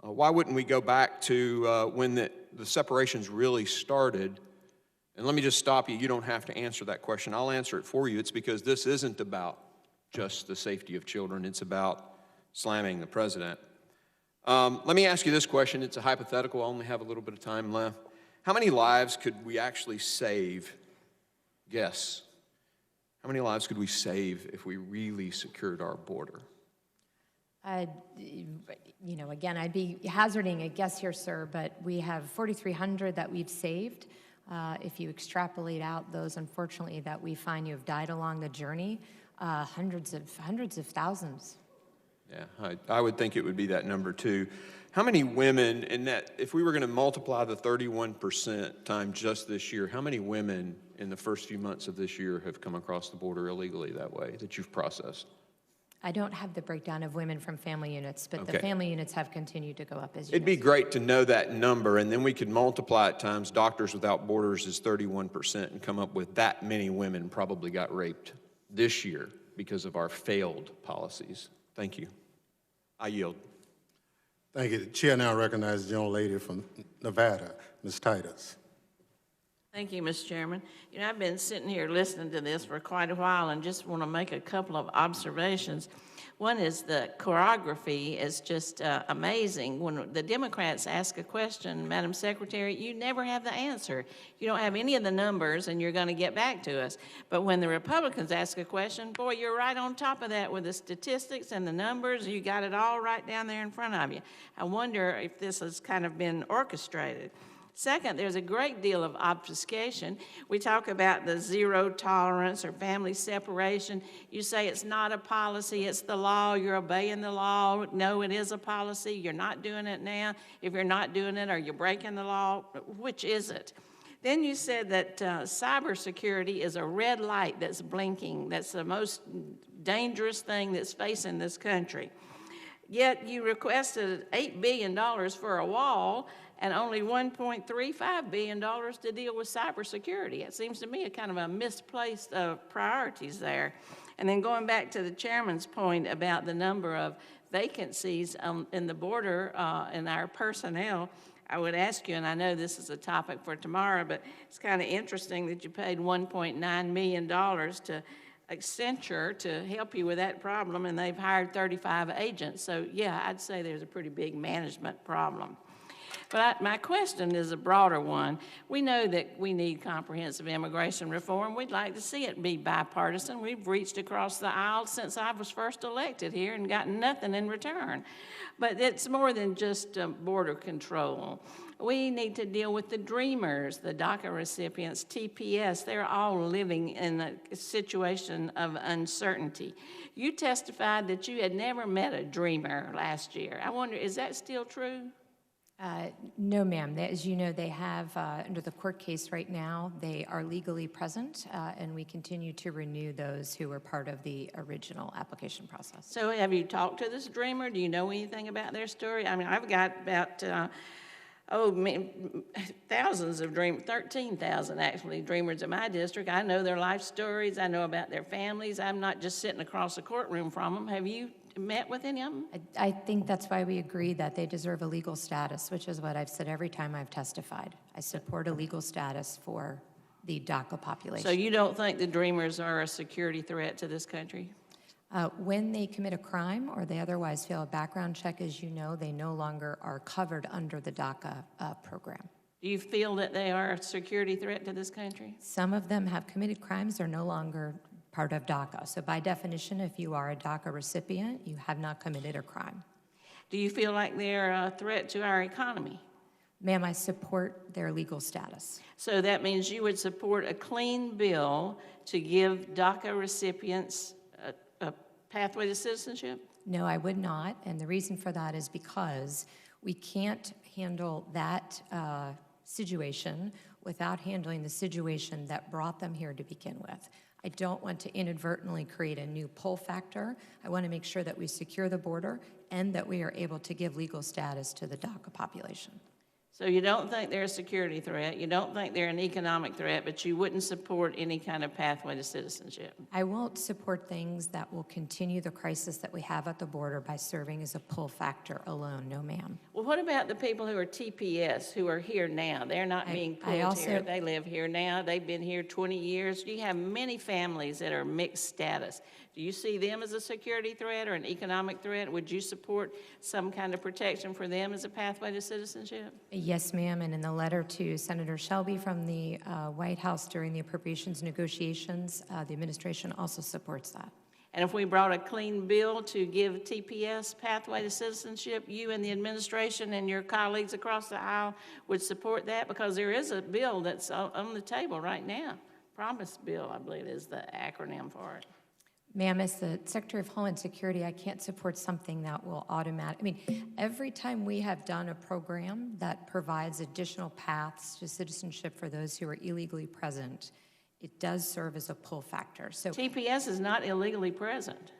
Why wouldn't we go back to when the separations really started? And let me just stop you. You don't have to answer that question. I'll answer it for you. It's because this isn't about just the safety of children. It's about slamming the president. Let me ask you this question. It's a hypothetical. I only have a little bit of time left. How many lives could we actually save? Guess. How many lives could we save if we really secured our border? You know, again, I'd be hazarding a guess here, sir, but we have 4,300 that we've saved. If you extrapolate out those, unfortunately, that we find you have died along the journey, hundreds of thousands. Yeah, I would think it would be that number too. How many women, in that, if we were going to multiply the 31% times just this year, how many women in the first few months of this year have come across the border illegally that way that you've processed? I don't have the breakdown of women from family units, but Okay. the family units have continued to go up as you It'd be great to know that number, and then we could multiply it times Doctors Without Borders is 31% and come up with that many women probably got raped this year because of our failed policies. Thank you. I yield. Thank you. The chair now recognizes the gentlelady from Nevada, Ms. Titus. Thank you, Mr. Chairman. You know, I've been sitting here listening to this for quite a while and just want to make a couple of observations. One is the choreography is just amazing. When the Democrats ask a question, Madam Secretary, you never have the answer. You don't have any of the numbers and you're going to get back to us. But when the Republicans ask a question, boy, you're right on top of that with the statistics and the numbers. You got it all right down there in front of you. I wonder if this has kind of been orchestrated. Second, there's a great deal of obfuscation. We talk about the zero tolerance or family separation. You say it's not a policy, it's the law, you're obeying the law. No, it is a policy, you're not doing it now. If you're not doing it, are you breaking the law? Which is it? Then you said that cybersecurity is a red light that's blinking. That's the most dangerous thing that's facing this country. Yet you requested $8 billion for a wall and only $1.35 billion to deal with cybersecurity. It seems to me a kind of a misplaced priorities there. And then going back to the chairman's point about the number of vacancies in the border and our personnel, I would ask you, and I know this is a topic for tomorrow, but it's kind of interesting that you paid $1.9 million to Accenture to help you with that problem, and they've hired 35 agents. So, yeah, I'd say there's a pretty big management problem. But my question is a broader one. We know that we need comprehensive immigration reform. We'd like to see it be bipartisan. We've reached across the aisle since I was first elected here and gotten nothing in return. But it's more than just border control. We need to deal with the dreamers, the DACA recipients, TPS. They're all living in a situation of uncertainty. You testified that you had never met a dreamer last year. I wonder, is that still true? No, ma'am. As you know, they have, under the court case right now, they are legally present, and we continue to renew those who were part of the original application process. So have you talked to this dreamer? Do you know anything about their story? I mean, I've got about, thousands of dreamers, 13,000 actually, dreamers in my district. I know their life stories. I know about their families. I'm not just sitting across the courtroom from them. Have you met with any of them? I think that's why we agree that they deserve a legal status, which is what I've said every time I've testified. I support a legal status for the DACA population. So you don't think the dreamers are a security threat to this country? When they commit a crime or they otherwise fail a background check, as you know, they no longer are covered under the DACA program. Do you feel that they are a security threat to this country? Some of them have committed crimes. They're no longer part of DACA. So by definition, if you are a DACA recipient, you have not committed a crime. Do you feel like they're a threat to our economy? Ma'am, I support their legal status. So that means you would support a clean bill to give DACA recipients a pathway to citizenship? No, I would not. And the reason for that is because we can't handle that situation without handling the situation that brought them here to begin with. I don't want to inadvertently create a new pull factor. I want to make sure that we secure the border and that we are able to give legal status to the DACA population. So you don't think they're a security threat, you don't think they're an economic threat, but you wouldn't support any kind of pathway to citizenship? I won't support things that will continue the crisis that we have at the border by serving as a pull factor alone. No, ma'am. Well, Well, what about the people who are TPS, who are here now? They're not being pulled here. They live here now. They've been here 20 years. You have many families that are mixed status. Do you see them as a security threat or an economic threat? Would you support some kind of protection for them as a pathway to citizenship? Yes, ma'am, and in the letter to Senator Shelby from the White House during the appropriations negotiations, the administration also supports that. And if we brought a clean bill to give TPS pathway to citizenship, you and the administration and your colleagues across the aisle would support that? Because there is a bill that's on the table right now. Promise Bill, I believe, is the acronym for it. Ma'am, as the Secretary of Homeland Security, I can't support something that will every time we have done a program that provides additional paths to citizenship for those who are illegally present, it does serve as a pull factor. So TPS is not illegally present.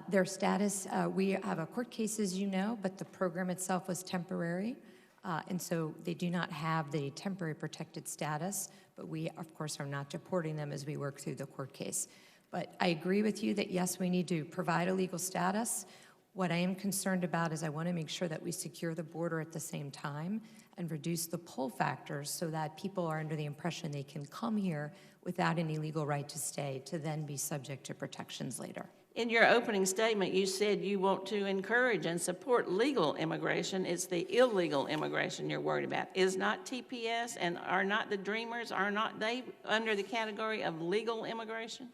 their status, we have a court case, as you know, but the program itself was temporary. And so they do not have the temporary protected status, but we, of course, are not deporting them as we work through the court case. But I agree with you that, yes, we need to provide a legal status. What I am concerned about is I want to make sure that we secure the border at the same time and reduce the pull factors so that people are under the impression they can come here without any legal right to stay to then be subject to protections later. In your opening statement, you said you want to encourage and support legal immigration. It's the illegal immigration you're worried about. Is not TPS and are not the Dreamers, are not they under the category of legal immigration?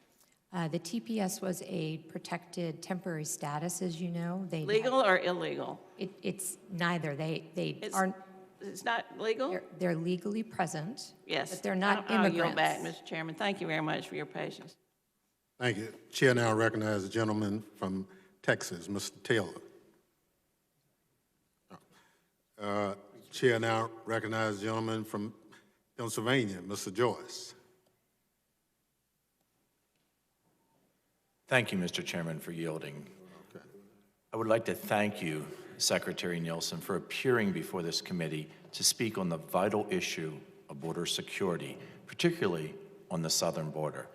The TPS was a protected temporary status, as you know. Legal or illegal? It's neither. It's not legal? They're legally present. Yes. But they're not I'll immigrants. yield back, Mr. Chairman. Thank you very much for your patience. Thank you. Chair now recognizes the gentleman from Texas, Mr. Taylor. Chair now recognizes the gentleman from Pennsylvania, Mr. Joyce. Thank you, Mr. Chairman, for yielding. Okay. I would like to thank you, Secretary Nielsen, for appearing before this committee to speak on the vital issue of border security, particularly on the southern border.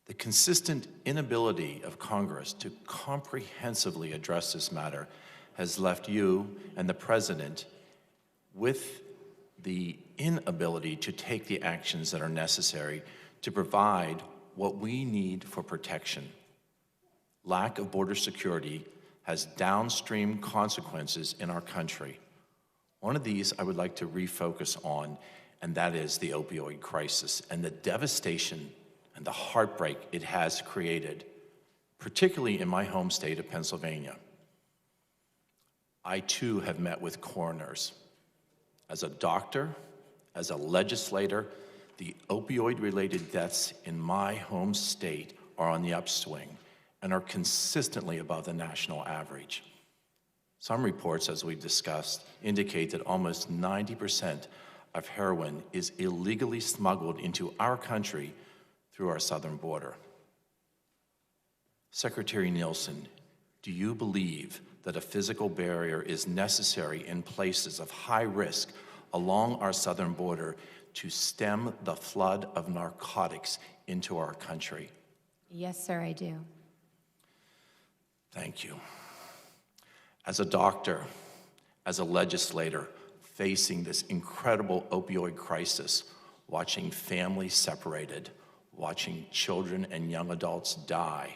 The consistent inability of Congress to comprehensively address this matter has left you and the President with the inability to take the actions that are necessary to provide what we need for protection. Lack of border security has downstream consequences in our country. One of these I would like to refocus on, and that is the opioid crisis and the devastation and the heartbreak it has created, particularly in my home state of Pennsylvania. I too have met with coroners. As a doctor, as a legislator, the opioid-related deaths in my home state are on the upswing and are consistently above the national average. Some reports, as we've discussed, indicate that almost 90% of heroin is illegally smuggled into our country through our southern border. Secretary Nielsen, do you believe that a physical barrier is necessary in places of high risk along our southern border to stem the flood of narcotics into our country? Yes, sir, I do. Thank you. As a doctor, as a legislator, facing this incredible opioid crisis, watching families separated, watching children and young adults die,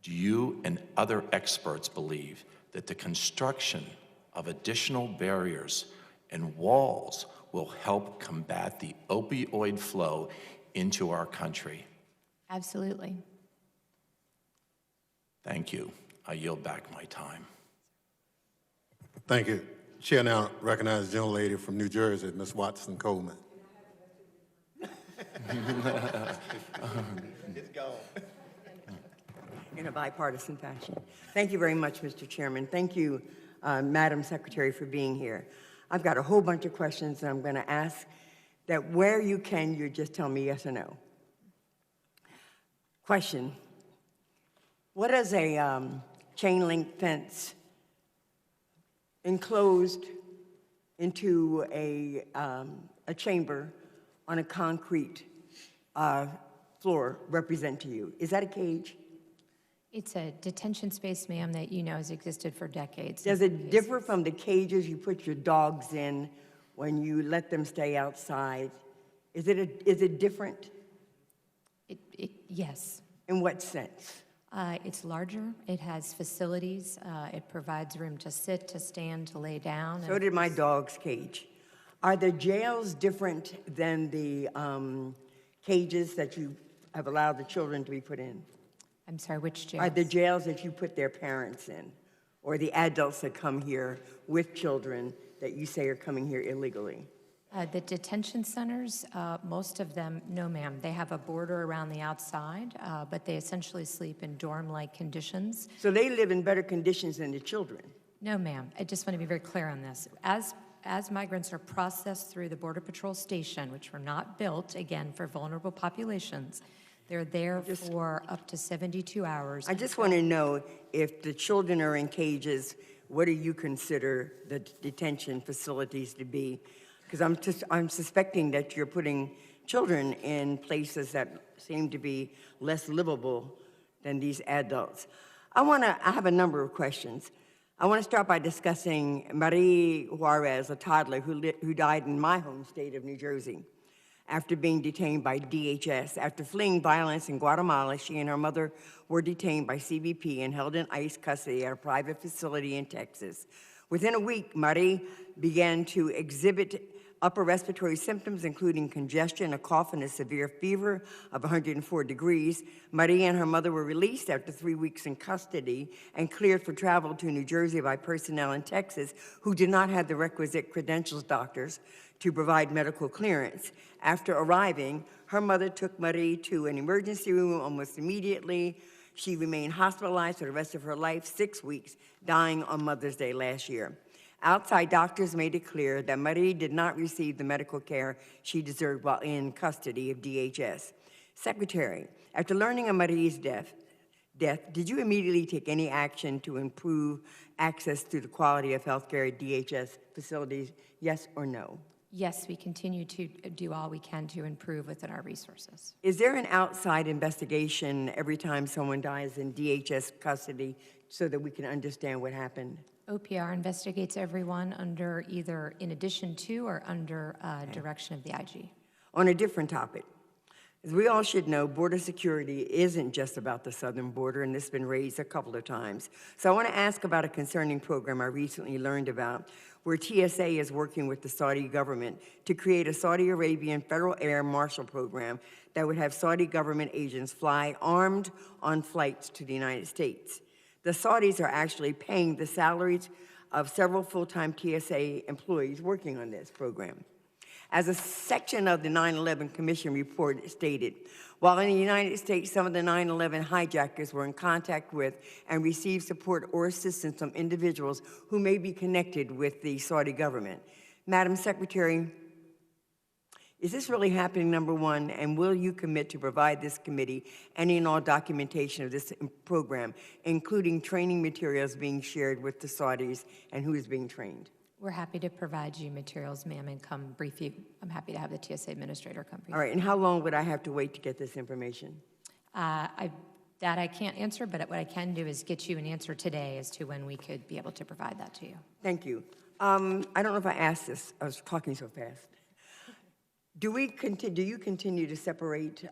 do you and other experts believe that the construction of additional barriers and walls will help combat the opioid flow into our country? Absolutely. Thank you. I yield back my time. Thank you. Chair now recognizes the gentlelady from New Jersey, Ms. Watson Coleman. It's gone. In a bipartisan fashion. Thank you very much, Mr. Chairman. Thank you, Madam Secretary, for being here. I've got a whole bunch of questions that I'm going to ask that where you can, you just tell me yes or no. Question. What is a chain link fence enclosed into a chamber on a concrete floor represent to you? Is that a cage? It's a detention space, ma'am, that you know has existed for decades. Does it differ from the cages you put your dogs in when you let them stay outside? Is it different? Yes. In what sense? It's larger. It has facilities. It provides room to sit, to stand, to lay down. So did my dog's cage. Are the jails different than the cages that you have allowed the children to be put in? I'm sorry, which jails? Are the jails that you put their parents in, or the adults that come here with children that you say are coming here illegally? The detention centers, most of them, no ma'am. They have a border around the outside, but they essentially sleep in dorm-like conditions. So they live in better conditions than the children? No ma'am. I just want to be very clear on this. As migrants are processed through the Border Patrol station, which were not built, again, for vulnerable populations, they're there for up to 72 hours. I just want to know, if the children are in cages, what do you consider the detention facilities to be? Because I'm suspecting that you're putting children in places that seem to be less livable than these adults. I have a number of questions. I want to start by discussing Marie Juarez, a toddler who died in my home state of New Jersey after being detained by DHS. After fleeing violence in Guatemala, she and her mother were detained by CBP and held in ICE custody at a private facility in Texas. Within a week, Marie began to exhibit upper respiratory symptoms, including congestion, a cough, and a severe fever of 104 degrees. Marie and her mother were released after 3 weeks in custody and cleared for travel to New Jersey by personnel in Texas who did not have the requisite credentials doctors to provide medical clearance. After arriving, her mother took Marie to an emergency room almost immediately. She remained hospitalized for the rest of her life, 6 weeks, dying on Mother's Day last year. Outside doctors made it clear that Marie did not receive the medical care she deserved while in custody of DHS. Secretary, after learning of Marie's death, did you immediately take any action to improve access to the quality of health care at DHS facilities, yes or no? Yes, we continue to do all we can to improve within our resources. Is there an outside investigation every time someone dies in DHS custody so that we can understand what happened? OPR investigates everyone under either in addition to or under direction of the IG. On a different topic, as we all should know, border security isn't just about the southern border, and this has been raised a couple of times. So I want to ask about a concerning program I recently learned about, where TSA is working with the Saudi government to create a Saudi Arabian Federal Air Marshal program that would have Saudi government agents fly armed on flights to the United States. The Saudis are actually paying the salaries of several full-time TSA employees working on this program. As a section of the 9/11 Commission report stated, while in the United States, some of the 9/11 hijackers were in contact with and received support or assistance from individuals who may be connected with the Saudi government. Madam Secretary, is this really happening, number one, and will you commit to provide this committee any and all documentation of this program, including training materials being shared with the Saudis and who is being trained? We're happy to provide you materials, ma'am, and come brief you. I'm happy to have the TSA administrator come brief you. All right, and how long would I have to wait to get this information? That I can't answer, but what I can do is get you an answer today as to when we could be able to provide that to you. Thank you. I don't know if I asked this. I was talking so fast. Do you continue to separate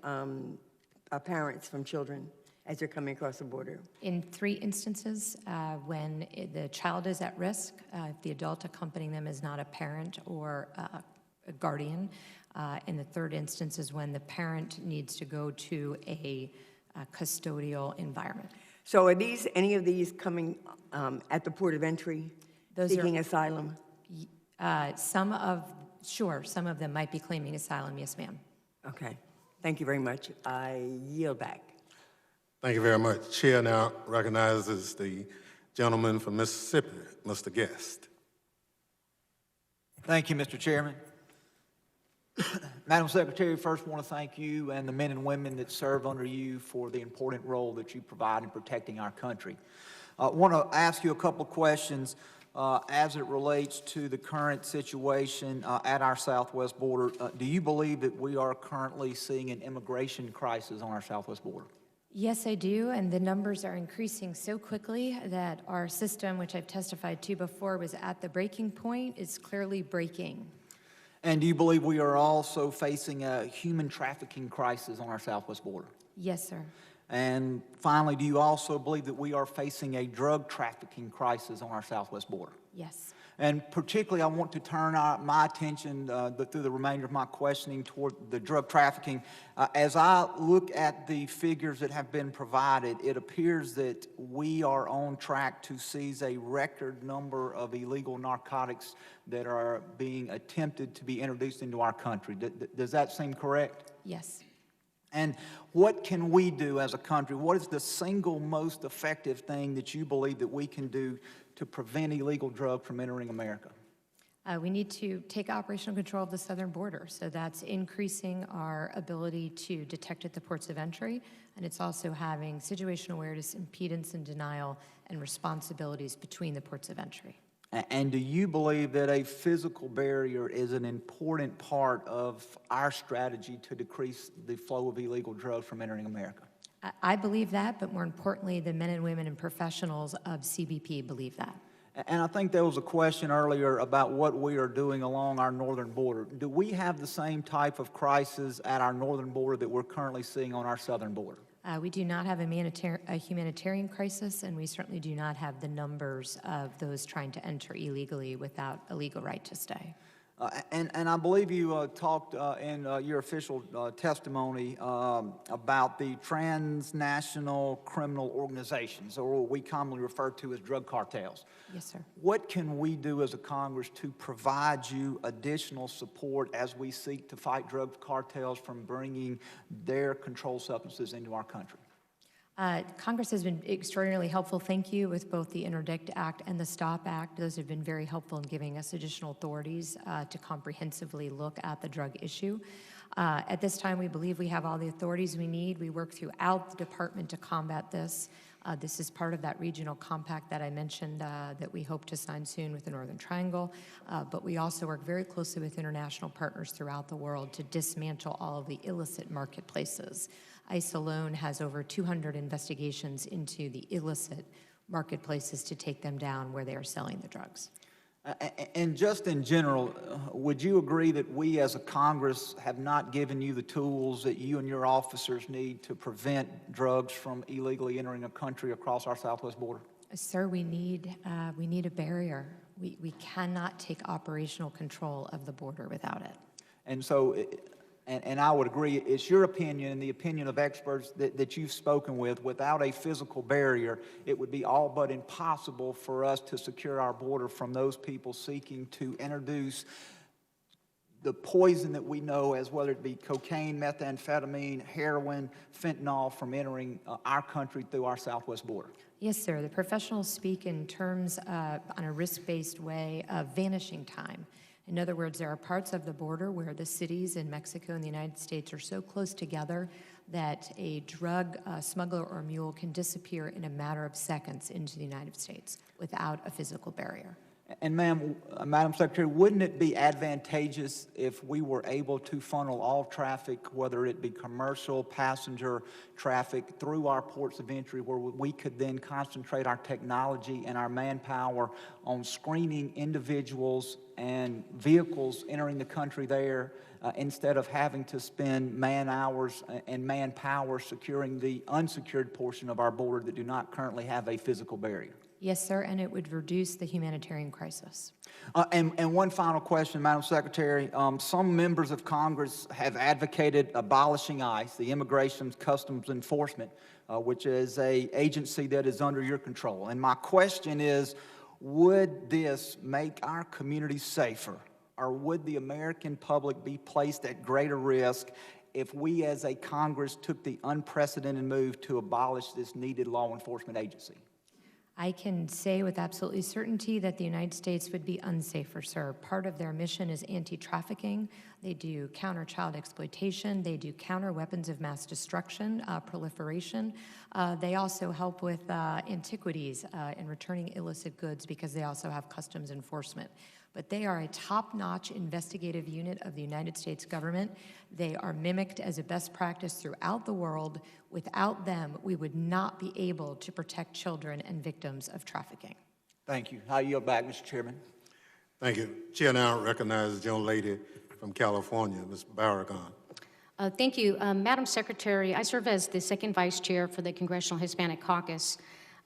parents from children as they're coming across the border? In 3 instances, when the child is at risk, if the adult accompanying them is not a parent or a guardian. In the 3rd instance is when the parent needs to go to a custodial environment. So are any of these coming at the port of entry, seeking asylum? Some of them might be claiming asylum, yes, ma'am. Okay, thank you very much. I yield back. Thank you very much. Chair now recognizes the gentleman from Mississippi, Mr. Guest. Thank you, Mr. Chairman. Madam Secretary, first want to thank you and the men and women that serve under you for the important role that you provide in protecting our country. I want to ask you a couple of questions as it relates to the current situation at our southwest border. Do you believe that we are currently seeing an immigration crisis on our southwest border? Yes, I do, and the numbers are increasing so quickly that our system, which I've testified to before, was at the breaking point, is clearly breaking. And do you believe we are also facing a human trafficking crisis on our southwest border? Yes, sir. And finally, do you also believe that we are facing a drug trafficking crisis on our southwest border? Yes. And particularly, I want to turn my attention through the remainder of my questioning toward the drug trafficking. As I look at the figures that have been provided, it appears that we are on track to seize a record number of illegal narcotics that are being attempted to be introduced into our country. Does that seem correct? Yes. And what can we do as a country? What is the single most effective thing that you believe that we can do to prevent illegal drugs from entering America? We need to take operational control of the southern border. So that's increasing our ability to detect at the ports of entry, and it's also having situational awareness, impedance and denial, and responsibilities between the ports of entry. And do you believe that a physical barrier is an important part of our strategy to decrease the flow of illegal drugs from entering America? I believe that, but more importantly, the men and women and professionals of CBP believe that. And I think there was a question earlier about what we are doing along our northern border. Do we have the same type of crisis at our northern border that we're currently seeing on our southern border? We do not have a humanitarian crisis, and we certainly do not have the numbers of those trying to enter illegally without a legal right to stay. And I believe you talked in your official testimony about the transnational criminal organizations, or what we commonly refer to as drug cartels. Yes, sir. What can we do as a Congress to provide you additional support as we seek to fight drug cartels from bringing their controlled substances into our country? Congress has been extraordinarily helpful, thank you, with both the Interdict Act and the STOP Act. Those have been very helpful in giving us additional authorities to comprehensively look at the drug issue. At this time, we believe we have all the authorities we need. We work throughout the department to combat this. This is part of that regional compact that I mentioned that we hope to sign soon with the Northern Triangle, but we also work very closely with international partners throughout the world to dismantle all of the illicit marketplaces. ICE alone has over 200 investigations into the illicit marketplaces to take them down where they are selling the drugs. And just in general, would you agree that we as a Congress have not given you the tools that you and your officers need to prevent drugs from illegally entering a country across our southwest border? Sir, we need a barrier. We cannot take operational control of the border without it. And so, and I would agree, it's your opinion and the opinion of experts that you've spoken with, without a physical barrier, it would be all but impossible for us to secure our border from those people seeking to introduce the poison that we know as, whether it be cocaine, methamphetamine, heroin, fentanyl, from entering our country through our southwest border. Yes, sir. The professionals speak in terms on a risk-based way of vanishing time. In other words, there are parts of the border where the cities in Mexico and the United States are so close together that a drug smuggler or mule can disappear in a matter of seconds into the United States without a physical barrier. And Madam Secretary, wouldn't it be advantageous if we were able to funnel all traffic, whether it be commercial, passenger traffic, through our ports of entry, where we could then concentrate our technology and our manpower on screening individuals and vehicles entering the country there, instead of having to spend man hours and manpower securing the unsecured portion of our border that do not currently have a physical barrier? Yes, sir, and it would reduce the humanitarian crisis. And one final question, Madam Secretary. Some members of Congress have advocated abolishing ICE, the Immigration Customs Enforcement, which is an agency that is under your control. And my question is, would this make our communities safer, or would the American public be placed at greater risk if we as a Congress took the unprecedented move to abolish this needed law enforcement agency? I can say with absolutely certainty that the United States would be unsafer, sir. Part of their mission is anti-trafficking. They do counter child exploitation. They do counter weapons of mass destruction, proliferation. They also help with antiquities and returning illicit goods, because they also have customs enforcement. but they are a top-notch investigative unit of the United States government. They are mimicked as a best practice throughout the world. Without them, we would not be able to protect children and victims of trafficking. Thank you. I yield back, Mr. Chairman. Thank you. Chair now recognizes the young lady from California, Ms. Barragan. Thank you. Madam Secretary, I serve as the second vice chair for the Congressional Hispanic Caucus,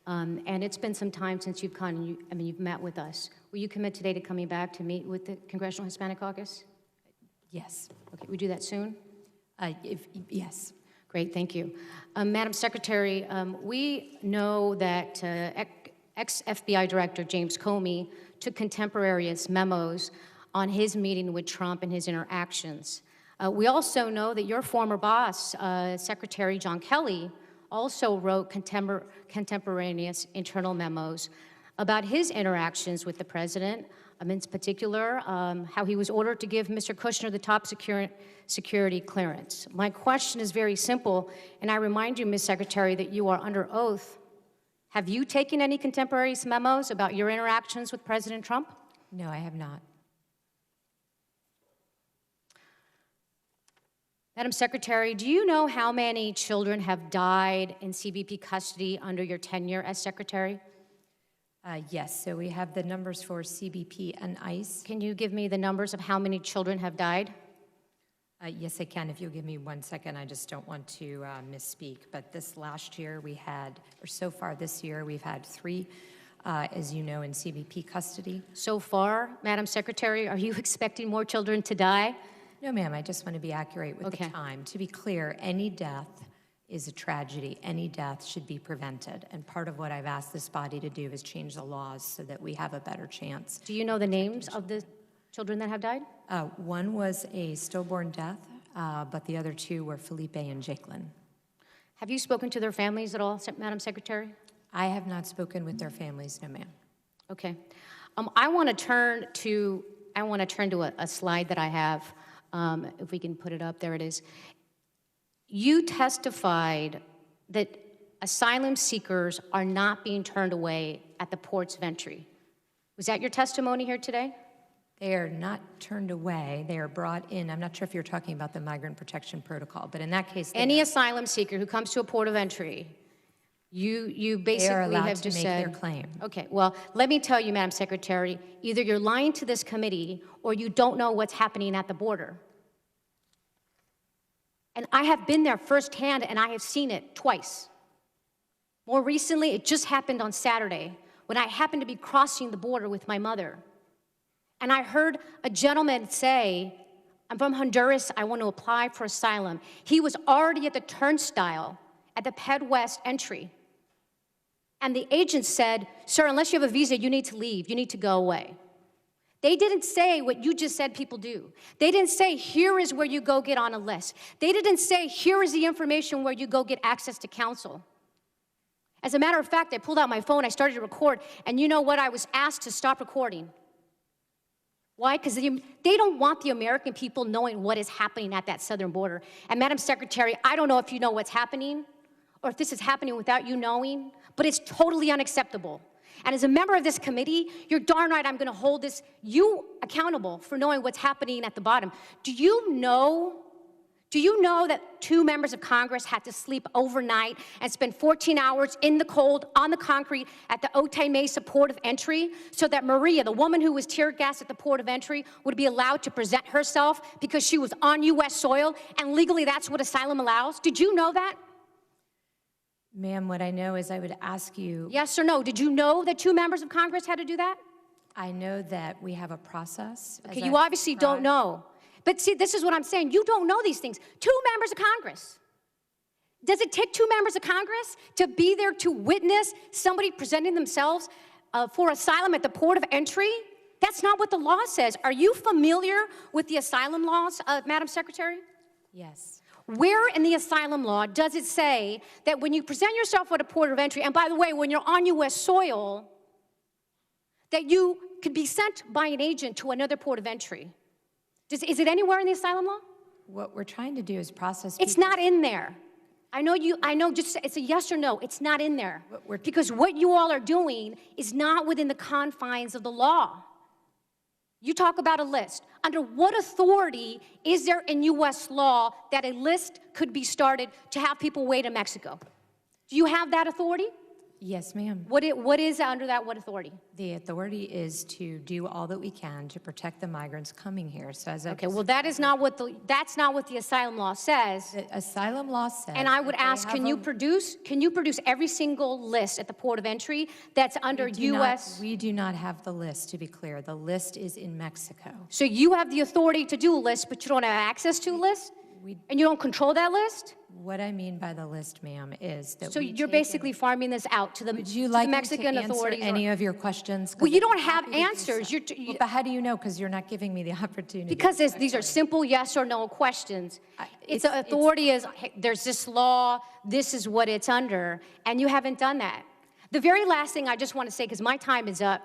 and it's been some time since you've come, you've met with us. Will you commit today to coming back to meet with the Congressional Hispanic Caucus? Yes. Okay, we do that soon? Yes. Great, thank you. Madam Secretary, we know that ex-FBI Director James Comey took contemporaneous memos on his meeting with Trump and his interactions. We also know that your former boss, Secretary John Kelly, also wrote contemporaneous internal memos about his interactions with the president, in particular, how he was ordered to give Mr. Kushner the top security clearance. My question is very simple, and I remind you, Ms. Secretary, that you are under oath. Have you taken any contemporaneous memos about your interactions with President Trump? No, I have not. Madam Secretary, do you know how many children have died in CBP custody under your tenure as Secretary? Yes, so we have the numbers for CBP and ICE. Can you give me the numbers of how many children have died? Yes, I can. If you'll give me 1 second, I just don't want to misspeak. But this last year we had, or so far this year, we've had 3, as you know, in CBP custody. So far, Madam Secretary, are you expecting more children to die? No, ma'am, I just want to be accurate with the time. To be clear, any death is a tragedy. Any death should be prevented. And part of what I've asked this body to do is change the laws so that we have a better chance. Do you know the names of the children that have died? One was a stillborn death, but the other 2 were Felipe and Jacqueline. Have you spoken to their families at all, Madam Secretary? I have not spoken with their families, no, ma'am. Okay. I want to turn to a slide that I have. If we can put it up, there it is. You testified that asylum seekers are not being turned away at the ports of entry. Was that your testimony here today? They are not turned away. They are brought in. I'm not sure if you're talking about the Migrant Protection Protocol, but in that case, any asylum seeker who comes to a port of entry, you basically have just said their claim. Okay, well, let me tell you, Madam Secretary, either you're lying to this committee or you don't know what's happening at the border. And I have been there firsthand, and I have seen it twice. More recently, it just happened on Saturday when I happened to be crossing the border with my mother. And I heard a gentleman say, I'm from Honduras, I want to apply for asylum. He was already at the turnstile at the Ped West entry. And the agent said, sir, unless you have a visa, you need to leave, you need to go away. They didn't say what you just said people do. They didn't say, here is where you go get on a list. They didn't say, here is the information where you go get access to counsel. As a matter of fact, I pulled out my phone, I started to record, and you know what? I was asked to stop recording. Why? Because they don't want the American people knowing what is happening at that southern border. And Madam Secretary, I don't know if you know what's happening, or if this is happening without you knowing, but it's totally unacceptable. And as a member of this committee, you're darn right I'm going to hold you accountable for knowing what's happening at the bottom. Do you know that 2 members of Congress had to sleep overnight and spend 14 hours in the cold on the concrete at the Otay Mesa port of entry so that Maria, the woman who was tear gassed at the port of entry, would be allowed to present herself because she was on U.S. soil, and legally that's what asylum allows? Did you know that? Ma'am, what I know is I would ask you... Yes or no? Did you know that 2 members of Congress had to do that? I know that we have a process. Okay, you obviously don't know. But see, this is what I'm saying. You don't know these things. 2 members of Congress. Does it take 2 members of Congress to be there to witness somebody presenting themselves for asylum at the port of entry? That's not what the law says. Are you familiar with the asylum laws, Madam Secretary? Yes. Where in the asylum law does it say that when you present yourself at a port of entry, and by the way, when you're on U.S. soil, that you could be sent by an agent to another port of entry? Is it anywhere in the asylum law? What we're trying to do is process... It's not in there. I know, just it's a yes or no. It's not in there. Because what you all are doing is not within the confines of the law. You talk about a list. Under what authority is there in U.S. law that a list could be started to have people wait in Mexico? Do you have that authority? Yes, ma'am. What is under that, what authority? The authority is to do all that we can to protect the migrants coming here. So as Okay, well, that's not what the asylum law says. The asylum law says. And I would that they ask, have can you produce every single list at the port of entry that's under U.S.? We do not have the list, to be clear. The list is in Mexico. So you have the authority to do a list, but you don't have access to a list? And you don't control that list? What I mean by the list, ma'am, is that So you're basically farming this out to the, Would you to like the me Mexican to answer authorities? any of your questions? Well, you don't have answers. But how do you know? Because you're not giving me the opportunity. Because these are simple yes or no questions. It's the authority is, hey, there's this law, this is what it's under, and you haven't done that. The very last thing I just want to say, because my time is up,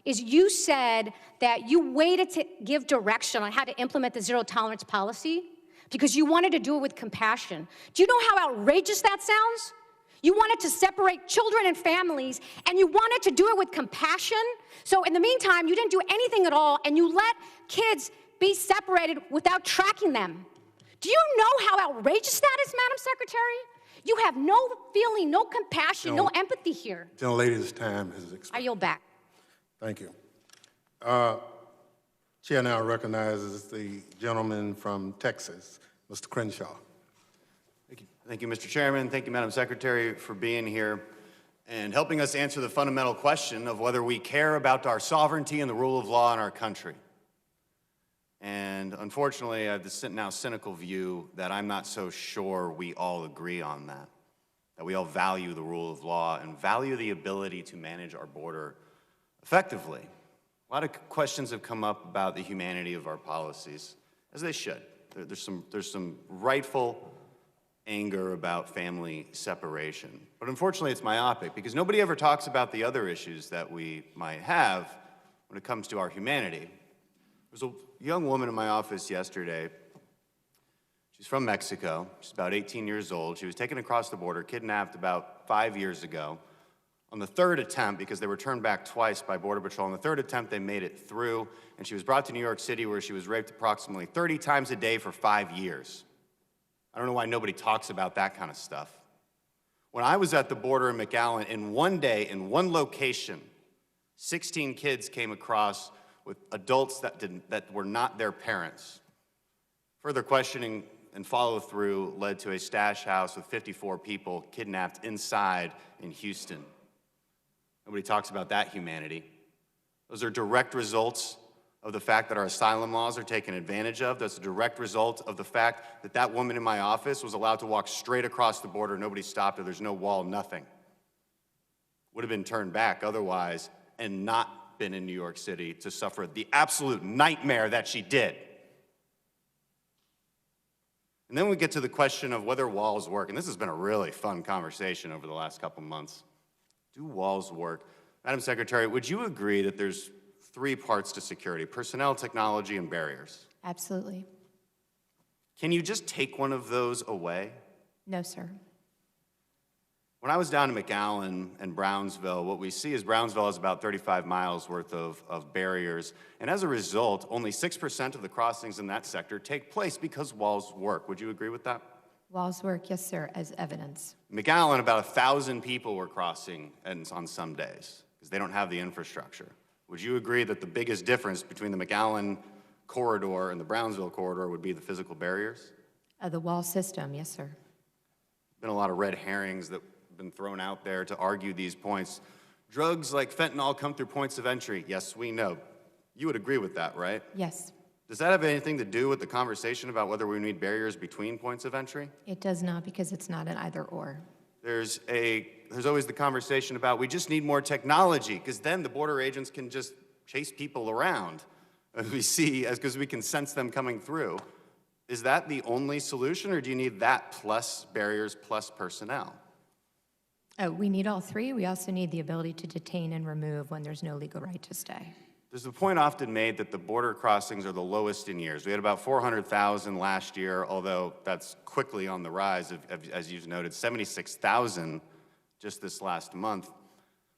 is you said that you waited to give direction on how to implement the zero tolerance policy because you wanted to do it with compassion. Do you know how outrageous that sounds? You wanted to separate children and families, and you wanted to do it with compassion. So in the meantime, you didn't do anything at all, and you let kids be separated without tracking them. Do you know how outrageous that is, Madam Secretary? You have no feeling, no compassion, no empathy here. Gentlelady's time has expired. I yield back. Thank you. Chair now recognizes the gentleman from Texas, Mr. Crenshaw. Thank you, Mr. Chairman. Thank you, Madam Secretary, for being here and helping us answer the fundamental question of whether we care about our sovereignty and the rule of law in our country. And unfortunately, I have the now cynical view that I'm not so sure we all agree on that we all value the rule of law and value the ability to manage our border effectively. A lot of questions have come up about the humanity of our policies, as they should. There's some rightful anger about family separation. But unfortunately, it's myopic because nobody ever talks about the other issues that we might have when it comes to our humanity. There was a young woman in my office yesterday. She's from Mexico. She's about 18 years old. She was taken across the border, kidnapped about 5 years ago. On the third attempt, because they were turned back twice by Border Patrol, on the third attempt they made it through, and she was brought to New York City where she was raped approximately 30 times a day for 5 years. I don't know why nobody talks about that kind of stuff. When I was at the border in McAllen, in one day, in one location, 16 kids came across with adults that were not their parents. Further questioning and follow-through led to a stash house with 54 people kidnapped inside in Houston. Nobody talks about that humanity. Those are direct results of the fact that our asylum laws are taken advantage of. That's a direct result of the fact that that woman in my office was allowed to walk straight across the border. Nobody stopped her. There's no wall, nothing. Would have been turned back otherwise and not been in New York City to suffer the absolute nightmare that she did. And then we get to the question of whether walls work. And this has been a really fun conversation over the last couple months. Do walls work? Madam Secretary, would you agree that there's 3 parts to security: personnel, technology, and barriers? Absolutely. Can you just take one of those away? No, sir. When I was down in McAllen and Brownsville, what we see is Brownsville has about 35 miles worth of barriers. And as a result, only 6% of the crossings in that sector take place because walls work. Would you agree with that? Walls work, yes, sir, as evidence. McAllen, about 1,000 people were crossing on some days because they don't have the infrastructure. Would you agree that the biggest difference between the McAllen corridor and the Brownsville corridor would be the physical barriers? The wall system, yes, sir. Been a lot of red herrings that have been thrown out there to argue these points. Drugs like fentanyl come through points of entry. Yes, we know. You would agree with that, right? Yes. Does that have anything to do with the conversation about whether we need barriers between points of entry? It does not, because it's not an either or. There's always the conversation about we just need more technology because then the border agents can just chase people around as we see, because we can sense them coming through. Is that the only solution, or do you need that plus barriers plus personnel? We need all 3. We also need the ability to detain and remove when there's no legal right to stay. There's the point often made that the border crossings are the lowest in years. We had about 400,000 last year, although that's quickly on the rise, as you've noted, 76,000 just this last month.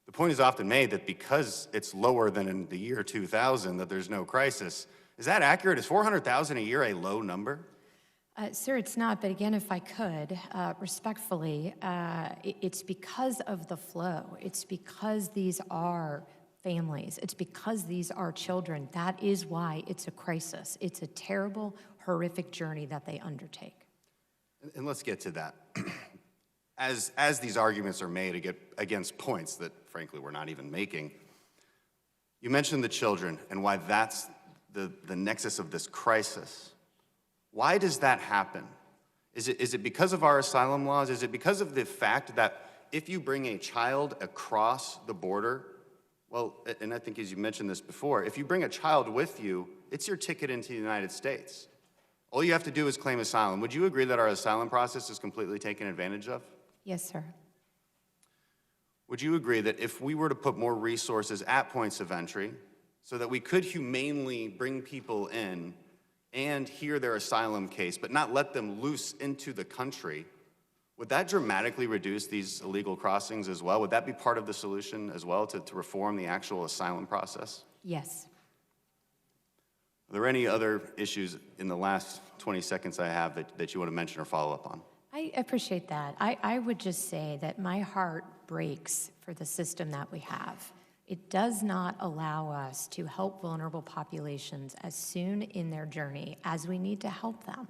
The point is often made that because it's lower than in the year 2000, that there's no crisis. Is that accurate? Is 400,000 a year a low number? Sir, it's not, but again, if I could, respectfully, it's because of the flow. It's because these are families. It's because these are children. That is why it's a crisis. It's a terrible, horrific journey that they undertake. And let's get to that. As these arguments are made against points that, frankly, we're not even making, you mentioned the children and why that's the nexus of this crisis. Why does that happen? Is it because of our asylum laws? Is it because of the fact that if you bring a child across the border, well, and I think as you mentioned this before, if you bring a child with you, it's your ticket into the United States. All you have to do is claim asylum. Would you agree that our asylum process is completely taken advantage of? Yes, sir. Would you agree that if we were to put more resources at points of entry so that we could humanely bring people in and hear their asylum case, but not let them loose into the country, would that dramatically reduce these illegal crossings as well? Would that be part of the solution as well, to reform the actual asylum process? Yes. Are there any other issues in the last 20 seconds I have that you want to mention or follow up on? I appreciate that. I would just say that my heart breaks for the system that we have. It does not allow us to help vulnerable populations as soon in their journey as we need to help them.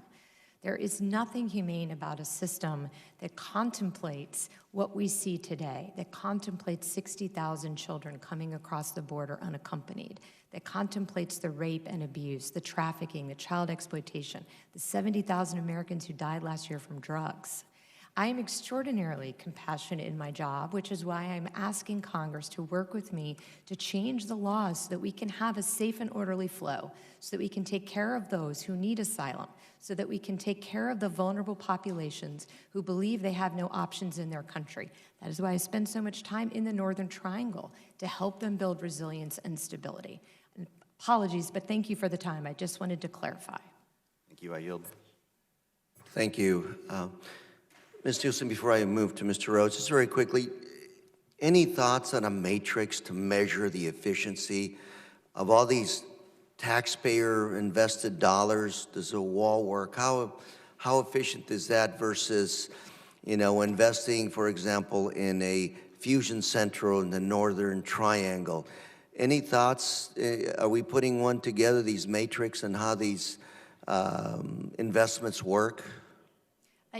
There is nothing humane about a system that contemplates what we see today, that contemplates 60,000 children coming across the border unaccompanied, that contemplates the rape and abuse, the trafficking, the child exploitation, the 70,000 Americans who died last year from drugs. I am extraordinarily compassionate in my job, which is why I'm asking Congress to work with me to change the laws so that we can have a safe and orderly flow, so that we can take care of those who need asylum, so that we can take care of the vulnerable populations who believe they have no options in their country. That is why I spend so much time in the Northern Triangle, to help them build resilience and stability. And apologies, but thank you for the time. I just wanted to clarify. Thank you. I yield. Thank you. Ms. Nielsen, before I move to Mr. Rhodes, just very quickly, any thoughts on a matrix to measure the efficiency of all these taxpayer-invested dollars? Does a wall work? How efficient is that versus, investing, for example, in a fusion center in the Northern Triangle? Any thoughts? Are we putting one together, these matrix, and how these investments work?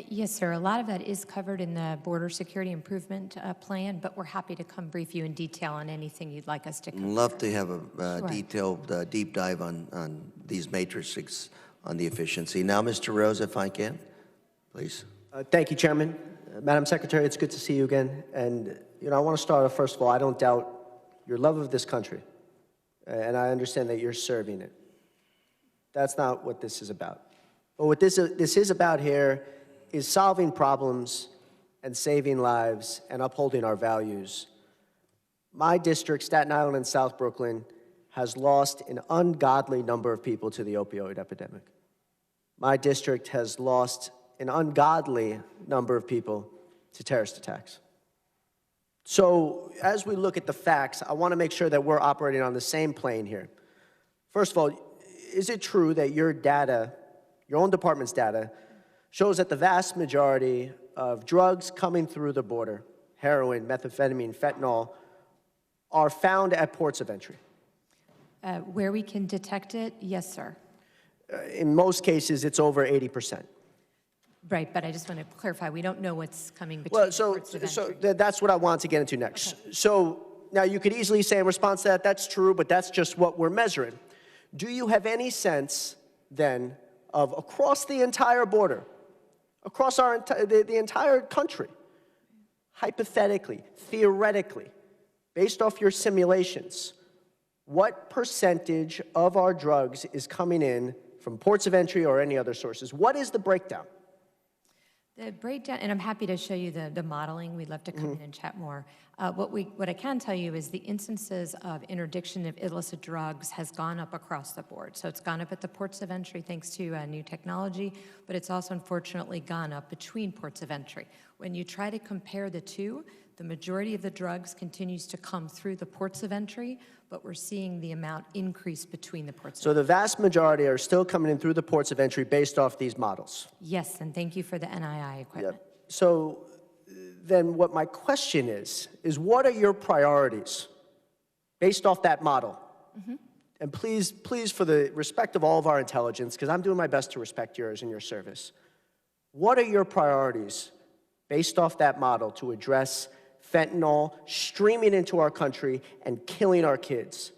Yes, sir. A lot of that is covered in the Border Security Improvement Plan, but we're happy to come brief you in detail on anything you'd like us to cover. Love to have a Sure. detailed deep dive on these matrices on the efficiency. Now, Mr. Rose, if I can, please. Thank you, Chairman. Madam Secretary, it's good to see you again. And, I want to start off, first of all, I don't doubt your love of this country, and I understand that you're serving it. That's not what this is about. But what this is about here is solving problems and saving lives and upholding our values. My district, Staten Island and South Brooklyn, has lost an ungodly number of people to the opioid epidemic. My district has lost an ungodly number of people to terrorist attacks. So as we look at the facts, I want to make sure that we're operating on the same plane here. First of all, is it true that your data, your own department's data, shows that the vast majority of drugs coming through the border, heroin, methamphetamine, fentanyl, are found at ports of entry? Where we can detect it, yes, sir. In most cases, it's over 80%. Right, but I just want to clarify, we don't know what's coming between Well, the so ports of entry. that's what I wanted to get into next. Okay. So now you could easily say in response to that, that's true, but that's just what we're measuring. Do you have any sense, then, of across the entire border, across the entire country, hypothetically, theoretically, based off your simulations, what percentage of our drugs is coming in from ports of entry or any other sources? What is the breakdown? The breakdown, and I'm happy to show you the modeling. We'd love to come in and chat more. What I can tell you is the instances of interdiction of illicit drugs has gone up across the board. So it's gone up at the ports of entry thanks to new technology, but it's also unfortunately gone up between ports of entry. When you try to compare the two, The majority of the drugs continues to come through the ports of entry, but we're seeing the amount increase between the ports of So the vast majority are still coming in through the ports of entry based off these models. Yes, and thank you for the NII equipment. Yep. So then what my question is what are your priorities based off that model? And please, for the respect of all of our intelligence, because I'm doing my best to respect yours and your service, what are your priorities based off that model to address fentanyl streaming into our country and killing our kids?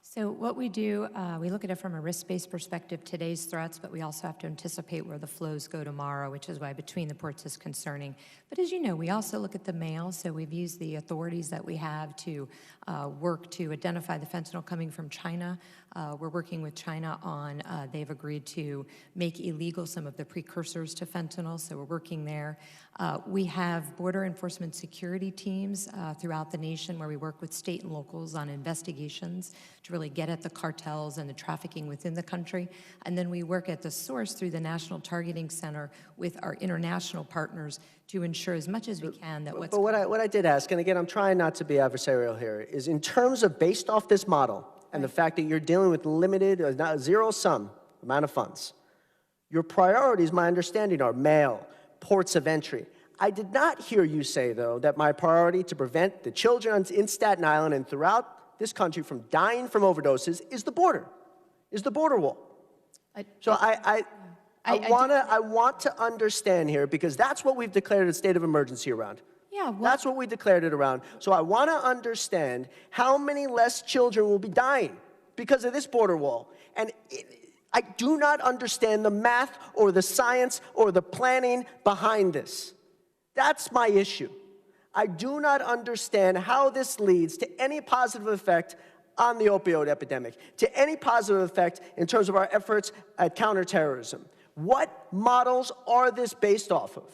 So what we do, we look at it from a risk-based perspective, today's threats, but we also have to anticipate where the flows go tomorrow, which is why between the ports is concerning. But as you know, we also look at the mail, so we've used the authorities that we have to work to identify the fentanyl coming from China. We're working with China on, they've agreed to make illegal some of the precursors to fentanyl, so we're working there. We have border enforcement security teams throughout the nation where we work with state and locals on investigations to really get at the cartels and the trafficking within the country. And then we work at the source through the National Targeting Center with our international partners to ensure as much as we can that what's... But what I did ask, and again, I'm trying not to be adversarial here, is in terms of based off this model and the fact that you're dealing with limited, or zero-sum amount of funds, your priorities, my understanding, are mail, ports of entry. I did not hear you say, though, that my priority to prevent the children in Staten Island and throughout this country from dying from overdoses is the border wall. So I want to understand here, because that's what we've declared a state of emergency around. Yeah, well, that's what we declared it around. So I want to understand how many less children will be dying because of this border wall. And I do not understand the math or the science or the planning behind this. That's my issue. I do not understand how this leads to any positive effect on the opioid epidemic, to any positive effect in terms of our efforts at counterterrorism. What models are this based off of?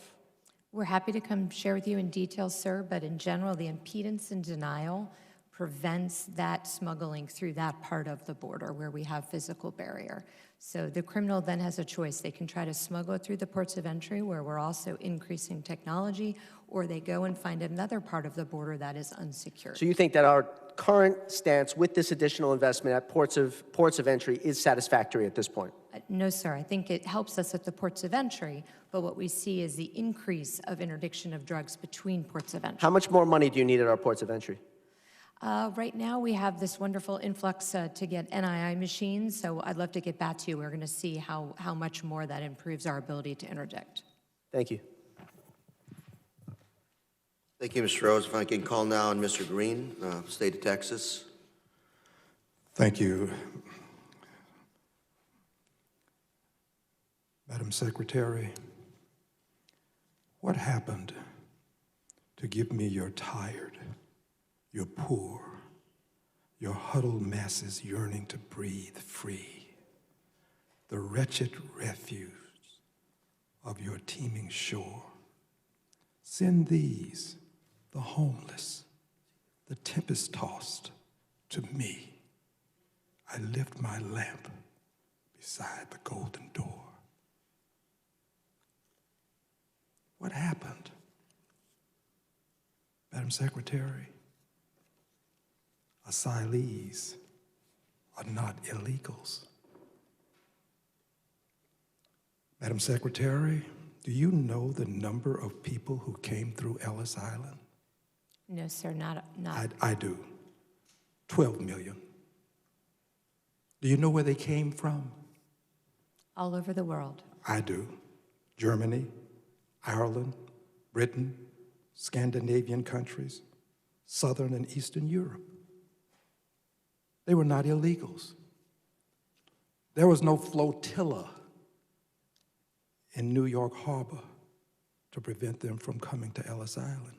we're happy to come share with you in detail, sir, but in general, the impedance and denial prevents that smuggling through that part of the border where we have physical barrier. So the criminal then has a choice. They can try to smuggle it through the ports of entry where we're also increasing technology, or they go and find another part of the border that is unsecured. So you think that our current stance with this additional investment at ports of entry is satisfactory at this point? No, sir. I think it helps us at the ports of entry, but what we see is the increase of interdiction of drugs between ports of entry. How much more money do you need at our ports of entry? Right now, we have this wonderful influx to get NII machines, so I'd love to get back to you. We're going to see how much more that improves our ability to interdict. Thank you. Thank you, Mr. Rose. If I can call now on Mr. Green, State of Texas. Thank you. Madam Secretary, what happened to give me your tired, your poor, your huddled masses yearning to breathe free, the wretched refuse of your teeming shore? Send these, the homeless, the tempest-tossed, to me. I lift my lamp beside the golden door. What happened? Madam Secretary, asylees are not illegals. Madam Secretary, do you know the number of people who came through Ellis Island? No, sir, not. I do. 12 million. Do you know where they came from? All over the world. I do. Germany, Ireland, Britain, Scandinavian countries, Southern and Eastern Europe. They were not illegals. There was no flotilla in New York Harbor to prevent them from coming to Ellis Island.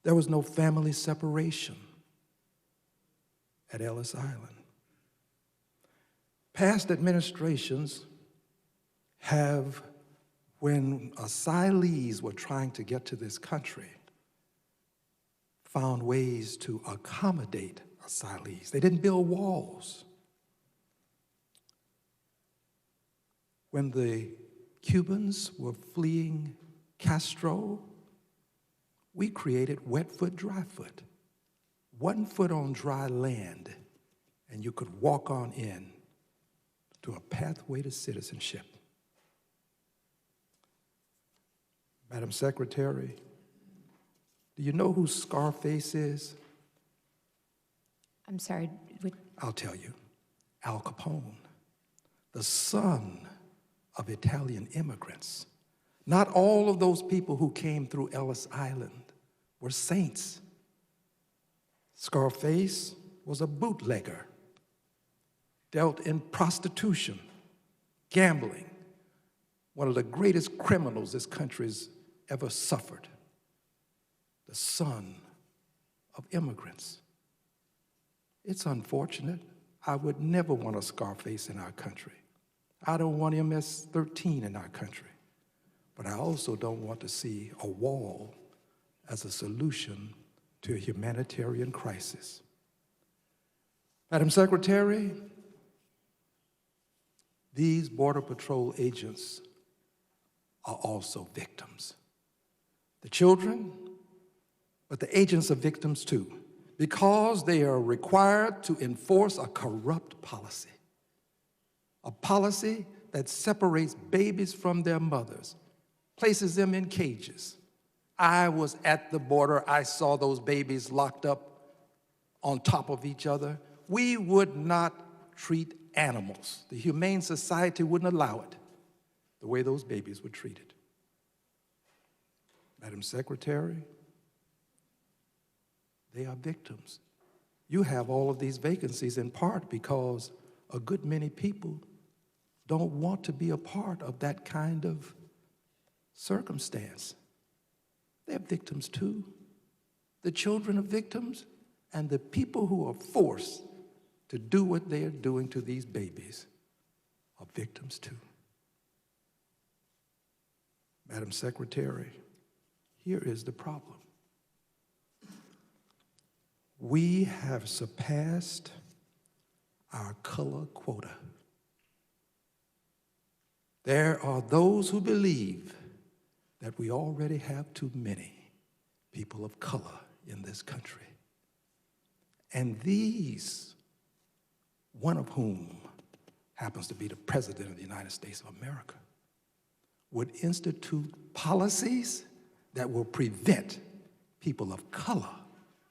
There was no family separation at Ellis Island. Past administrations have, when asylees were trying to get to this country, found ways to accommodate asylees. They didn't build walls. When the Cubans were fleeing Castro, We created wet foot, dry foot. 1 foot on dry land, and you could walk on in to a pathway to citizenship. Madam Secretary, do you know who Scarface is? I'm sorry. I'll tell you. Al Capone, the son of Italian immigrants. Not all of those people who came through Ellis Island were saints. Scarface was a bootlegger, dealt in prostitution, gambling, one of the greatest criminals this country's ever suffered, the son of immigrants. It's unfortunate. I would never want a Scarface in our country. I don't want MS-13 in our country. But I also don't want to see a wall as a solution to a humanitarian crisis. Madam Secretary, these Border Patrol agents are also victims. The children, but the agents are victims too, because they are required to enforce a corrupt policy, a policy that separates babies from their mothers, places them in cages. I was at the border. I saw those babies locked up on top of each other. We would not treat animals. The Humane Society wouldn't allow it, the way those babies were treated. Madam Secretary, they are victims. You have all of these vacancies in part because a good many people don't want to be a part of that kind of circumstance. They're victims too. The children are victims, and the people who are forced to do what they are doing to these babies are victims too. Madam Secretary, here is the problem. We have surpassed our color quota. There are those who believe that we already have too many people of color in this country. And these, one of whom happens to be the President of the United States of America, would institute policies that will prevent people of color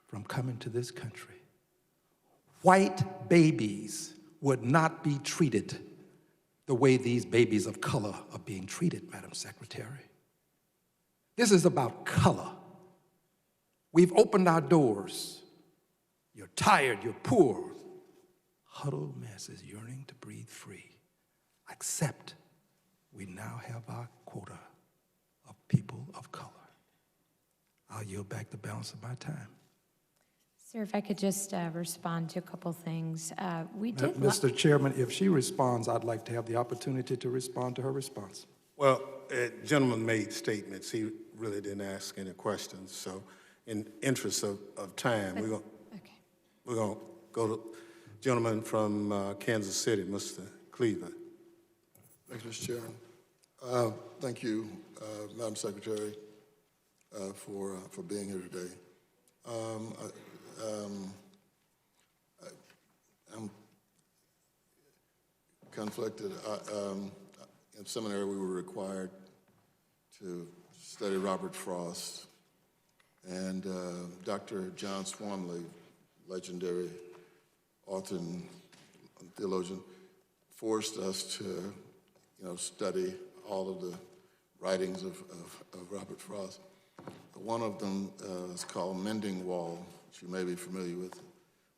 from coming to this country. White babies would not be treated the way these babies of color are being treated, Madam Secretary. This is about color. We've opened our doors. You're tired, you're poor. Huddled masses yearning to breathe free. Except we now have our quota of people of color. I'll yield back the balance of my time. Sir, if I could just respond to a couple things. Mr. Chairman, if she responds, I'd like to have the opportunity to respond to her response. Well, gentleman made statements. He really didn't ask any questions. So in interest of time, we're going to go to gentleman from Kansas City, Mr. Cleveland. Thanks, Mr. Chairman. Thank you, Madam Secretary, for being here today. I'm conflicted. In seminary, we were required to study Robert Frost, and Dr. John Swanley, legendary author and theologian, forced us to, study all of the writings of Robert Frost. One of them is called Mending Wall, which you may be familiar with.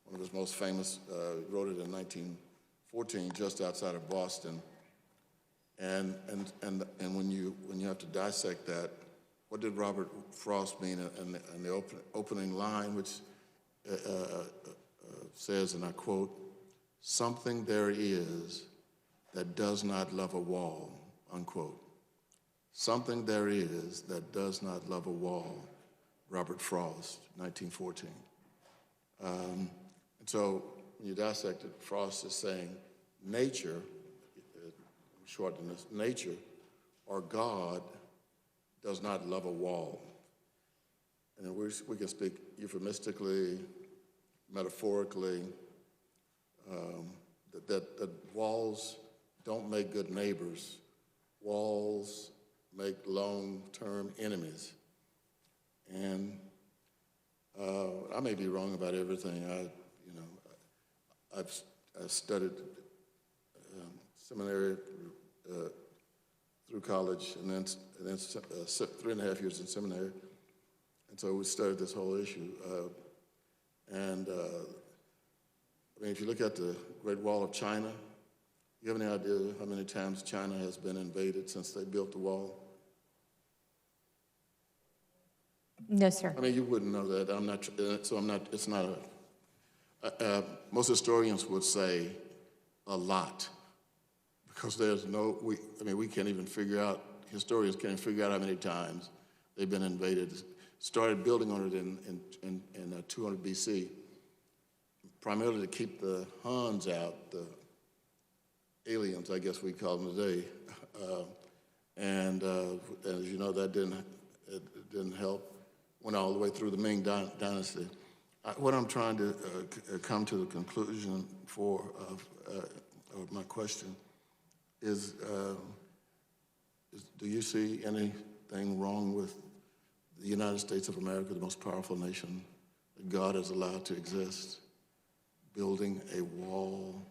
One of his most famous, wrote it in 1914, just outside of Boston. And when you have to dissect that, what did Robert Frost mean in the opening line, which says, and I quote, "Something there is that does not love a wall," unquote. Something there is that does not love a wall, Robert Frost, 1914. And so when you dissect it, Frost is saying nature, shorten this, nature or God does not love a wall. and we can speak euphemistically, metaphorically, that walls don't make good neighbors. Walls make long-term enemies. And I may be wrong about everything. I've studied seminary through college, and then 3.5 years in seminary. And so we studied this whole issue. I mean, if you look at the Great Wall of China, you have any idea how many times China has been invaded since they built the wall? No, sir. I mean, you wouldn't know that. I'm not, so I'm not, it's not a, most historians would say a lot, because there's no, we can't even figure out, historians can't figure out how many times they've been invaded. Started building on it in 200 BC, primarily to keep the Huns out, the aliens, I guess we call them today. And as you know, that didn't help. Went all the way through the Ming Dynasty. What I'm trying to come to the conclusion of my question is do you see anything wrong with the United States of America, the most powerful nation that God has allowed to exist, building a wall?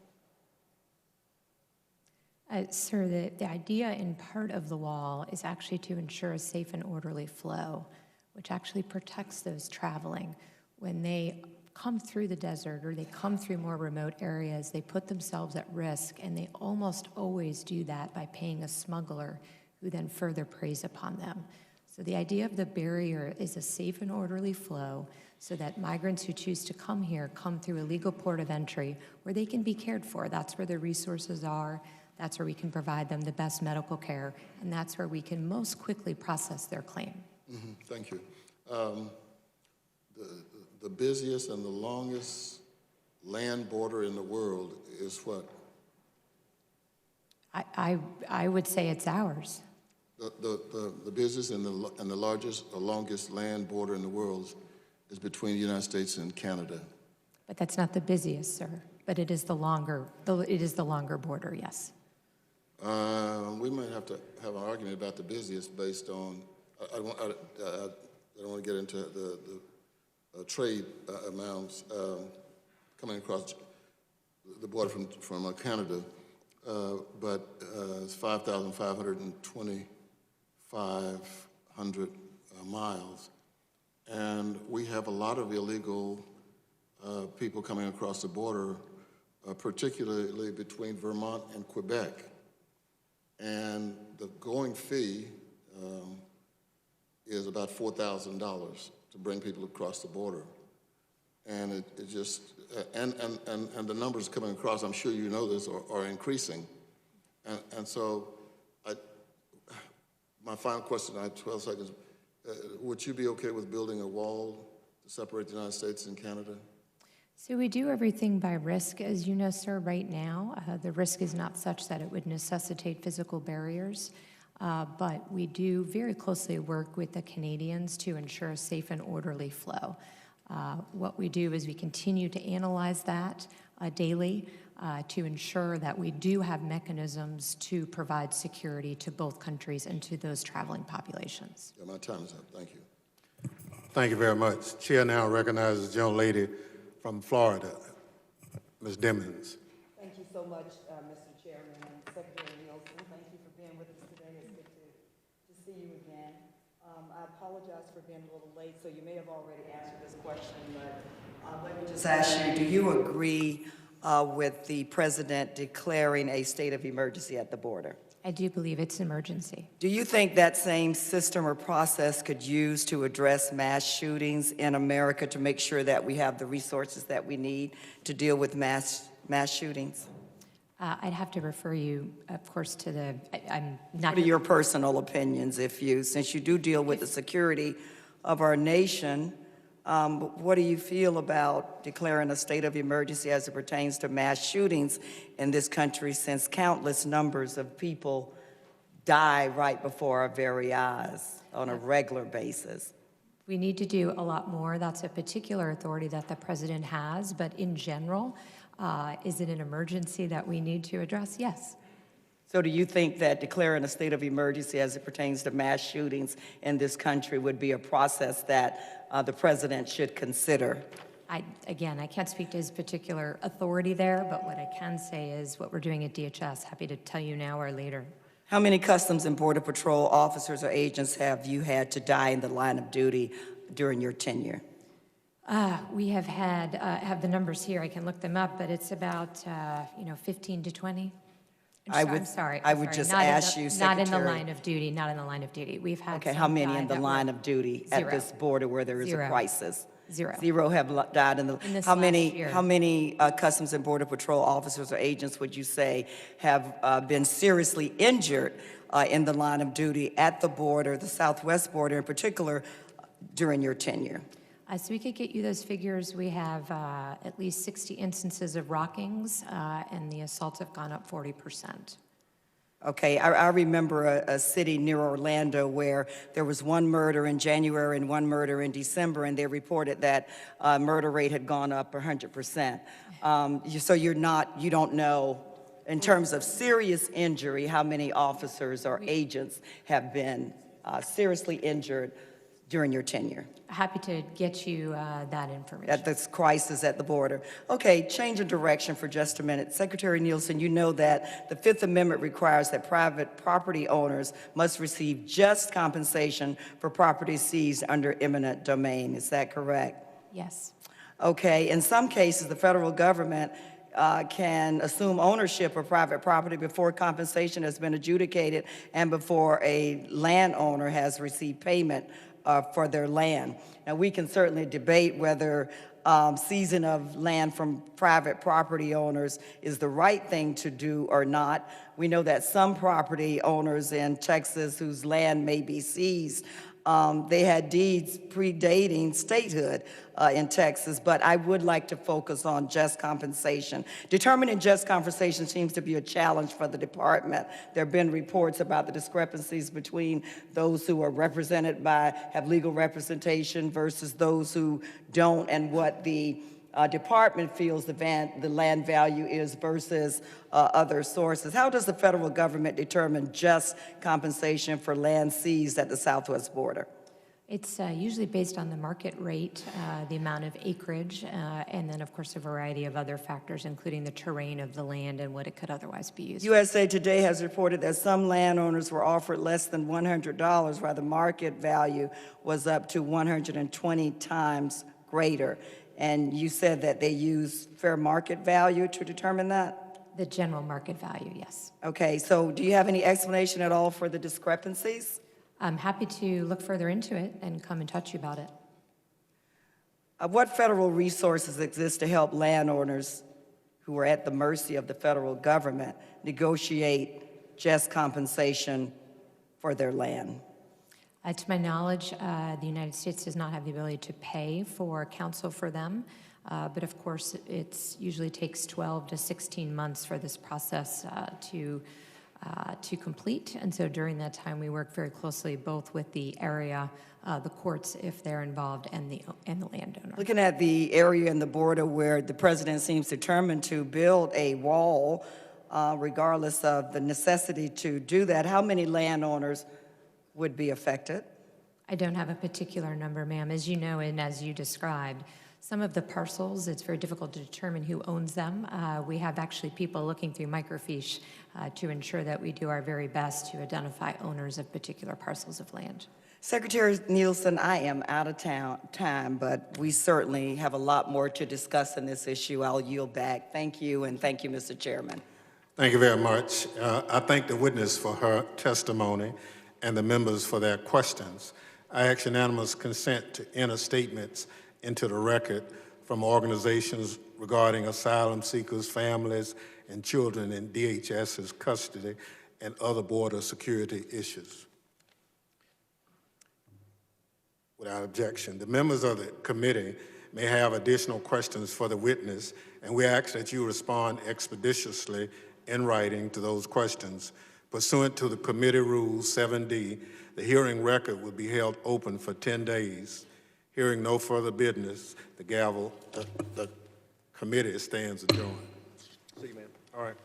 Sir, the idea in part of the wall is actually to ensure a safe and orderly flow, which actually protects those traveling. When they come through the desert or they come through more remote areas, they put themselves at risk, and they almost always do that by paying a smuggler who then further preys upon them. So the idea of the barrier is a safe and orderly flow so that migrants who choose to come here come through a legal port of entry where they can be cared for. That's where their resources are. That's where we can provide them the best medical care, and that's where we can most quickly process their claim. Mm-hmm. Thank you. The busiest and the longest land border in the world is what? I would say it's ours. The busiest and the largest, the longest land border in the world is between the United States and Canada. But that's not the busiest, sir. But it is the longer border, yes. We might have to have an argument about the busiest based on, I don't want to get into the trade amounts coming across the border from Canada, but it's 5,500 miles. And we have a lot of illegal people coming across the border, particularly between Vermont and Quebec. And the going fee is about $4,000 to bring people across the border. And it just, and the numbers coming across, I'm sure you know this, are increasing. And so, my final question, I have 12 seconds. Would you be okay with building a wall to separate the United States and Canada? So we do everything by risk. As you know, sir, right now, the risk is not such that it would necessitate physical barriers, but we do very closely work with the Canadians to ensure a safe and orderly flow. What we do is we continue to analyze that daily to ensure that we do have mechanisms to provide security to both countries and to those traveling populations. Yeah, my time is up. Thank you. Thank you very much. Chair now recognizes the young lady from Florida, Ms. Dimmons. Thank you so much, Mr. Chairman and Secretary Nielsen. Thank you for being with us today. It's good to see you again. I apologize for being a little late, so you may have already answered this question, but let me just ask you, do you agree with the president declaring a state of emergency at the border? I do believe it's an emergency. Do you think that same system or process could use to address mass shootings in America to make sure that we have the resources that we need to deal with mass shootings? I'd have to refer you, of course, to the, I'm not. What are your personal opinions, since you do deal with the security of our nation, what do you feel about declaring a state of emergency as it pertains to mass shootings in this country, since countless numbers of people die right before our very eyes on a regular basis? We need to do a lot more. That's a particular authority that the president has, but in general, is it an emergency that we need to address? Yes. So do you think that declaring a state of emergency as it pertains to mass shootings in this country would be a process that the president should consider? Again, I can't speak to his particular authority there, but what I can say is what we're doing at DHS. Happy to tell you now or later. How many Customs and Border Patrol officers or agents have you had to die in the line of duty during your tenure? We have had, have the numbers here, I can look them up, but it's about, 15 to 20. I'm sorry. I would just ask you, Not in the Secretary. line of duty, not in the line of duty. We've had Okay, some how many die in the that line were- of duty Zero. at this border where there is a Zero. crisis? Zero. Zero have died in the. In this how last many? year. How many Customs and Border Patrol officers or agents would you say have been seriously injured in the line of duty at the border, the Southwest border in particular, during your tenure? So we could get you those figures. We have at least 60 instances of rockings, and the assaults have gone up 40%. Okay, I remember a city near Orlando where there was one murder in January and one murder in December, and they reported that murder rate had gone up 100%. So you don't know, in terms of serious injury, how many officers or agents have been seriously injured during your tenure? Happy to get you that information. At this crisis at the border. Okay, change of direction for just a minute. Secretary Nielsen, you know that the Fifth Amendment requires that private property owners must receive just compensation for property seized under eminent domain. Is that correct? Yes. Okay, in some cases, the federal government can assume ownership of private property before compensation has been adjudicated and before a landowner has received payment for their land. Now, we can certainly debate whether seizing of land from private property owners is the right thing to do or not. We know that some property owners in Texas whose land may be seized, they had deeds predating statehood in Texas, but I would like to focus on just compensation. Determining just compensation seems to be a challenge for the department. There have been reports about the discrepancies between those who are represented by, have legal representation versus those who don't, and what the department feels the land value is versus other sources. How does the federal government determine just compensation for land seized at the southwest border? It's usually based on the market rate, the amount of acreage, and then, of course, a variety of other factors, including the terrain of the land and what it could otherwise be used for. USA Today has reported that some landowners were offered less than $100, while the market value was up to 120 times greater. And you said that they use fair market value to determine that? The general market value, yes. Okay, so do you have any explanation at all for the discrepancies? I'm happy to look further into it and come and talk to you about it. What federal resources exist to help landowners who are at the mercy of the federal government negotiate just compensation for their land? To my knowledge, the United States does not have the ability to pay for counsel for them, but of course, it usually takes 12 to 16 months for this process to complete. And so during that time, we work very closely both with the area, the courts, if they're involved, and the landowner. Looking at the area and the border where the president seems determined to build a wall, regardless of the necessity to do that, how many landowners would be affected? I don't have a particular number, ma'am. As you know, and as you described, some of the parcels, it's very difficult to determine who owns them. We have actually people looking through microfiche to ensure that we do our very best to identify owners of particular parcels of land. Secretary Nielsen, I am out of time, but we certainly have a lot more to discuss in this issue. I'll yield back. Thank you, and thank you, Mr. Chairman. Thank you very much. I thank the witness for her testimony and the members for their questions. I ask unanimous consent to enter statements into the record from organizations regarding asylum seekers, families, and children in DHS's custody and other border security issues. Without objection, the members of the committee may have additional questions for the witness, and we ask that you respond expeditiously in writing to those questions. Pursuant to the committee rules 7D, the hearing record will be held open for 10 days. Hearing no further business, the committee stands adjourned. See you, ma'am. All right.